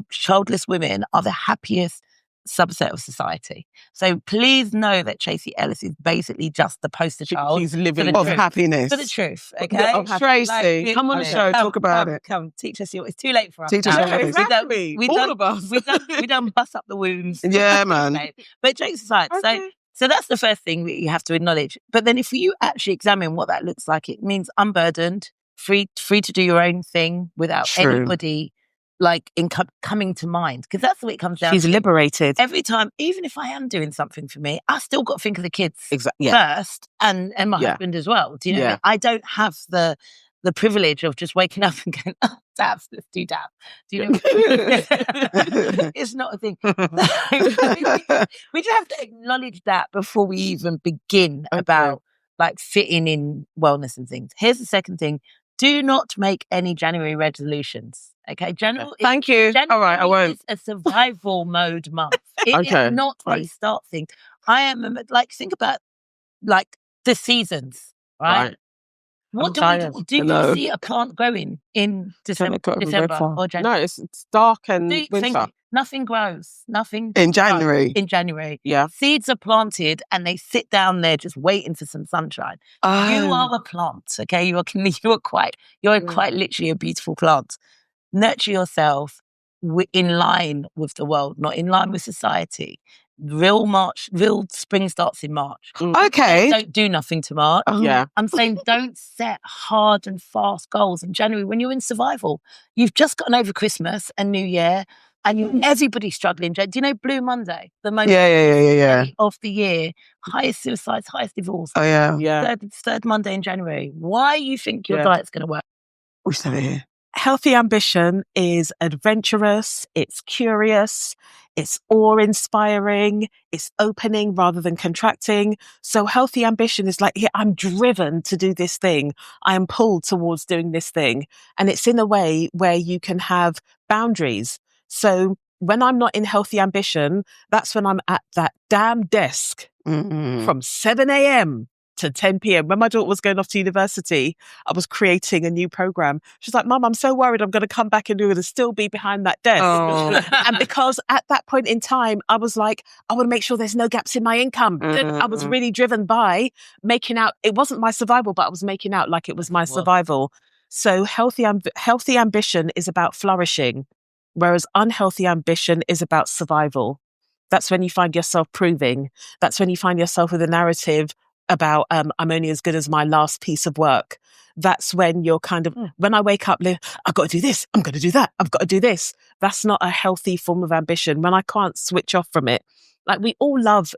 childless women are the happiest subset of society. So please know that Tracy Ellis is basically just the poster child. She's living of happiness. For the truth, okay? Tracy, come on the show, talk about it. Come, teach us it's too late for us. Teach us your exactly. All of us. We done bust up the wounds. Yeah, man. Okay. But jokes aside, so that's the first thing that you have to acknowledge. But then if you actually examine what that looks like, it means unburdened, free to do your own thing without anybody coming to mind, because that's the way it comes down. She's liberated every time. Even if I am doing something for me, I still got to think of the kids first, and my husband as well. Do you know? I don't have the privilege of just waking up and going, "Oh, dabs, let's do dab." Do you know? It's not a thing. We just have to acknowledge that before we even begin about fitting in wellness and things. Here's the second thing: do not make any January resolutions. Okay, thank you. All right, I won't. It's a survival mode month. It is not a start thing. I am think about the seasons, right? What do we do? Do you see a plant growing in December or January? No, it's dark and winter. Nothing grows. Nothing in January. In January, yeah. Seeds are planted and they sit down there just waiting for some sunshine. You are a plant, okay? You're quite literally a beautiful plant. Nurture yourself in line with the world, not in line with society. Real spring starts in March. Okay. Don't do nothing to March. Yeah. I'm saying don't set hard and fast goals in January when you're in survival. You've just gotten over Christmas and New Year and everybody's struggling. Do you know Blue Monday? The most day of the year. Highest suicides, highest divorce. Oh, yeah. Third Monday in January. Why you think your diet's going to work? We said it here. Healthy ambition is adventurous, it's curious, it's awe-inspiring, it's opening rather than contracting. So healthy ambition is I'm driven to do this thing. I am pulled towards doing this thing. And it's in a way where you can have boundaries. So when I'm not in healthy ambition, that's when I'm at that damn desk from 7 a.m. to 10 p.m. When my daughter was going off to university, I was creating a new program. She's like, Mum, I'm so worried I'm going to come back and do it and still be behind that desk. And because at that point in time, I was like, I want to make sure there's no gaps in my income. I was really driven by making out, it wasn't my survival, but I was making out like it was my survival. So healthy ambition is about flourishing, whereas unhealthy ambition is about survival. That's when you find yourself proving. That's when you find yourself with a narrative about I'm only as good as my last piece of work. That's when you're kind of, when I wake up, I've got to do this, I'm going to do that, I've got to do this. That's not a healthy form of ambition. When I can't switch off from it, we all love,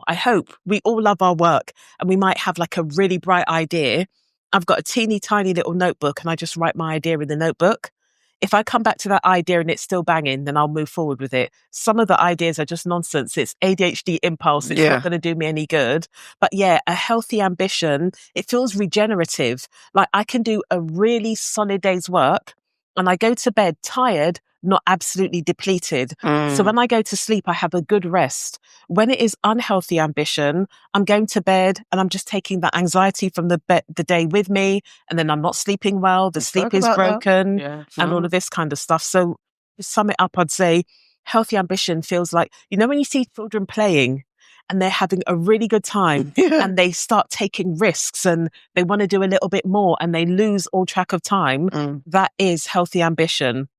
I hope we all love our work, and we might have a really bright idea. I've got a teeny tiny little notebook and I just write my idea in the notebook. If I come back to that idea and it's still banging, then I'll move forward with it. Some of the ideas are just nonsense. It's ADHD impulse. It's not going to do me any good. But a healthy ambition, it feels regenerative. I can do a really solid day's work and I go to bed tired, not absolutely depleted. So when I go to sleep, I have a good rest. When it is unhealthy ambition, I'm going to bed and I'm just taking that anxiety from the day with me, and then I'm not sleeping well. The sleep is broken and all of this kind of stuff. So to sum it up, I'd say healthy ambition feels like, when you see children playing and they're having a really good time and they start taking risks and they want to do a little bit more and they lose all track of time, that is healthy ambition.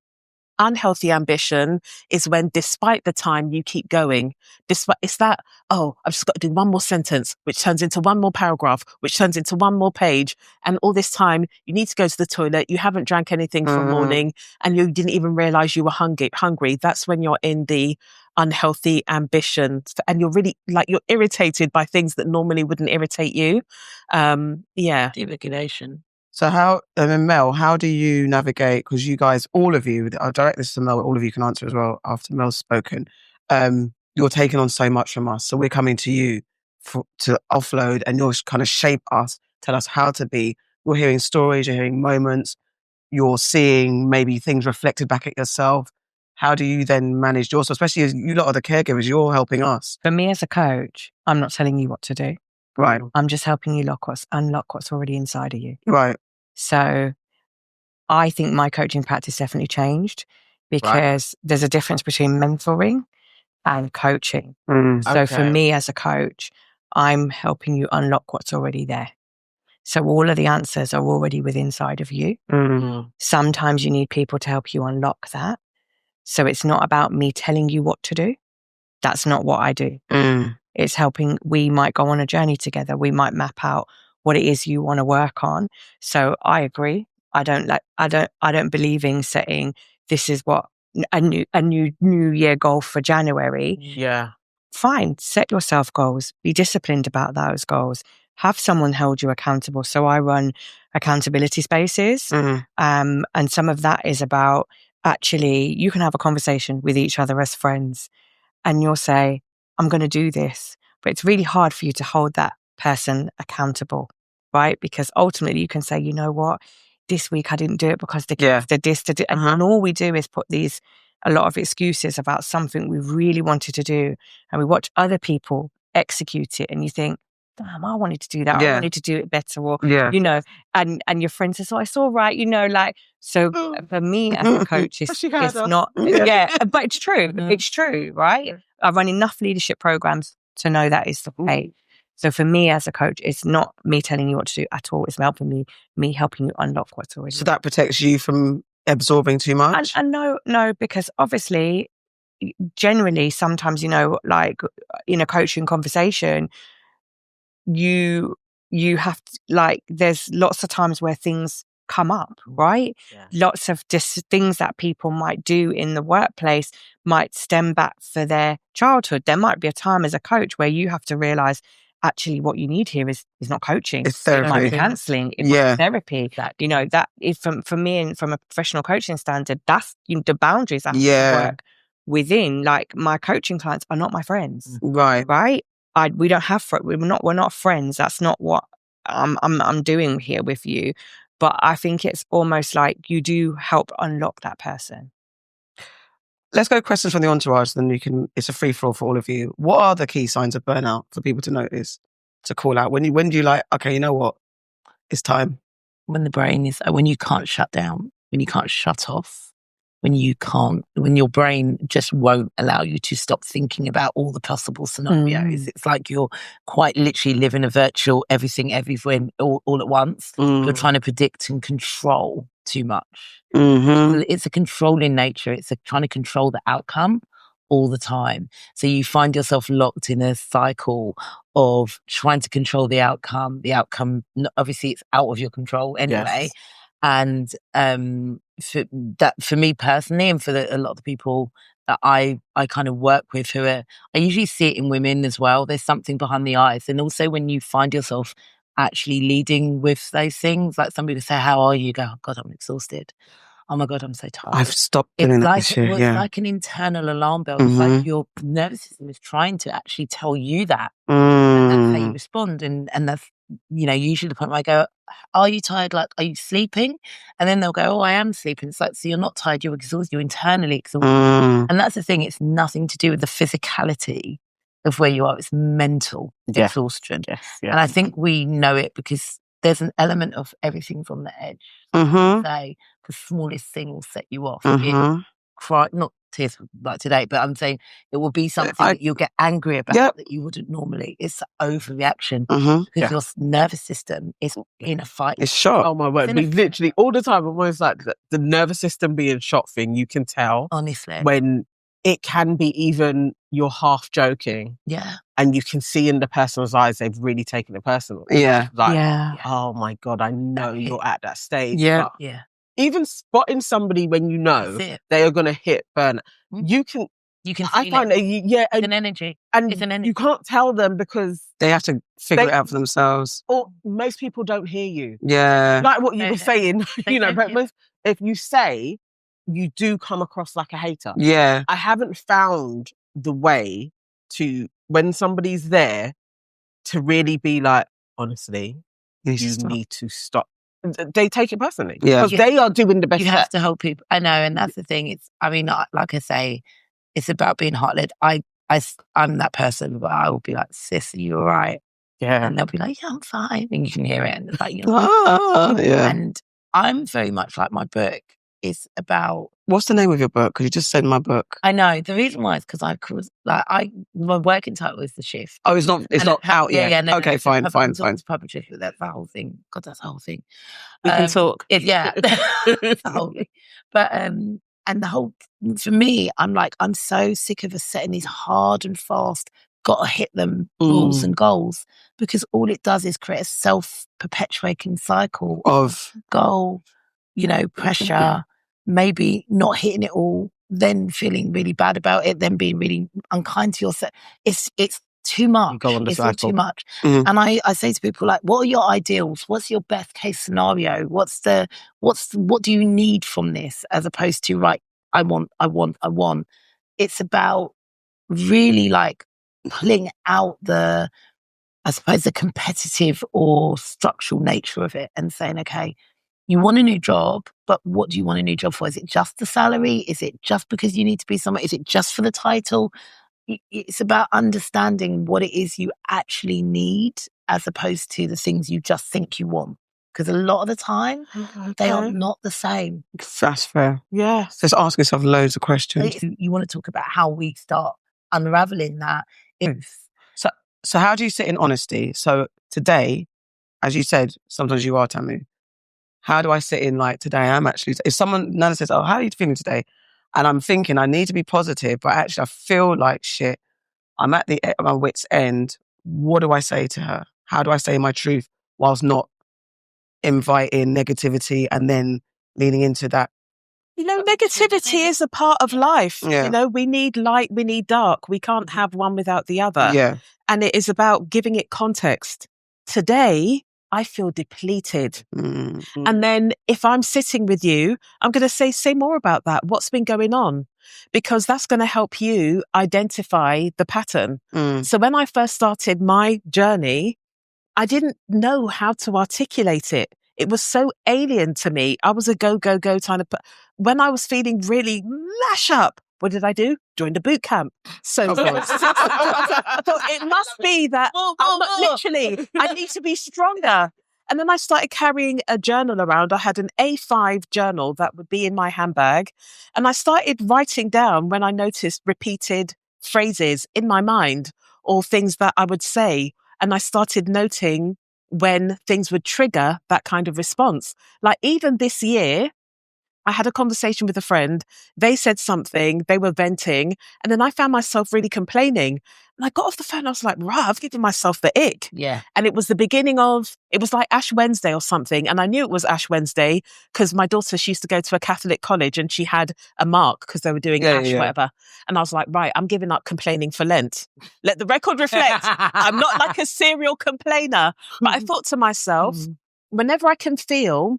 Unhealthy ambition is when, despite the time, you keep going. It's that, I've just got to do one more sentence, which turns into one more paragraph, which turns into one more page. And all this time, you need to go to the toilet. You haven't drank anything from morning and you didn't even realize you were hungry. That's when you're in the unhealthy ambition and you're really you're irritated by things that normally wouldn't irritate you. Deregulation. So how, and then Mel, how do you navigate, because you guys, all of you, I'll direct this to Mel, all of you can answer as well after Mel's spoken. You're taking on so much from us. So we're coming to you to offload, and you're kind of shape us, tell us how to be. You're hearing stories, you're hearing moments, you're seeing maybe things reflected back at yourself. How do you then manage yours? Especially as you lot are the caregivers, you're helping us. For me as a coach, I'm not telling you what to do. Right. I'm just helping you unlock what's already inside of you. Right. So I think my coaching practice definitely changed because there's a difference between mentoring and coaching. So for me as a coach, I'm helping you unlock what's already there. So all of the answers are already within inside of you. Sometimes you need people to help you unlock that. So it's not about me telling you what to do. That's not what I do. It's helping. We might go on a journey together. We might map out what it is you want to work on. So I agree. I don't believe in setting, this is what a new year goal for January. Yeah. Fine. Set yourself goals. Be disciplined about those goals. Have someone hold you accountable. So I run accountability spaces. And some of that is about, actually, you can have a conversation with each other as friends and you'll say, I'm going to do this. But it's really hard for you to hold that person accountable, right? Because ultimately you can say, you know what, this week I didn't do it because the kids did this. And all we do is put a lot of excuses about something we really wanted to do. And we watch other people execute it and you think, damn, I wanted to do that. I wanted to do it better. Or, you know, and your friend says, oh, it's all right. You know, like, so for me as a coach, it's not, but it's true. It's true, right? I run enough leadership programs to know that is the case. So for me as a coach, it's not me telling you what to do at all. It's helping me helping you unlock what's already. So that protects you from absorbing too much? And no, because obviously, generally, sometimes, you know, like in a coaching conversation, you have to, like, there's lots of times where things come up, right? Lots of just things that people might do in the workplace might stem back for their childhood. There might be a time as a coach where you have to realize, actually, what you need here is not coaching. It's therapy. It might be counselling. It might be therapy. You know, that is for me and from a professional coaching standard, that's, you know, the boundaries I have to work within. Like, my coaching clients are not my friends. Right. We don't have we're not friends. That's not what I'm doing here with you. But I think it's almost like you do help unlock that person. Let's go questions from the entourage, then it's a free for all for all of you. What are the key signs of burnout for people to notice, to call out? When do you like, okay, you know what? It's time. When the brain is, when you can't shut down, when you can't shut off, when your brain just won't allow you to stop thinking about all the possible scenarios. It's like you're quite literally living a virtual everything, everywhere, all at once. You're trying to predict and control too much. It's a controlling nature. It's trying to control the outcome all the time. So you find yourself locked in a cycle of trying to control the outcome. The outcome, obviously, it's out of your control anyway. And for me personally, and for a lot of the people that I kind of work with, I usually see it in women as well. There's something behind the eyes. And also when you find yourself actually leading with those things, like somebody will say, how are you? You go, oh God, I'm exhausted. Oh my God, I'm so tired. I've stopped doing that this year. It's like an internal alarm bell. It's like your nervous system is trying to actually tell you that. And that's how you respond. And that's, you know, usually the point where I go, are you tired? Like, are you sleeping? And then they'll go, oh, I am sleeping. It's like, so you're not tired, you're exhausted, you're internally exhausted. And that's the thing, it's nothing to do with the physicality of where you are. It's mental exhaustion. And I think we know it because there's an element of everything's on the edge. Say the smallest thing will set you off. Cry, not tears like today, but I'm saying it will be something that you'll get angry about that you wouldn't normally. It's overreaction because your nervous system is in a fight. It's shock. Oh my word! Literally all the time. I'm always like the nervous system being shock thing. You can tell honestly when it can be even you're half joking. And you can see in the person's eyes they've really taken it personal. Oh my God, I know you're at that stage. Even spotting somebody when you know they are going to hit burnout, you can You can I find that, it's an energy. And it's an energy. You can't tell them because they have to figure it out for themselves. Or most people don't hear you. Yeah. Like what you were saying, but if you say, you do come across like a hater. Yeah. I haven't found the way to, when somebody's there, to really be like, honestly, you need to stop. They take it personally. Yeah. Because they are doing the best. You have to help people. I know, and that's the thing. Like I say, it's about being heart-led. I'm that person, but I will be like, sis, are you all right? Yeah. And they'll be like, yeah, I'm fine. And you can hear it. And it's like, yeah. And I'm very much like my book is about... What's the name of your book? Because you just said my book. I know. The reason why is because my working title is The Shift. Oh, it's not out yet? Yeah, no, okay, fine. It's published. That's the whole thing. God, that's the whole thing. We can talk. Yeah. That's the whole thing. But, and the whole, for me, I'm so sick of us setting these hard and fast, gotta hit them rules and goals, because all it does is create a self-perpetuating cycle of goal, pressure, maybe not hitting it all, then feeling really bad about it, then being really unkind to yourself. It's too much. You go on the it's cycle. All too much. Mm-hmm. And I say to people, like, what are your ideals? What's your best case scenario? What do you need from this? As opposed to, right, I want. It's about really like pulling out the competitive or structural nature of it and saying, okay, you want a new job, but what do you want a new job for? Is it just the salary? Is it just because you need to be somewhere? Is it just for the title? It's about understanding what it is you actually need as opposed to the things you just think you want. Because a lot of the time, they are not the same. That's fair. Yes. Just ask yourself loads of questions. You want to talk about how we start unraveling that. So how do you sit in honesty? So today, as you said, sometimes you are, Tamu. How do I sit in like today? If Nana says, oh, how are you feeling today? And I'm thinking I need to be positive, but actually I feel like shit. I'm at my wit's end. What do I say to her? How do I say my truth whilst not inviting negativity and then leaning into that? Negativity is a part of life. Yeah. We need light, we need dark. We can't have one without the other. Yeah. And it is about giving it context. Today, I feel depleted. Mm-hmm. And then if I'm sitting with you, I'm going to say more about that. What's been going on? Because that's going to help you identify the pattern. So when I first started my journey, I didn't know how to articulate it. It was so alien to me. I was a go kind of... When I was feeling really mash up, what did I do? Joined a boot camp. So I thought it must be that literally, I need to be stronger. And then I started carrying a journal around. I had an A5 journal that would be in my handbag. And I started writing down when I noticed repeated phrases in my mind or things that I would say. And I started noting when things would trigger that kind of response. Like even this year, I had a conversation with a friend. They said something, they were venting, and then I found myself really complaining. And I got off the phone, I was like, I've given myself the ick. Yeah. And it was the beginning of, it was like Ash Wednesday or something. And I knew it was Ash Wednesday because my daughter, she used to go to a Catholic college and she had a mark because they were doing Ash, whatever. And I was like, right, I'm giving up complaining for Lent. Let the record reflect. I'm not like a serial complainer. But I thought to myself, whenever I can feel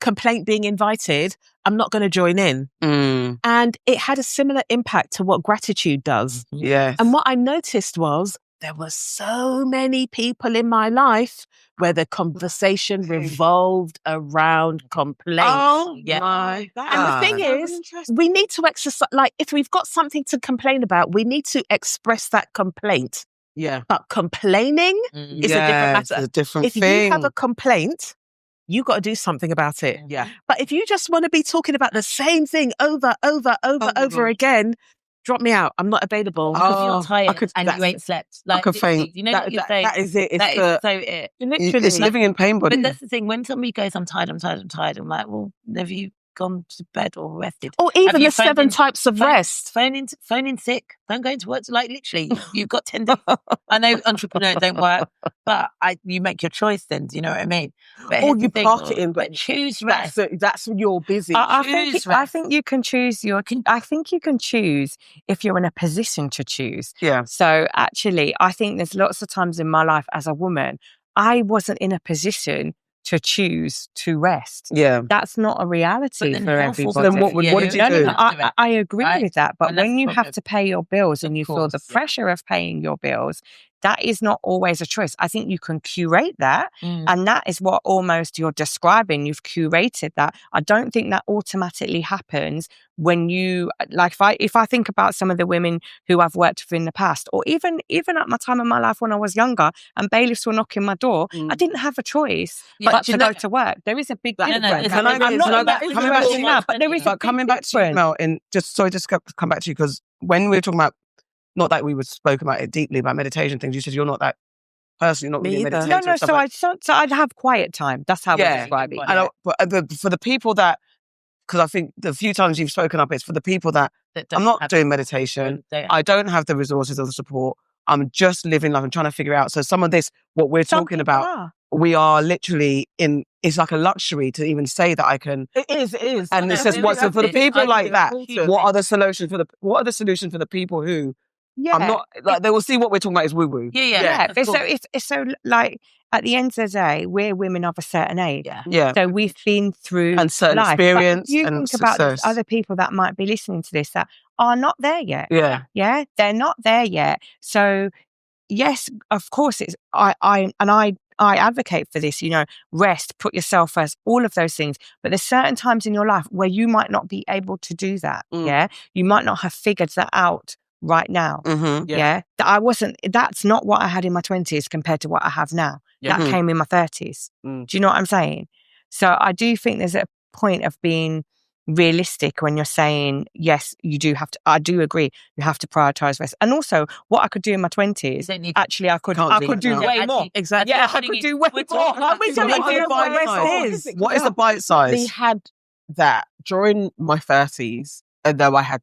complaint being invited, I'm not going to join in. And it had a similar impact to what gratitude does. Yes. And what I noticed was there were so many people in my life where the conversation revolved around complaints. Oh my God. And the thing is, we need to exercise, like if we've got something to complain about, we need to express that complaint. Yeah. But complaining is a different matter. It's a different if thing. you have a complaint, you got to do something about it. Yeah. But if you just want to be talking about the same thing over again, drop me out. I'm not available. You're tired and you ain't slept. Like, I could faint. You know what you're saying? That is it. That is so it. Literally. It's living in pain, but that's the thing. When somebody goes, I'm tired, I'm like, well, have you gone to bed or rested? Or even the 7 types of rest. Phone in sick. Don't go into work. Like literally, you've got 10 days. I know entrepreneurs don't work, but you make your choice then. Do you know what I mean? But or you park it in, but choose rest. That's you're busy. I think you can choose I think you can choose if you're in a position to choose. Yeah. So actually, I think there's lots of times in my life as a woman, I wasn't in a position to choose to rest. Yeah. That's not a reality for everybody. So then what did you do? I agree with that. But when you have problem. to pay your bills and Of you feel course, the pressure of paying your bills, that is not always a choice. I think you can curate that. And that is what almost you're describing. You've curated that. I don't think that automatically happens when you, like, if I think about some of the women who I've worked with in the past, or even at my time in my life when I was younger and bailiffs were knocking my door, I didn't have a choice but to go to work. There is a big difference. Coming back to you, Mel, just come back to you, because when we were talking about, not that we were spoken about it deeply about meditation things, you said you're not that person, you're not really meditating. No, so I'd have quiet time. That's how we describe it. But for the people that, because I think the few times you've spoken up, it's for the people that I'm not doing meditation, I don't have the resources or the support, I'm just living life and trying to figure out. So some of this, what we're talking about, we are literally in, it's like a luxury to even say that I can. It is. And it says, so for the people like that, what are the solutions for the people who, I'm not, like, they will see what we're talking about is woo-woo. Yeah. It's so like, at the end of the day, we're women of a certain age. Yeah. So we've been through and certain life. experience. But you and think success. about these other people that might be listening to this that are not there yet. Yeah. They're not there yet. So yes, of course I advocate for this, rest, put yourself first, all of those things. But there's certain times in your life where you might not be able to do that. Yeah. You might not have figured that out right now. That's not what I had in my 20s compared to what I have now. That came in my 30s. Do you know what I'm saying? So I do think there's a point of being realistic when you're saying, yes, you do have to, I do agree, you have to prioritize rest. And also what I could do in my 20s, actually I could do way more. Exactly. Yeah, I could do way more. What is the bite size? We had that during my 30s, though I had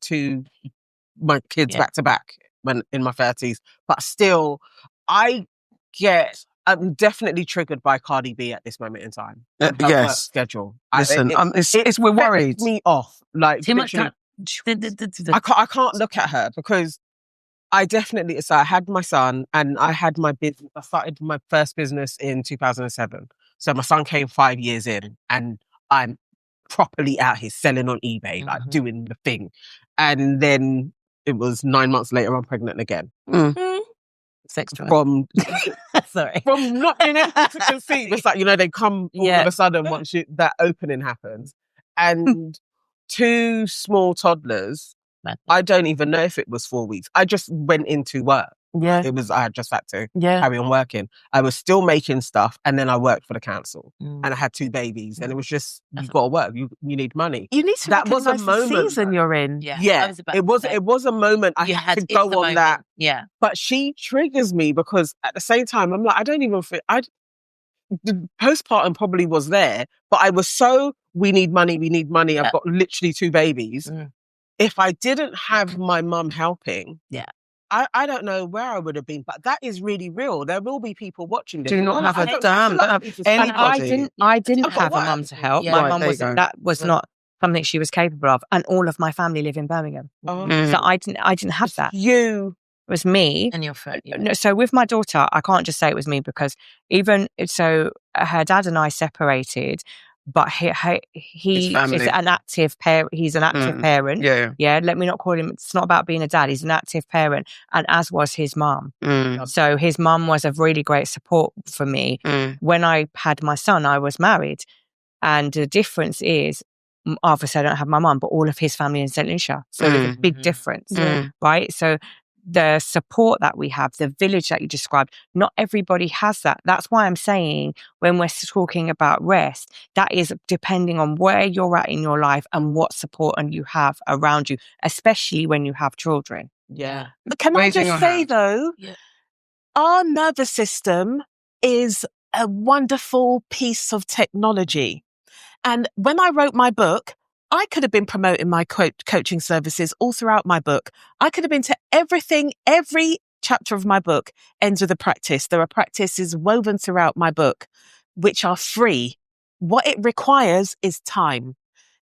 my kids back to back when in my 30s, but still I'm definitely triggered by Cardi B at this moment in time. Yes. Schedule. Listen, we're worried. Me off. Like, too much time. I can't look at her because I definitely, so I had my son and I had my business. I started my first business in 2007. So my son came 5 years in and I'm properly out here selling on eBay, like doing the thing. And then it was 9 months later, I'm pregnant again. Sex drive. From not being able to conceive. It's like, they come all of a sudden once that opening happens. And 2 small toddlers, I don't even know if it was 4 weeks. I just went into work. Yeah. I just had to carry on working. I was still making stuff and then I worked for the council and I had 2 babies and it was just, you've got to work. You need money. You need to that was a moment. The season you're in. Yeah. It was a moment I had to go on that. Yeah. But she triggers me because at the same time, I'm like, I don't even feel, the postpartum probably was there, but I was so, we need money. I've got literally 2 babies. If I didn't have my mum helping, I don't know where I would have been, but that is really real. There will be people watching this. Do not have a damn. Don't have anybody. I didn't have a mum to help. My mum that was not something she was capable of, and all of my family live in Birmingham. So I didn't have that. It was me. And your friend. So with my daughter, I can't just say it was me because her dad and I separated. But he is an active parent. He's an active parent. Yeah. Let me not call him. It's not about being a dad. He's an active parent, and as was his mum. So his mum was a really great support for me. When I had my son, I was married, and the difference is, obviously, I don't have my mum, but all of his family in St. Lucia. So there's a big difference, right? So the support that we have, the village that you described, not everybody has that. That's why I'm saying when we're talking about rest, that is depending on where you're at in your life and what support you have around you, especially when you have children. Yeah. But can I just say though, our nervous system is a wonderful piece of technology. And when I wrote my book, I could have been promoting my coaching services all throughout my book. I could have been to everything. Every chapter of my book ends with a practice. There are practices woven throughout my book, which are free. What it requires is time.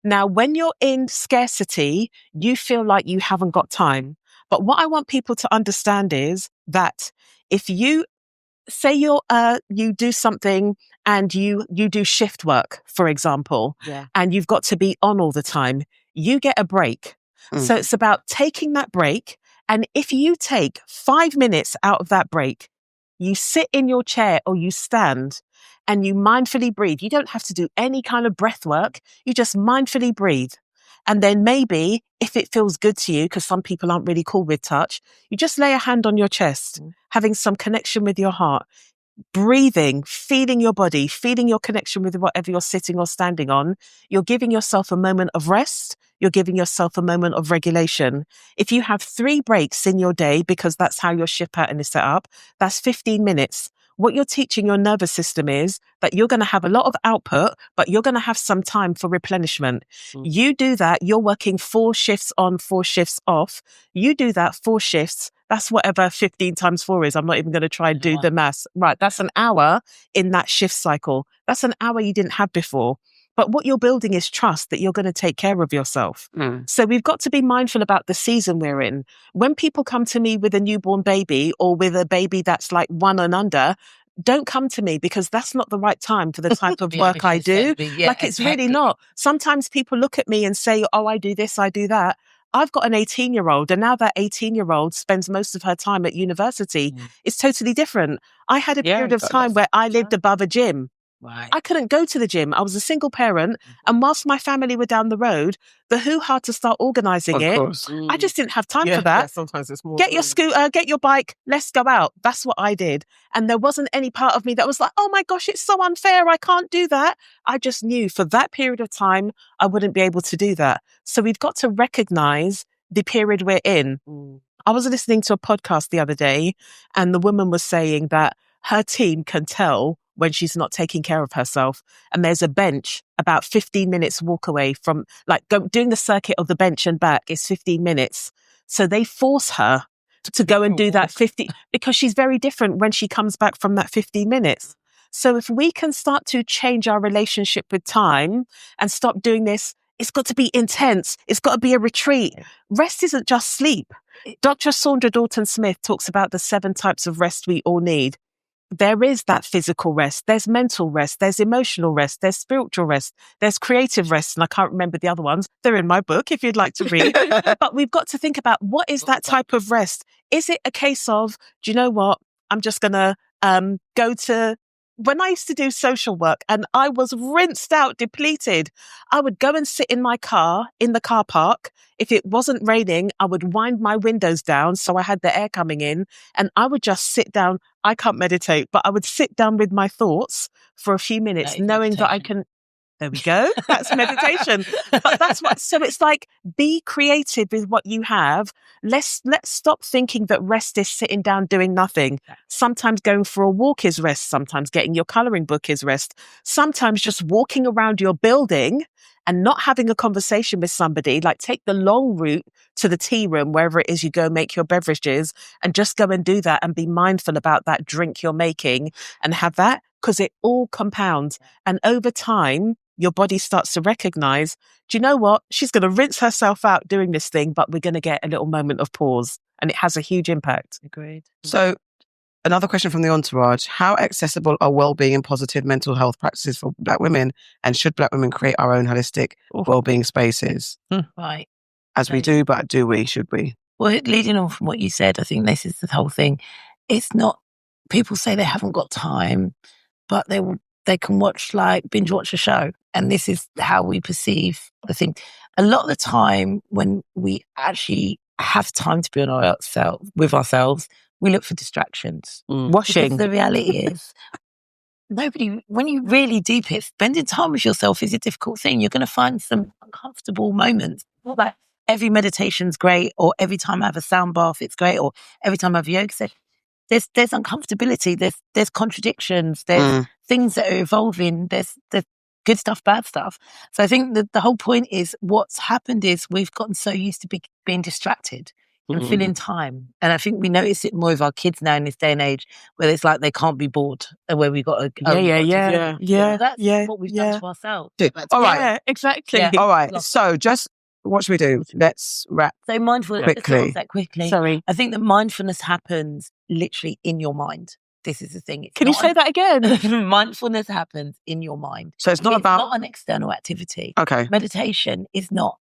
Now, when you're in scarcity, you feel like you haven't got time. But what I want people to understand is that if you say you do something and you do shift work, for example, and you've got to be on all the time, you get a break. So it's about taking that break. And if you take 5 minutes out of that break, you sit in your chair or you stand and you mindfully breathe. You don't have to do any kind of breath work. You just mindfully breathe. And then maybe if it feels good to you, because some people aren't really cool with touch, you just lay a hand on your chest, having some connection with your heart, breathing, feeling your body, feeling your connection with whatever you're sitting or standing on. You're giving yourself a moment of rest. You're giving yourself a moment of regulation. If you have 3 breaks in your day, because that's how your shift pattern is set up, that's 15 minutes. What you're teaching your nervous system is that you're going to have a lot of output, but you're going to have some time for replenishment. You do that. You're working 4 shifts on, 4 shifts off. You do that 4 shifts. That's whatever 15 times 4 is. I'm not even going to try and do the maths. Right. That's an hour in that shift cycle. That's an hour you didn't have before. But what you're building is trust that you're going to take care of yourself. So we've got to be mindful about the season we're in. When people come to me with a newborn baby or with a baby that's like 1 and under, don't come to me because that's not the right time for the type of work I do. It's really not. Sometimes people look at me and say, oh, I do this, I do that. I've got an 18-year-old and now that 18-year-old spends most of her time at university. It's totally different. I had a period of time where I lived above a gym. Right. I couldn't go to the gym. I was a single parent. And whilst my family were down the road, the hoo-ha to start organising it, I just didn't have time for that. Yeah, sometimes it's more. Get your scooter, get your bike, let's go out. That's what I did. And there wasn't any part of me that was like, oh my gosh, it's so unfair. I can't do that. I just knew for that period of time, I wouldn't be able to do that. So we've got to recognise the period we're in. I was listening to a podcast the other day and the woman was saying that her team can tell when she's not taking care of herself. And there's a bench about 15 minutes walk away from doing the circuit of the bench and back is 15 minutes. So they force her to go and do that 50 because she's very different when she comes back from that 15 minutes. So if we can start to change our relationship with time and stop doing this, it's got to be intense. It's got to be a retreat. Rest isn't just sleep. Dr. Sandra Dalton-Smith talks about the 7 types of rest we all need. There is that physical rest, there's mental rest, there's emotional rest, there's spiritual rest, there's creative rest, and I can't remember the other ones. They're in my book if you'd like to read. But we've got to think about what is that type of rest? Is it a case of, do you know what? I'm just going to go to... When I used to do social work and I was rinsed out, depleted, I would go and sit in my car, in the car park. If it wasn't raining, I would wind my windows down so I had the air coming in and I would just sit down. I can't meditate, but I would sit down with my thoughts for a few minutes, knowing that I can... There we go. That's meditation. But that's what, so it's like, be creative with what you have. Let's stop thinking that rest is sitting down doing nothing. Sometimes going for a walk is rest. Sometimes getting your colouring book is rest. Sometimes just walking around your building and not having a conversation with somebody, like take the long route to the tea room, wherever it is you go make your beverages and just go and do that and be mindful about that drink you're making and have that because it all compounds. And over time, your body starts to recognize, do you know what? She's going to rinse herself out doing this thing, but we're going to get a little moment of pause. And it has a huge impact. Agreed. So another question from the entourage. How accessible are wellbeing and positive mental health practices for Black women? And should Black women create our own holistic wellbeing spaces? Right. As we do, but do we? Should we? Well, leading on from what you said, I think this is the whole thing. It's not, people say they haven't got time, but they can binge watch a show. And this is how we perceive the thing. A lot of the time when we actually have time to be on with ourselves, we look for distractions. Washing. Because the reality is, when you really deep it, spending time with yourself is a difficult thing. You're going to find some uncomfortable moments. Not like every meditation's great, or every time I have a sound bath, it's great, or every time I have a yoga session. There's uncomfortability, there's contradictions, there's things that are evolving, there's good stuff, bad stuff. So I think that the whole point is what's happened is we've gotten so used to being distracted and filling time. And I think we notice it more with our kids now in this day and age, where it's like they can't be bored and where we got to that's what we've done to ourselves. All right. Yeah, exactly. Yeah. All right. So just what should we do? Let's wrap. So mindfulness quickly. Sorry. I think that mindfulness happens literally in your mind. This is the thing. Can you say that again? Mindfulness happens in your mind. So it's not about not an external activity. Okay. Meditation is not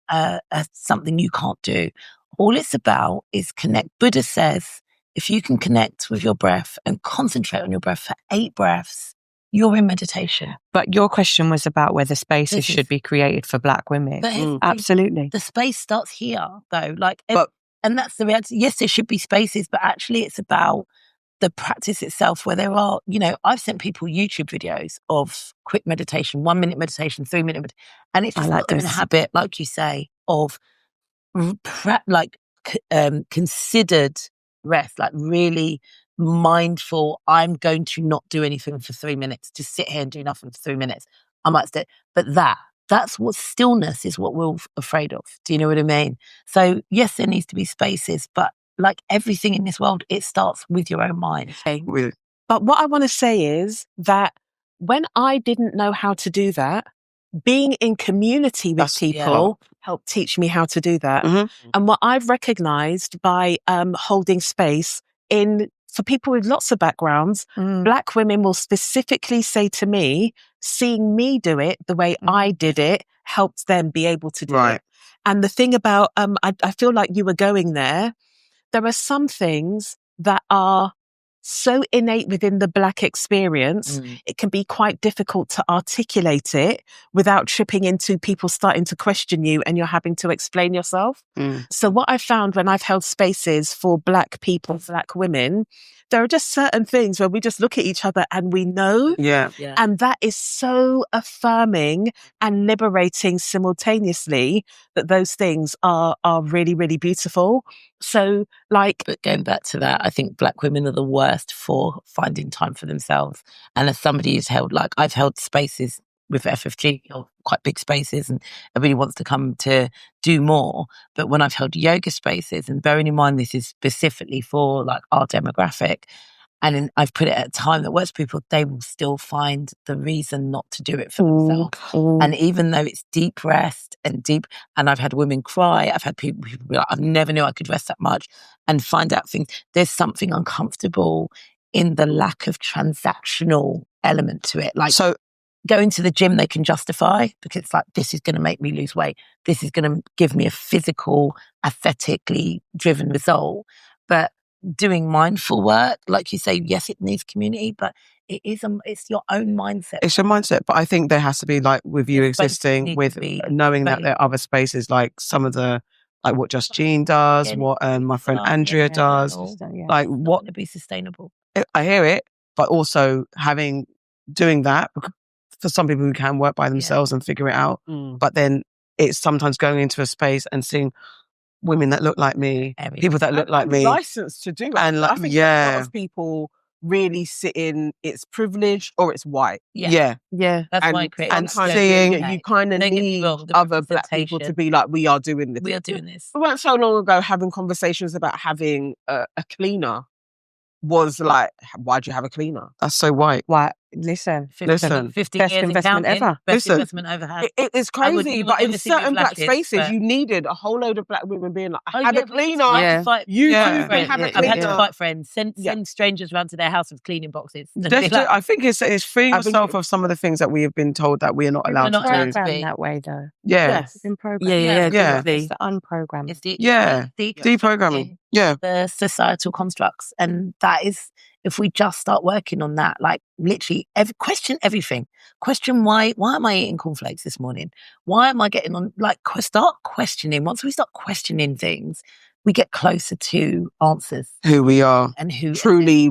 something you can't do. All it's about is connect. Buddha says, if you can connect with your breath and concentrate on your breath for 8 breaths, you're in meditation. But your question was about whether spaces should be created for Black women. Absolutely. The space starts here, though. And that's the reality. Yes, there should be spaces, but actually it's about the practice itself, where there are, I've sent people YouTube videos of quick meditation, 1 minute meditation, 3 minute meditation, and it's just got them in a habit, like you say, of considered rest, like really mindful. I'm going to not do anything for 3 minutes, just sit here and do nothing for 3 minutes. I might stay, but that's what stillness is, what we're afraid of. Do you know what I mean? So yes, there needs to be spaces, but like everything in this world, it starts with your own mind. Okay. But what I want to say is that when I didn't know how to do that, being in community with people helped teach me how to do that. And what I've recognized by holding space for people with lots of backgrounds, Black women will specifically say to me, seeing me do it the way I did it helped them be able to do it. And the thing about, I feel like you were going there are some things that are so innate within the Black experience, it can be quite difficult to articulate it without tripping into people starting to question you and you're having to explain yourself. So what I found when I've held spaces for Black people, Black women, there are just certain things where we just look at each other and we know. And that is so affirming and liberating simultaneously, that those things are really, really beautiful. So but going back to that, I think Black women are the worst for finding time for themselves. And as somebody who's I've held spaces with FFG, quite big spaces, and everybody wants to come to do more. But when I've held yoga spaces, and bearing in mind this is specifically for our demographic, and I've put it at a time that works for people, they will still find the reason not to do it for themselves. And even though it's deep rest and I've had women cry, I've had people be like, I never knew I could rest that much, and find out things. There's something uncomfortable in the lack of transactional element to it. So going to the gym, they can justify, because it's this is going to make me lose weight. This is going to give me a physical, aesthetically driven result. But doing mindful work, like you say, yes, it needs community, but it's your own mindset. It's your mindset, but I think there has to be with you existing, with knowing that there are other spaces, like some of the what Just Jean does, what my friend Andrea does, what to be sustainable. I hear it, but also doing that. For some people who can work by themselves and figure it out, but then it's sometimes going into a space and seeing women that look like me, people that look like me, license to do it. And I think a lot of people really sit in it's privilege or it's white. That's why I created. And seeing you kind of need other Black people to be like, we are doing this. We are doing this. We weren't so long ago having conversations about having a cleaner. Was why'd you have a cleaner? That's so white. Why? Listen. 50 best years investment ever. Best investment ever had. It's crazy, but in certain Black spaces, you needed a whole load of Black women being like, I have a cleaner. Have a cleaner. I've had to fight friends, send strangers around to their house with cleaning boxes. I think it's freeing yourself of some of the things that we have been told that we are not allowed to do. It's programmed that way, though. Yes. It's been programmed. It's the unprogrammed. It's deprogramming. The societal constructs, and that is, if we just start working on that, literally question everything. Question why am I eating cornflakes this morning? Why am I getting on? Start questioning. Once we start questioning things, we get closer to answers. Who we are. And who truly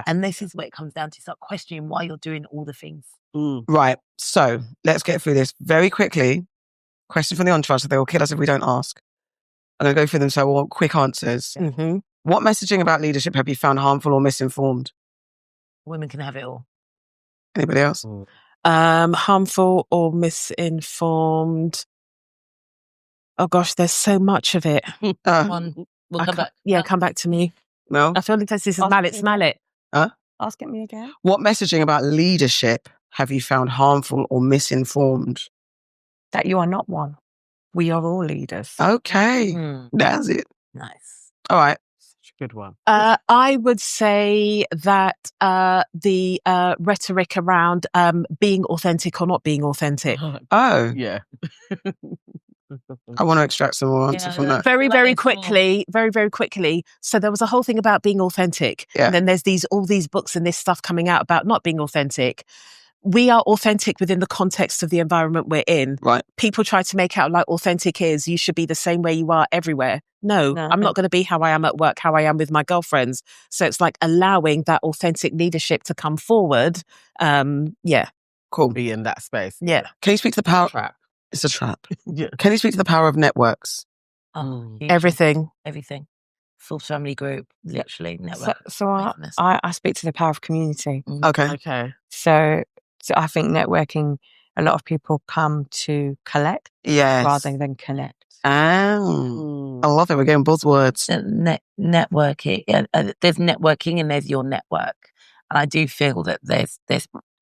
And this is what it comes down to. Start questioning why you're doing all the things. Right. So let's get through this very quickly. Question from the entourage, so they will kill us if we don't ask. I'm going to go through them, so I want quick answers. What messaging about leadership have you found harmful or misinformed? Women can have it all. Anybody else? Harmful or misinformed. Oh gosh, there's so much of it. We'll come back. Yeah, come back to me. No? I feel like this is mallet. Huh? Ask it me again. What messaging about leadership have you found harmful or misinformed? That you are not one. We are all leaders. Okay. That's it. Nice. All right. Such a good one. I would say that the rhetoric around being authentic or not being authentic. Oh. Yeah. I want to extract some more answers from that. Very quickly. So there was a whole thing about being authentic. Yeah. And then there's all these books and this stuff coming out about not being authentic. We are authentic within the context of the environment we're in. Right. People try to make out like authentic is you should be the same way you are everywhere. No. I'm not going to be how I am at work, how I am with my girlfriends. So it's like allowing that authentic leadership to come forward. Cool. Be in that space. Yeah. Can you speak to the power? Trap. It's a trap. Yeah. Can you speak to the power of networks? Everything. Forbes Family Group, literally network. So I speak to the power of community. Okay. So I think networking, a lot of people come to collect rather than connect. Oh, I love it. We're getting buzzwords. Networking. There's networking and there's your network. And I do feel that there's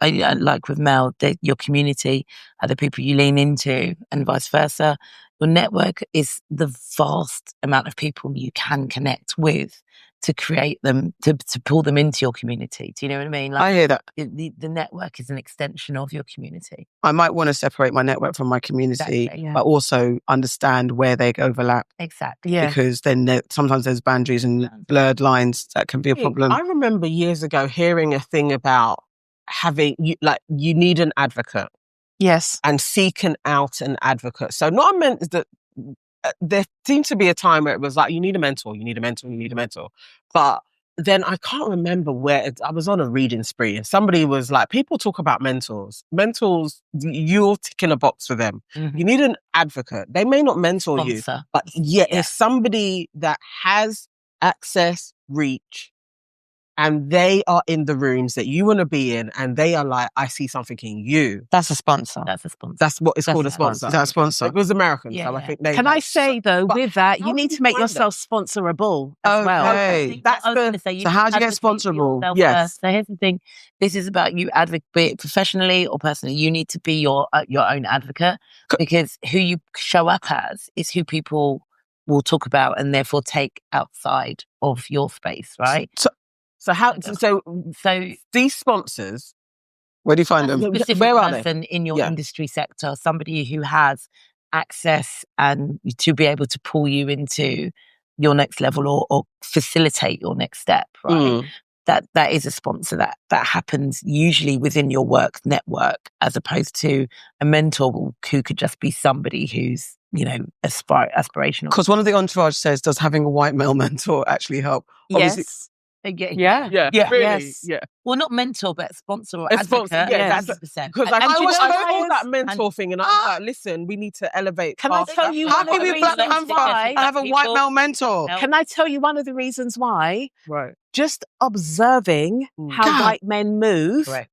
like with Mel, your community are the people you lean into and vice versa. Your network is the vast amount of people you can connect with to create them, to pull them into your community. Do you know what I mean? Like, I hear that. The network is an extension of your community. I might want to separate my network from my community, but also understand where they overlap. Exactly. Yeah. Because then sometimes there's boundaries and blurred lines that can be a problem. I remember years ago hearing a thing about having, you need an advocate. Yes. And seeking out an advocate. So not meant that there seemed to be a time where it was like, you need a mentor. But then I can't remember where I was on a reading spree and somebody was like, people talk about mentors. Mentors, you're ticking a box for them. Mm-hmm. You need an advocate. They may not mentor you, but it's somebody that has access, reach, and they are in the rooms that you want to be in, and they are like, I see something in you. That's a sponsor. That's what it's called, a sponsor. Is that a sponsor? It was American, so I think they... Can I say, though, with that, you need to make yourself sponsorable as well. Okay. So how do you get sponsorable? Yes. So here's the thing. This is about you advocate professionally or personally. You need to be your own advocate, because who you show up as is who people will talk about and therefore take outside of your space, right? So these sponsors, where do you find them? Where are they? In your industry sector, somebody who has access and to be able to pull you into your next level or facilitate your next step, right? That is a sponsor that happens usually within your work network, as opposed to a mentor who could just be somebody who's, aspirational. Because one of the entourage says, does having a white male mentor actually help? Yes. Really, yeah. Well, not mentor, but sponsor or advocate. That's 100%. Because I saw that mentor thing, and I was like, "Listen, we need to elevate." Can I tell you? How can we black and why I have a white male mentor? Can I tell you one of the reasons why? Right. Just observing how white men move. Right.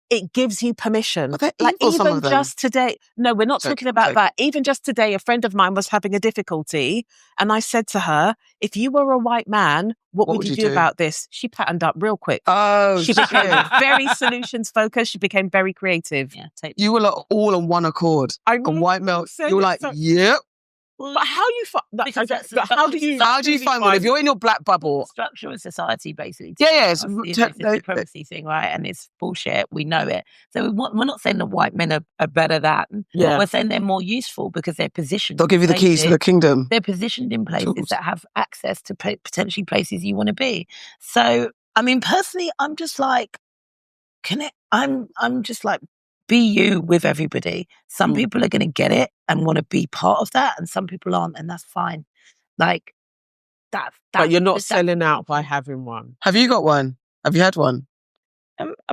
It gives you permission. Like even just today. No, we're not talking about that. Even just today, a friend of mine was having a difficulty. And I said to her, if you were a white man, what would you do about this? She patterned up real quick. Oh, she became very solutions focused. She became very creative. Yeah, you were like all on one accord. A white male. You were like, yep. But how you how do you find one if you're in your black bubble? Structure of society, basically. It's a supremacy thing, right? And it's bullshit. We know it. So we're not saying that white men are better than. Yeah. We're saying they're more useful because they're positioned. They'll give you the keys to the kingdom. They're positioned in places that have access to potentially places you want to be. So, I mean, personally, I'm just like, I'm just like, be you with everybody. Some people are going to get it and want to be part of that, and some people aren't, and that's fine. Like that. But you're not selling out by having one. Have you got one? Have you had one?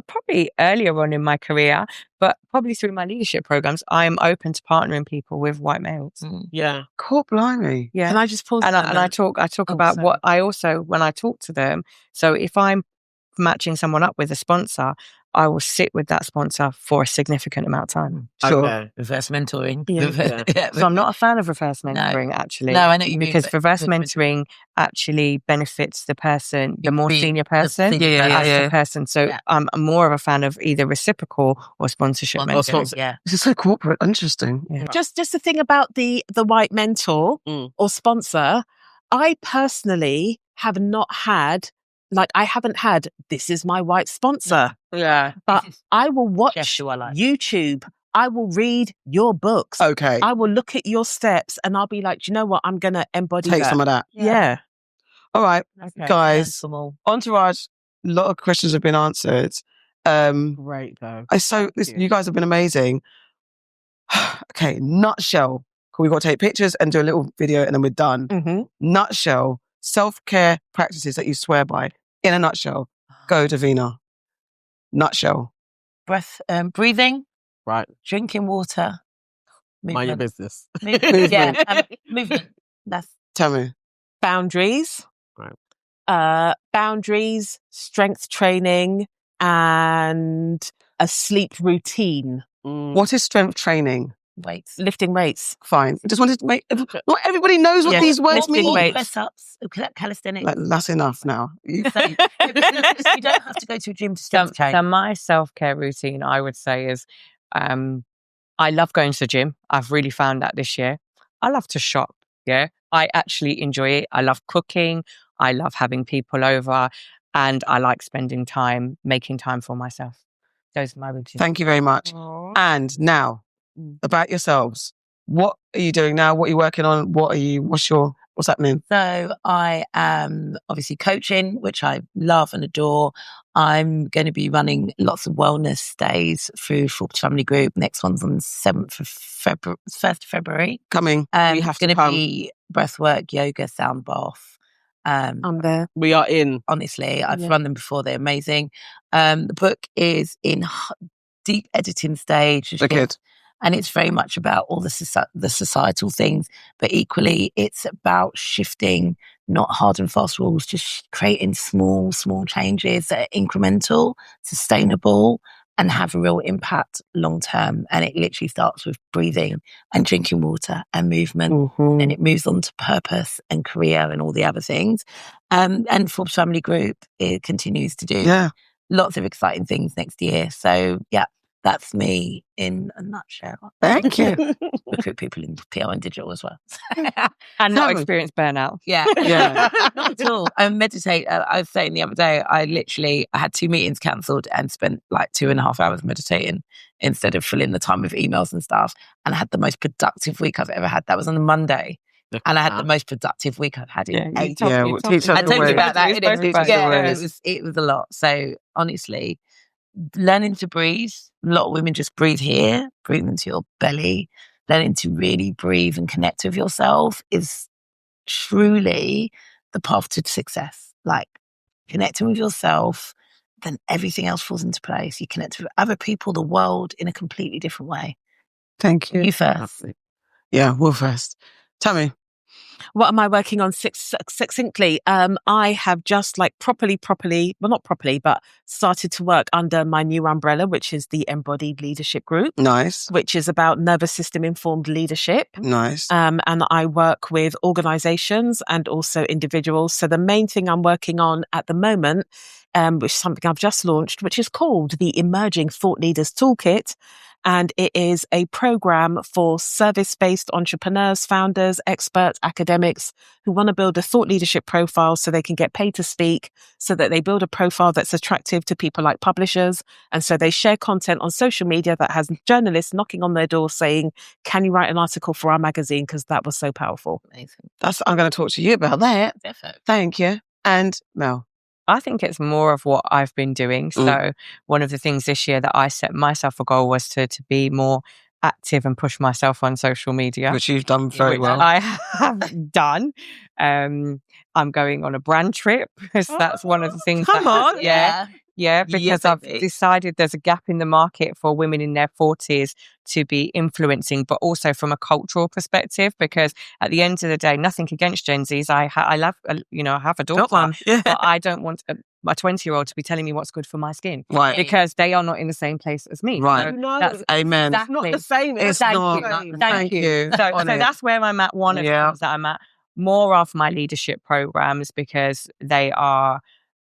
Probably earlier on in my career, but probably through my leadership programs, I am open to partnering people with white males. Yeah. Cool, blimey. Yeah. Can I just pause? And I talk about what I also, when I talk to them. So if I'm matching someone up with a sponsor, I will sit with that sponsor for a significant amount of time. Sure. Okay. Reverse mentoring. Yeah. So I'm not a fan of reverse mentoring, actually. No, I know what you mean. Because reverse mentoring actually benefits the person, the more senior person, as the person. So I'm more of a fan of either reciprocal or sponsorship mentoring. Yeah. This is so corporate. Interesting. Yeah. Just the thing about the white mentor or sponsor, I personally have not had, like, I haven't had, this is my white sponsor. Yeah. But I will watch YouTube. I will read your books. Okay. I will look at your steps and I'll be like, do you know what? I'm going to embody Take some of that. Yeah. All right, Okay. guys. Entourage, a lot of questions have been answered. Great, though. You guys have been amazing. Okay, nutshell. We've got to take pictures and do a little video and then we're done. Mm-hmm. Nutshell, self-care practices that you swear by. In a nutshell. Go, Davina. Nutshell. Breathing. Right. Drinking water. Movement. Mind your business. Movement. Yeah. Movement. That's Tamu. Boundaries. Right. Boundaries, strength training, and a sleep routine. What is strength training? weights. Lifting weights. Fine. I just wanted to make... Not everybody knows what these words mean. Press-ups, calisthenics. Like, that's enough now. You don't have to go to a gym to strength train. So my self-care routine, I would say, is I love going to the gym. I've really found that this year. I love to shop. Yeah. I actually enjoy it. I love cooking. I love having people over. And I like spending time, making time for myself. Those are my routines. Thank you very much. Aww. And now, about yourselves. What are you doing now? What are you working on? What's happening? So I am obviously coaching, which I love and adore. I'm going to be running lots of wellness days through Forbes Family Group. Next one's on 7th of February, 1st of February. Coming. We have to come. Be breathwork, yoga, sound bath. I'm there. We are in. Honestly, I've run them before. They're amazing. The book is in deep editing stage. Good. And it's very much about all the societal things, but equally it's about shifting, not hard and fast rules, just creating small changes that are incremental, sustainable, and have a real impact long term. And it literally starts with breathing and drinking water and movement. Mm-hmm. And it moves on to purpose and career and all the other things. And Forbes Family Group, it continues to do lots of exciting things next year. So yeah. That's me in a nutshell. Thank you. Recruit people in PR and digital as well. And not experience burnout. Yeah. Not at all. I meditate. I was saying the other day, I had 2 meetings cancelled and spent like 2.5 hours meditating instead of filling the time with emails and stuff. And I had the most productive week I've ever had. That was on a Monday. And I had the most productive week I've had in 8 years. I told you about that. It was a lot. So honestly, learning to breathe. A lot of women just breathe here, breathe into your belly. Learning to really breathe and connect with yourself is truly the path to success. Like connecting with yourself, then everything else falls into place. You connect with other people, the world in a completely different way. Thank you. You first. Yeah, we'll first. Tell me. What am I working on succinctly? I have just like not properly, but started to work under my new umbrella, which is the Embodied Leadership Group. Nice. Which is about nervous system informed leadership. Nice. And I work with organizations and also individuals. So the main thing I'm working on at the moment, which is something I've just launched, which is called the Emerging Thought Leaders Toolkit. And it is a program for service-based entrepreneurs, founders, experts, academics who want to build a thought leadership profile so they can get paid to speak, so that they build a profile that's attractive to people like publishers. And so they share content on social media that has journalists knocking on their door saying, can you write an article for our magazine? Because that was so powerful. Amazing. I'm going to talk to you about that. Definitely. Thank you. And Mel. I think it's more of what I've been doing. So one of the things this year that I set myself a goal was to be more active and push myself on social media. Which you've done very well. I have done. I'm going on a brand trip. So that's one of the things. Come on. Yeah. Yeah, because I've decided there's a gap in the market for women in their 40s to be influencing, but also from a cultural perspective, because at the end of the day, nothing against Gen Zs. I love, I have a daughter, but I don't want my 20-year-old to be telling me what's good for my skin. Right. Because they are not in the same place as me. Right. So Amen. Exactly. Not the same. It's not. Thank you. So that's where I'm at. One of the things that I'm at. More of my leadership programs, because they are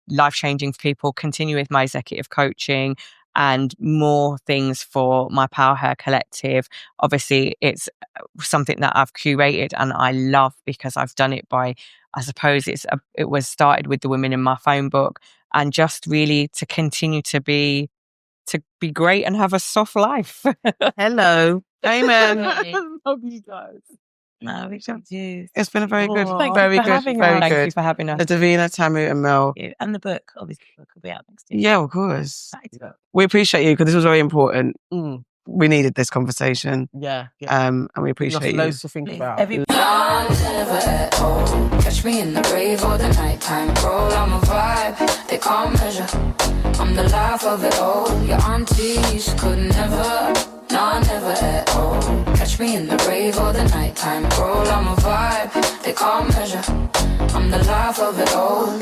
life-changing for people, continue with my executive coaching and more things for my Pow Her Collective. Obviously, it's something that I've curated and I love, because I've done it by, I suppose it was started with the women in my phone book, and just really to continue to be great and have a soft life. Hello. Amen. Love you guys. No, we don't do. It's been a very good, Thank very you for good, having very us. good. Thank you for having us. Davina, Tamu, and Mel. And the book, obviously, the book will be out next year. Yeah, of course. We appreciate you, because this was very important. We needed this conversation. Yeah. And we appreciate you. Loads to think about. Never at all. Catch me in the rave or the nighttime roll. I'm a vibe they can't measure. I'm the life of it all. Your aunties could never. No, never at all. Catch me in the rave or the nighttime roll. I'm a vibe they can't measure. I'm the life of it all.